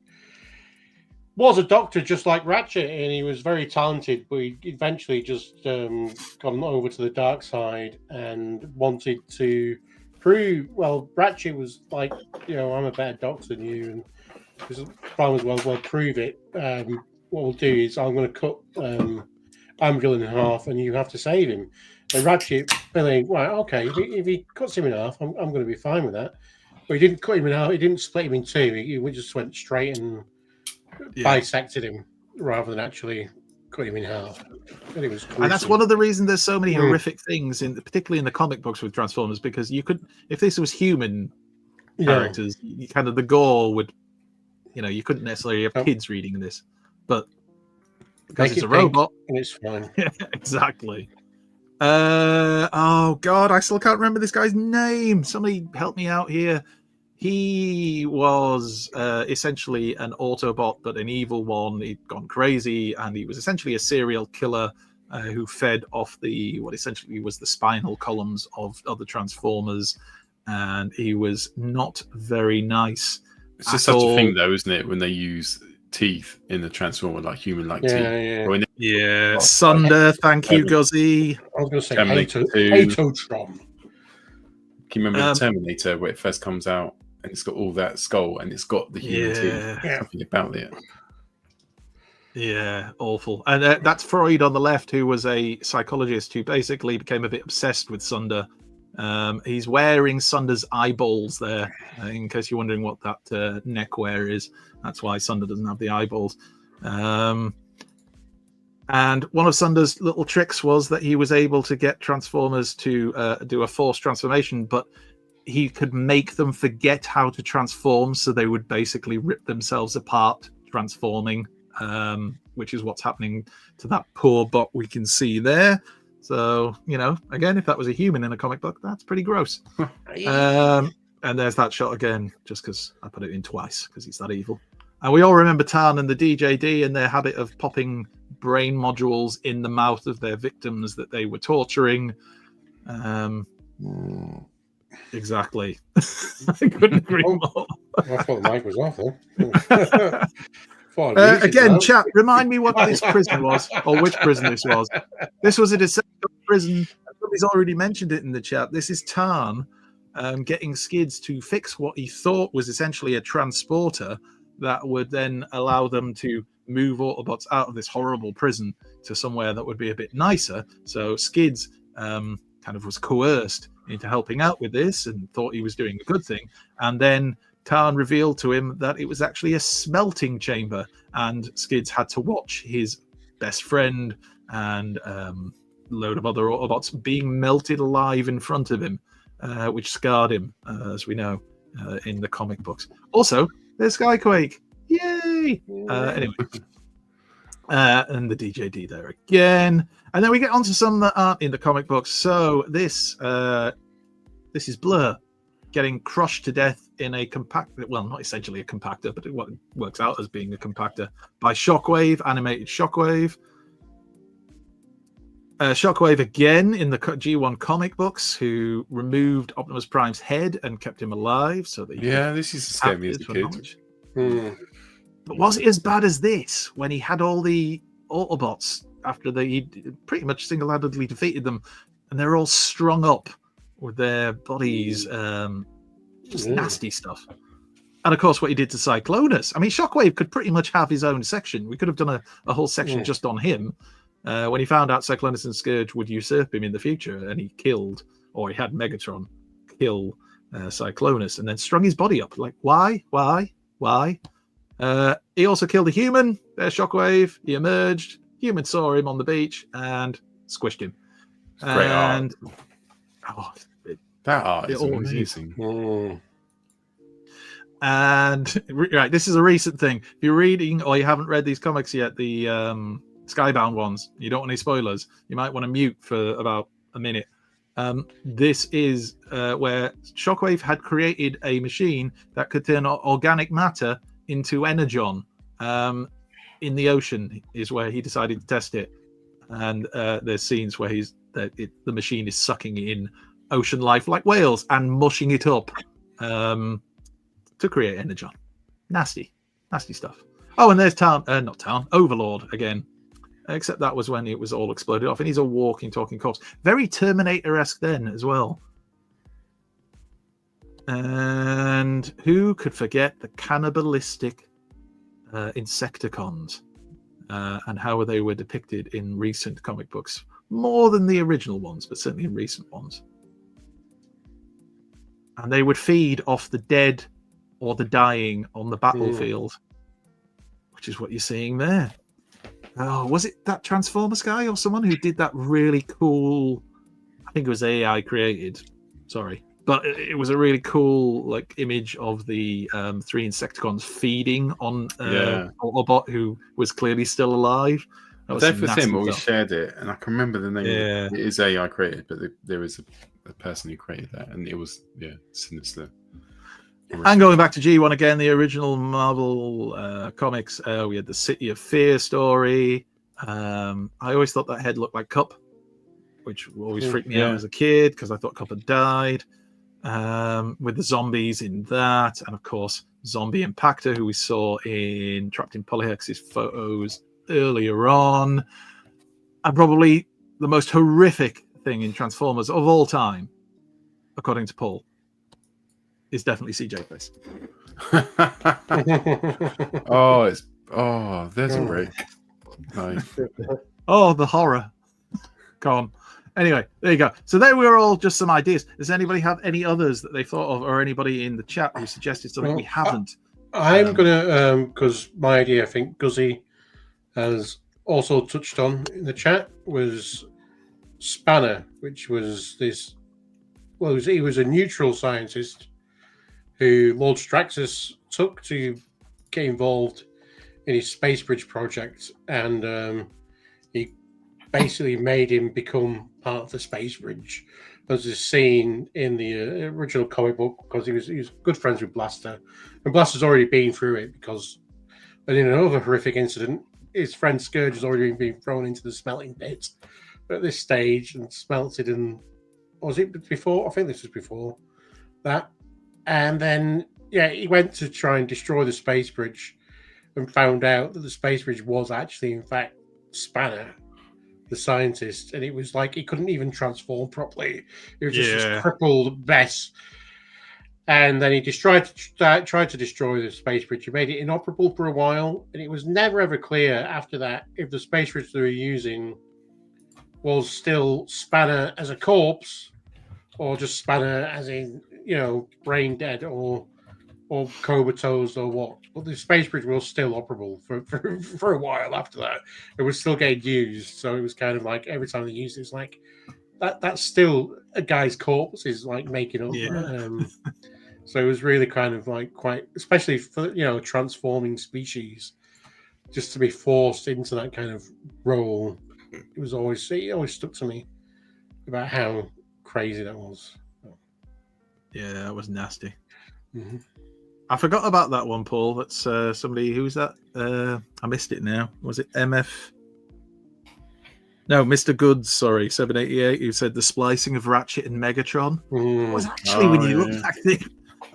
was a doctor just like Ratchet, and he was very talented, but he eventually just gone over to the dark side and wanted to prove, well, Ratchet was like, I'm a better doctor than you, and Farmer was, well, prove it. What we'll do is I'm going to cut Ambulon in half, and you have to save him. And Ratchet feeling, right, okay, if he cuts him in half, I'm going to be fine with that. But he didn't cut him in half. He didn't split him in two. He just went straight and bisected him rather than actually cut him in half. And it was gruesome. And that's one of the reasons there's so many horrific things, particularly in the comic books with Transformers, because you could, if this was human characters, you kind of the gore would, you couldn't necessarily have kids reading this, but because it's a robot, and it's fine. Exactly. Oh God, I still can't remember this guy's name. Somebody help me out here. He was essentially an Autobot, but an evil one. He'd gone crazy, and he was essentially a serial killer who fed off what essentially was the spinal columns of other Transformers, and he was not very nice. It's just such a thing, though, isn't it? When they use teeth in the Transformer, like human-like teeth. Yeah. Sunder, thank you, Guzzy. I was going to say Hatotron. Can you remember the Terminator where it first comes out and it's got all that skull and it's got the human teeth? Something about it. Yeah, awful. And that's Freud on the left, who was a psychologist who basically became a bit obsessed with Sunder. He's wearing Sunder's eyeballs there, in case you're wondering what that neck wear is. That's why Sunder doesn't have the eyeballs. And one of Sunder's little tricks was that he was able to get Transformers to do a forced transformation, but he could make them forget how to transform, so they would basically rip themselves apart transforming, which is what's happening to that poor bot we can see there. So, you know, again, if that was a human in a comic book, that's pretty gross. And there's that shot again, just because I put it in twice, because he's that evil. And we all remember Tarn and the DJD and their habit of popping brain modules in the mouth of their victims that they were torturing. Exactly. I couldn't agree more. I thought the mic was awful. Again, chat, remind me what this prison was, or which prison this was. This was a Decepticon prison. Somebody's already mentioned it in the chat. This is Tarn getting Skids to fix what he thought was essentially a transporter that would then allow them to move Autobots out of this horrible prison to somewhere that would be a bit nicer. So Skids kind of was coerced into helping out with this and thought he was doing a good thing. And then Tarn revealed to him that it was actually a smelting chamber, and Skids had to watch his best friend and a load of other Autobots being melted alive in front of him, which scarred him, as we know, in the comic books. Also, there's Skyquake. Yay! Anyway. And the DJD there again. And then we get onto some that aren't in the comic books. So this is Blur getting crushed to death in a compactor. Well, not essentially a compactor, but it works out as being a compactor by Shockwave, animated Shockwave. Shockwave again in the G1 comic books, who removed Optimus Prime's head and kept him alive. So that this is scared me as a kid. But was it as bad as this when he had all the Autobots after he pretty much single-handedly defeated them, and they're all strung up with their bodies, just nasty stuff. And of course, what he did to Cyclonus. I mean, Shockwave could pretty much have his own section. We could have done a whole section just on him. When he found out Cyclonus and Scourge would usurp him in the future, and he killed, or he had Megatron kill Cyclonus, and then strung his body up. Like, why? He also killed a human. There's Shockwave. He emerged. Human saw him on the beach and squished him. Great art. That art is amazing. And right, this is a recent thing. If you're reading or you haven't read these comics yet, the Skybound ones, you don't want any spoilers, you might want to mute for about a minute. This is where Shockwave had created a machine that could turn organic matter into energon in the ocean, is where he decided to test it. And there's scenes where the machine is sucking in ocean life like whales and mushing it up to create energon. Nasty stuff. Oh, and there's Overlord again. Except that was when it was all exploded off, and he's a walking, talking corpse. Very Terminator-esque then as well. And who could forget the cannibalistic Insecticons and how they were depicted in recent comic books? More than the original ones, but certainly in recent ones. And they would feed off the dead or the dying on the battlefield, which is what you're seeing there. Oh, was it that Transformers guy or someone who did that really cool? I think it was AI created. Sorry. But it was a really cool image of the 3 Insecticons feeding on Autobot who was clearly still alive. That was him, or we shared it, and I can remember the name. Yeah. It is AI created, but there is a person who created that, and it was sinister. And going back to G1 again, the original Marvel comics, we had the City of Fear story. I always thought that head looked like Cup, which always freaked me out as a kid because I thought Cup had died. With the zombies in that, and of course Zombie Impactor, who we saw in Trapped in Polyhex's photos earlier on. And probably the most horrific thing in Transformers of all time, according to Paul, is definitely CJ Face. There's a break. Oh, the horror. Go on. Anyway, there you go. So there were all just some ideas. Does anybody have any others that they thought of, or anybody in the chat who suggested something we haven't? I'm gonna because my idea, I think Guzzy has also touched on in the chat, was Spanner, which was this. Well, he was a neutral scientist who Lord Straxus took to get involved in his space bridge project, and he basically made him become part of the space bridge. There's this scene in the original comic book because he was good friends with Blaster, and Blaster's already been through it because, and in another horrific incident, his friend Scourge has already been thrown into the smelting pit at this stage and smelted. And was it before? I think this was before that. And then he went to try and destroy the space bridge, and found out that the space bridge was actually, in fact, Spanner, the scientist, and it was like he couldn't even transform properly. It was just this crippled mess. And then he tried to destroy the space bridge. He made it inoperable for a while, and it was never ever clear after that if the space bridge they were using was still Spanner as a corpse, or just Spanner as in, brain dead or comatose or what. But the space bridge was still operable for a while after that. It was still getting used, so it was kind of like every time they used it, it's like that's still a guy's corpse is like making up. So it was really kind of like quite, especially for transforming species, just to be forced into that kind of role. It always stuck to me about how crazy that was. Yeah, that was nasty. Mm-hmm. I forgot about that one, Paul. That's somebody. Who's that? I missed it now. Was it MF? No, Mr. Goods. Sorry, 788. Who said the splicing of Ratchet and Megatron was actually when you look back, that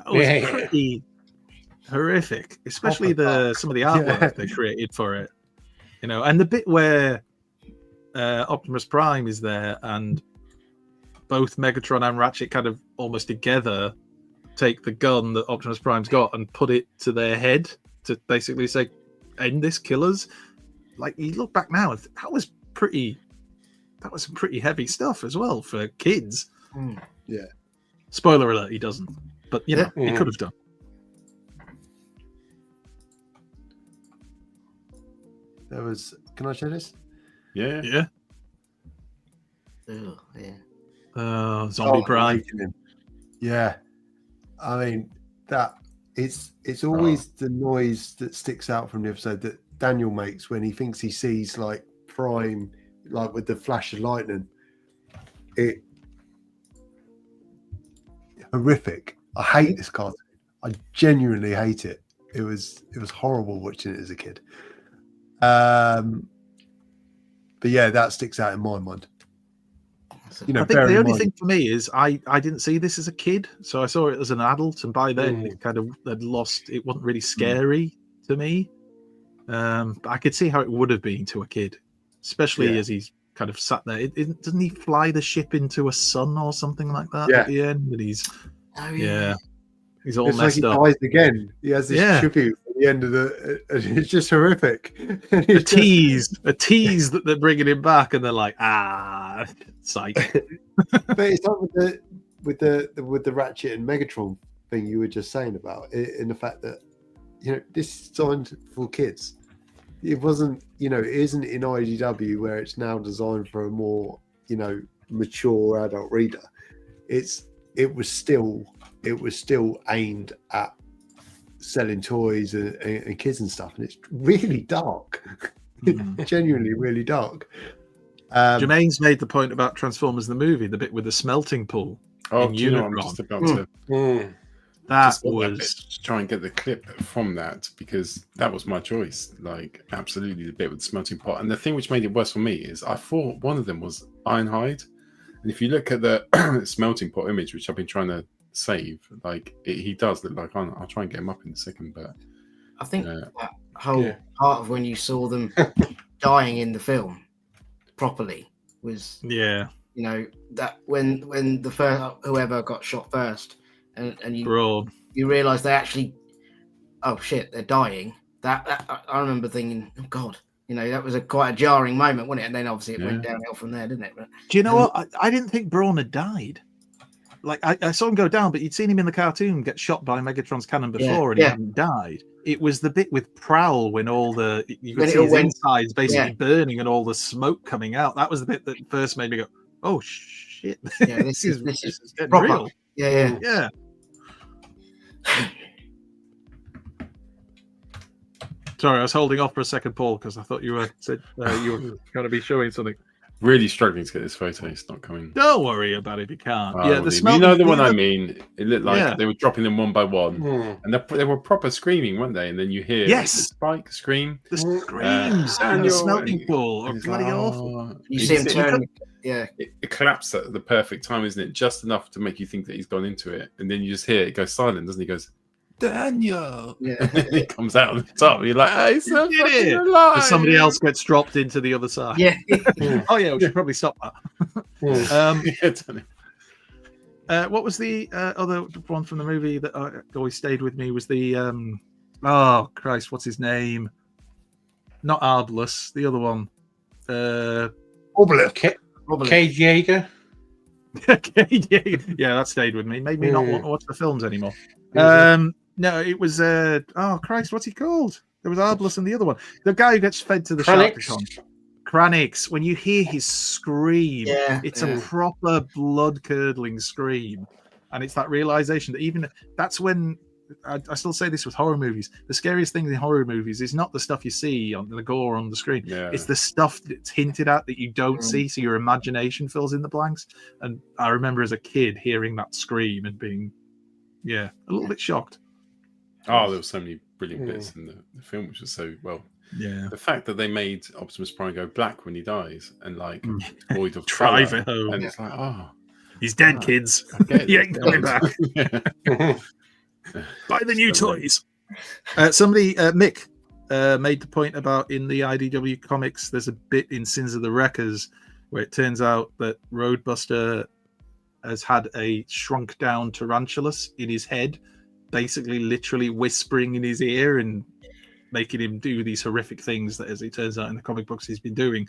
was pretty horrific. Especially some of the artwork they created for it. And the bit where Optimus Prime is there and both Megatron and Ratchet kind of almost together take the gun that Optimus Prime's got and put it to their head to basically say, end this, killers. Like, you look back now, that was some pretty heavy stuff as well for kids. Yeah. Spoiler alert, he doesn't. But, he could have done. There was... Can I show this? Yeah. Yeah. Oh, yeah. Zombie Prime. Yeah. I mean, that it's always the noise that sticks out from the episode that Daniel makes when he thinks he sees like Prime, like with the flash of lightning. It horrific. I hate this cartoon. I genuinely hate it. It was horrible watching it as a kid. But yeah, that sticks out in my mind. I think the only thing for me is I didn't see this as a kid, so I saw it as an adult, and by then it kind of had lost. It wasn't really scary to me. But I could see how it would have been to a kid, especially as he's kind of sat there. Doesn't he fly the ship into a sun or something like that at the end? And he's he's all messed up. He dies again. He has this tribute at the end of it's just horrific. A tease that they're bringing him back, and they're like, psych. But it's like with the Ratchet and Megatron thing you were just saying about it, in the fact that this is designed for kids. It wasn't, it isn't in IDW where it's now designed for a more, mature adult reader. It was still aimed at selling toys and kids and stuff, and it's really dark. Genuinely really dark. Jermaine's made the point about Transformers the movie, the bit with the smelting pool. I'm just about to that was try and get the clip from that, because that was my choice. Like, absolutely, the bit with the smelting pot. And the thing which made it worse for me is I thought one of them was Ironhide, and if you look at the smelting pot image, which I've been trying to save, like he does look like I'll try and get him up in a second. But I think that whole part of when you saw them dying in the film properly was that when the first whoever got shot first and you realize they actually they're dying. That I remember thinking, oh god, You know, that was quite a jarring moment, wasn't it? And then obviously it went downhill from there, didn't it? But, do you know what? I didn't think Brawn had died. Like I saw him go down, but you'd seen him in the cartoon get shot by Megatron's cannon before, and he hadn't died. It was the bit with Prowl when all the you could see his insides basically burning and all the smoke coming out. That was the bit that first made me go, "Oh shit! Yeah, this is getting proper. real." Yeah. Sorry, I was holding off for a second, Paul, because I thought you were going to be showing something. Really struggling to get this photo. It's not coming. Don't worry about it if you can't. The smell. You know the one I mean. It looked like they were dropping them one by one, and they were proper screaming, weren't they? And then you hear the spike scream, the screams, and the smelting pool. Oh, bloody awful! You see him turn. Yeah, it collapsed at the perfect time, isn't it? Just enough to make you think that he's gone into it, and then you just hear it go silent, doesn't he? He goes, Daniel. Yeah, he comes out on the top. And you're like, "Hey, so fucking alive!" And somebody else gets dropped into the other side. Yeah. Oh yeah, we should probably stop that. What was the other one from the movie that always stayed with me? Was the oh Christ, what's his name? Not Arbalus, the other one. Cage Jaeger. Yeah, that stayed with me. Made me not want to watch the films anymore. No, it was oh Christ, what's he called? There was Arbalus and the other one. The guy who gets fed to the Sharkticon. Kranix. When you hear his scream, it's a proper blood-curdling scream. And it's that realization that even that's when I still say this with horror movies. The scariest thing in horror movies is not the stuff you see on the gore on the screen. It's the stuff that's hinted at that you don't see, so your imagination fills in the blanks. And I remember as a kid hearing that scream and being a little bit shocked. Oh, there were so many brilliant bits in the film, which was so well. Yeah, the fact that they made Optimus Prime go black when he dies and like void of drive it home, and it's like, oh, he's dead, kids. He ain't coming back. Buy the new toys. Somebody, Mick, made the point about in the IDW comics. There's a bit in Sins of the Wreckers where it turns out that Roadbuster has had a shrunk down Tarantulas in his head, basically literally whispering in his ear and making him do these horrific things that, as it turns out in the comic books, he's been doing.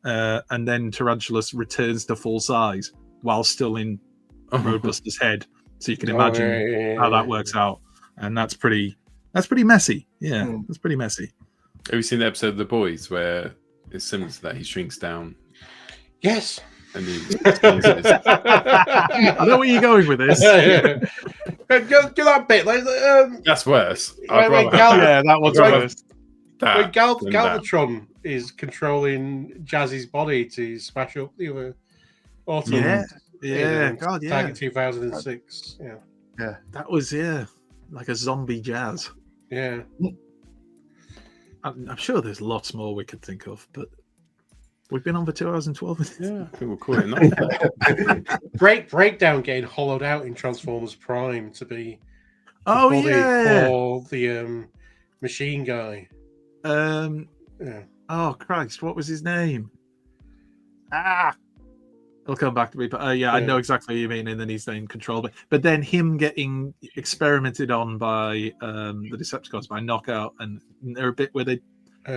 And then Tarantulas returns to full size while still in Roadbuster's head. So you can imagine how that works out. And that's pretty messy. Yeah, that's pretty messy. Have you seen the episode of The Boys where it's similar to that? He shrinks down. Yes. And he I know where you're going with this. Go that bit. That's worse. That was worse. When Galvatron is controlling Jazz's body to smash up the other autumn. Tiger 2006. Yeah. That was like a zombie Jazz. Yeah. I'm sure there's lots more we could think of, but we've been on for 2 hours and 12 minutes. Yeah, I think we'll call it enough. Breakdown getting hollowed out in Transformers Prime to be for the machine guy. Oh Christ, what was his name? It'll come back to me, but I know exactly what you mean. And then he's in control, but then him getting experimented on by the Decepticons by Knockout, and there a bit where they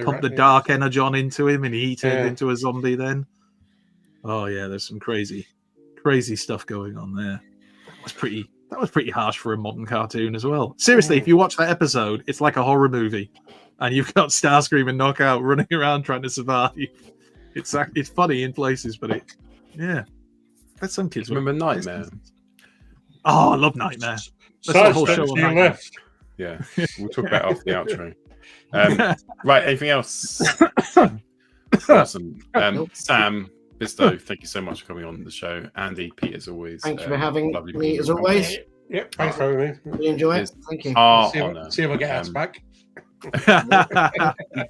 pump the dark energon into him, and he turned into a zombie. Then, oh yeah, there's some crazy stuff going on there. That was pretty harsh for a modern cartoon as well. Seriously, if you watch that episode, it's like a horror movie, and you've got Starscream and Knockout running around trying to survive. It's funny in places, but that's some kids. Remember Nightmare? Oh, I love Nightmare. That's the whole show on Nightmare. Yeah, we'll talk about it after the outro. Right, anything else? Awesome. Sam, Bisto, thank you so much for coming on the show. Andy, Pete, as always. Thanks for having me, as always. Yep, thanks for having me. Really enjoy it. Thank you. See if I get asked back.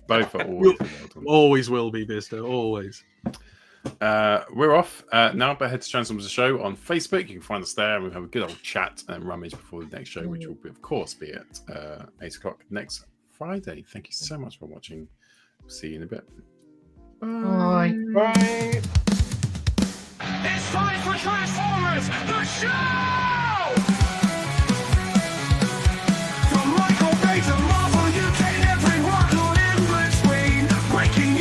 Both are always always will be, Bisto. Always. We're off now, but head to Transformers the Show on Facebook. You can find us there, and we'll have a good old chat and rummage before the next show, which will, of course, be at 8 o'clock next Friday. Thank you so much for watching. See you in a bit. Bye. Bye. It's time for Transformers, the show! From Michael Bay to Marvel, UK, everyone in between, breaking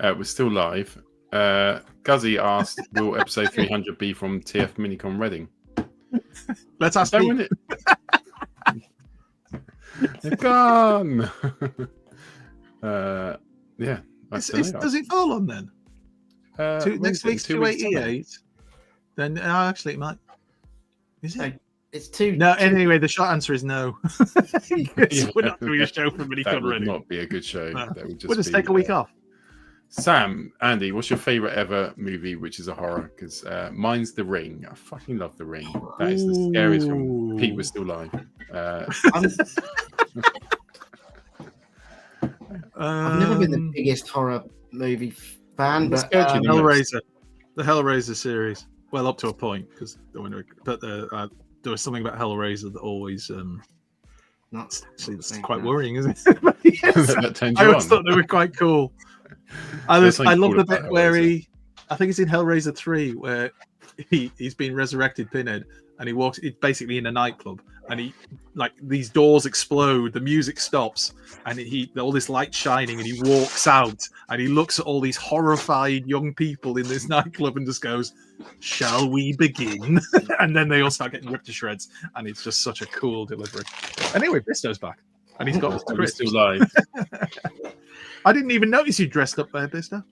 We're still live. Guzzy asked, will episode 300 be from TF Minicon Reading? Let's ask me. They're gone. Yeah. Does it fall on then? Next week's 288. Then actually it might. Is it? It's two. No. Anyway, the short answer is no. We're not doing a show for Minicon That would Reading. not be a good show. No. That would just We'll just be, take a week off. Sam, Andy, what's your favorite ever movie which is a horror? Because mine's The Ring. I fucking love The Ring. That is the scariest film. Pete was still live. I've never been the biggest horror movie fan, but Hellraiser, the Hellraiser series. Well, up to a point, because there was something about Hellraiser that always. It's quite worrying, isn't it? Yes, I always thought they were quite cool. I love the bit where I think it's in Hellraiser 3, where he's been resurrected, Pinhead, and he's basically in a nightclub, and these doors explode, the music stops, and all this light shining, and he walks out, and he looks at all these horrified young people in this nightclub and just goes, "Shall we begin?" And then they all start getting ripped to shreds, and it's just such a cool delivery. Anyway, Bisto's back, and he's got his crisps. Still live. I didn't even notice you dressed up there, Bisto.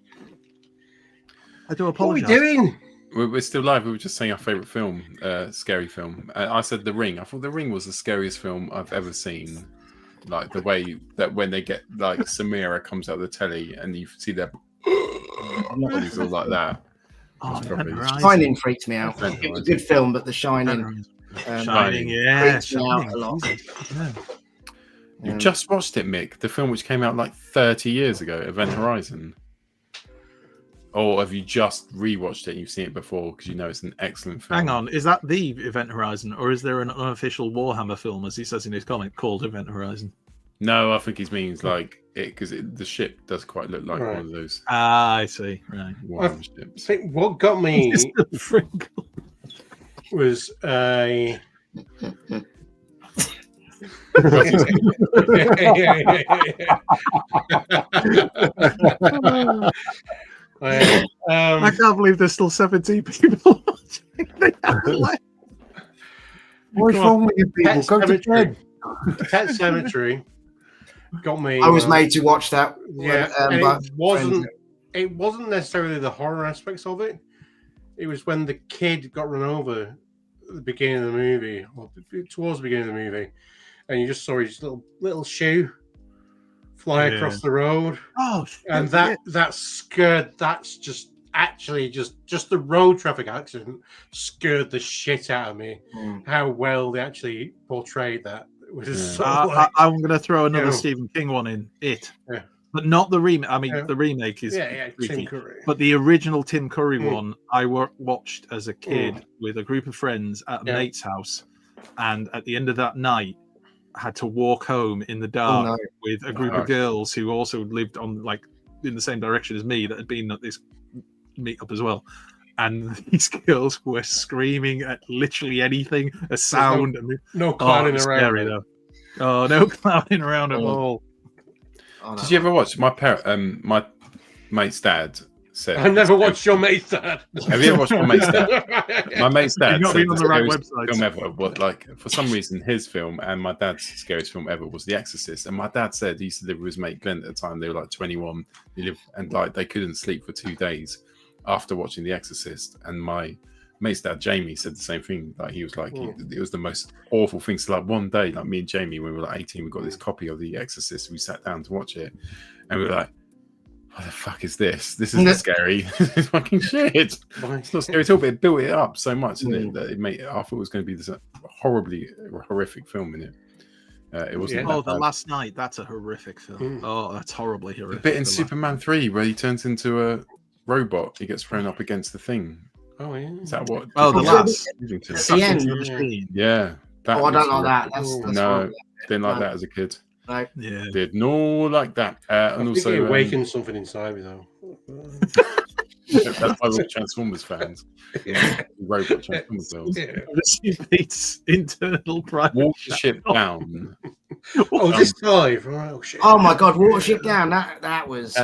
I do apologize. What are we doing? We're still live. We were just saying our favourite film, scary film. I said The Ring. I thought The Ring was the scariest film I've ever seen. Like the way that when they get like Samira comes out of the telly and you see their bodies all like that. Shining freaked me out. It was a good film, but The Shining. Shining, freaked me out a lot. You just watched it, Mick. The film which came out like 30 years ago, Event Horizon. Or have you just rewatched it and you've seen it before because you know it's an excellent film? Hang on, is that the Event Horizon, or is there an unofficial Warhammer film, as he says in his comic, called Event Horizon? No, I think he means like it because the ship does quite look like one of those. Ah, I see. Right. Warhammer ships. I think what got me was I can't believe there's still 17 people watching. What's wrong with you people? Go to bed. Pet Cemetery got me. I was made to watch that. Yeah, it wasn't necessarily the horror aspects of it. It was when the kid got run over at the beginning of the movie, or towards the beginning of the movie, and you just saw his little shoe fly across the road. Oh, and that scared. That's just actually just the road traffic accident scared the shit out of me. How well they actually portrayed that. It was so I'm going to throw another Stephen King one in. But not the remake. I mean, the remake is Tim Curry. But the original Tim Curry one, I watched as a kid with a group of friends at a mate's house, and at the end of that night, had to walk home in the dark with a group of girls who also lived on in the same direction as me that had been at this meetup as well. And these girls were screaming at literally anything, a sound. No clowning around. Scary, though. Oh, no clowning around at all. Did you ever watch my mate's dad said? I never watched your mate's dad. Have you ever watched my mate's dad? My mate's dad You've not said been on the right website. film ever. But for some reason, his film and my dad's scariest film ever was The Exorcist. And my dad said he used to live with his mate Glenn at the time. They were 21. He lived and they couldn't sleep for 2 days after watching The Exorcist. And my mate's dad Jamie said the same thing. He was it was the most awful thing. So one day, me and Jamie, when we were 18, we got this copy of The Exorcist. We sat down to watch it, and we were like, "What the fuck is this? This isn't scary. It's fucking shit. It's not scary at all." But it built it up so much, didn't it? That it made. I thought it was going to be this horribly horrific film in it. It wasn't. The Last Night. That's a horrific film. Oh, that's horribly horrific. A bit in Superman 3 where he turns into a robot. He gets thrown up against the thing. Oh yeah. Is that what? Oh, the last. The end. Yeah. I don't like that. That's no, didn't like that as a kid. No. Yeah. Did not like that. And also, it awakened something inside me though. That's why we're Transformers fans. Robot Transformers films. Pete's internal private. Watership Down. This 5. Oh shit. Oh my god, Watership Down. That was.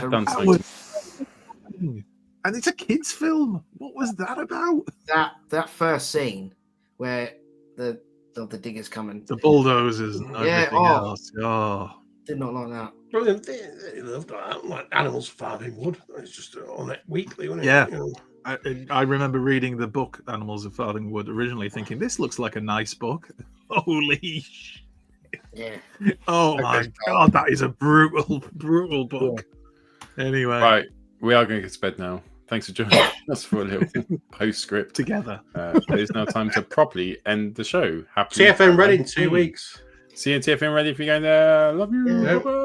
And it's a kids' film. What was that about? That first scene where the diggers come and the bulldozers and everything else. Oh, did not like that. Brilliant. They loved that. Like Animals Farming Wood. It's just on it weekly, wasn't it? Yeah. You know? I remember reading the book Animals of Farthing Wood originally, thinking this looks like a nice book. Holy shit! Yeah. Oh my god, that is a brutal book. Yeah. Anyway, right, we are going to get to bed now. Thanks for joining us for a little postscript together. It's now time to properly end the show. TFN ready in 2 weeks. See you in TFN ready if you're going there. Love you. Yeah. Bye-bye.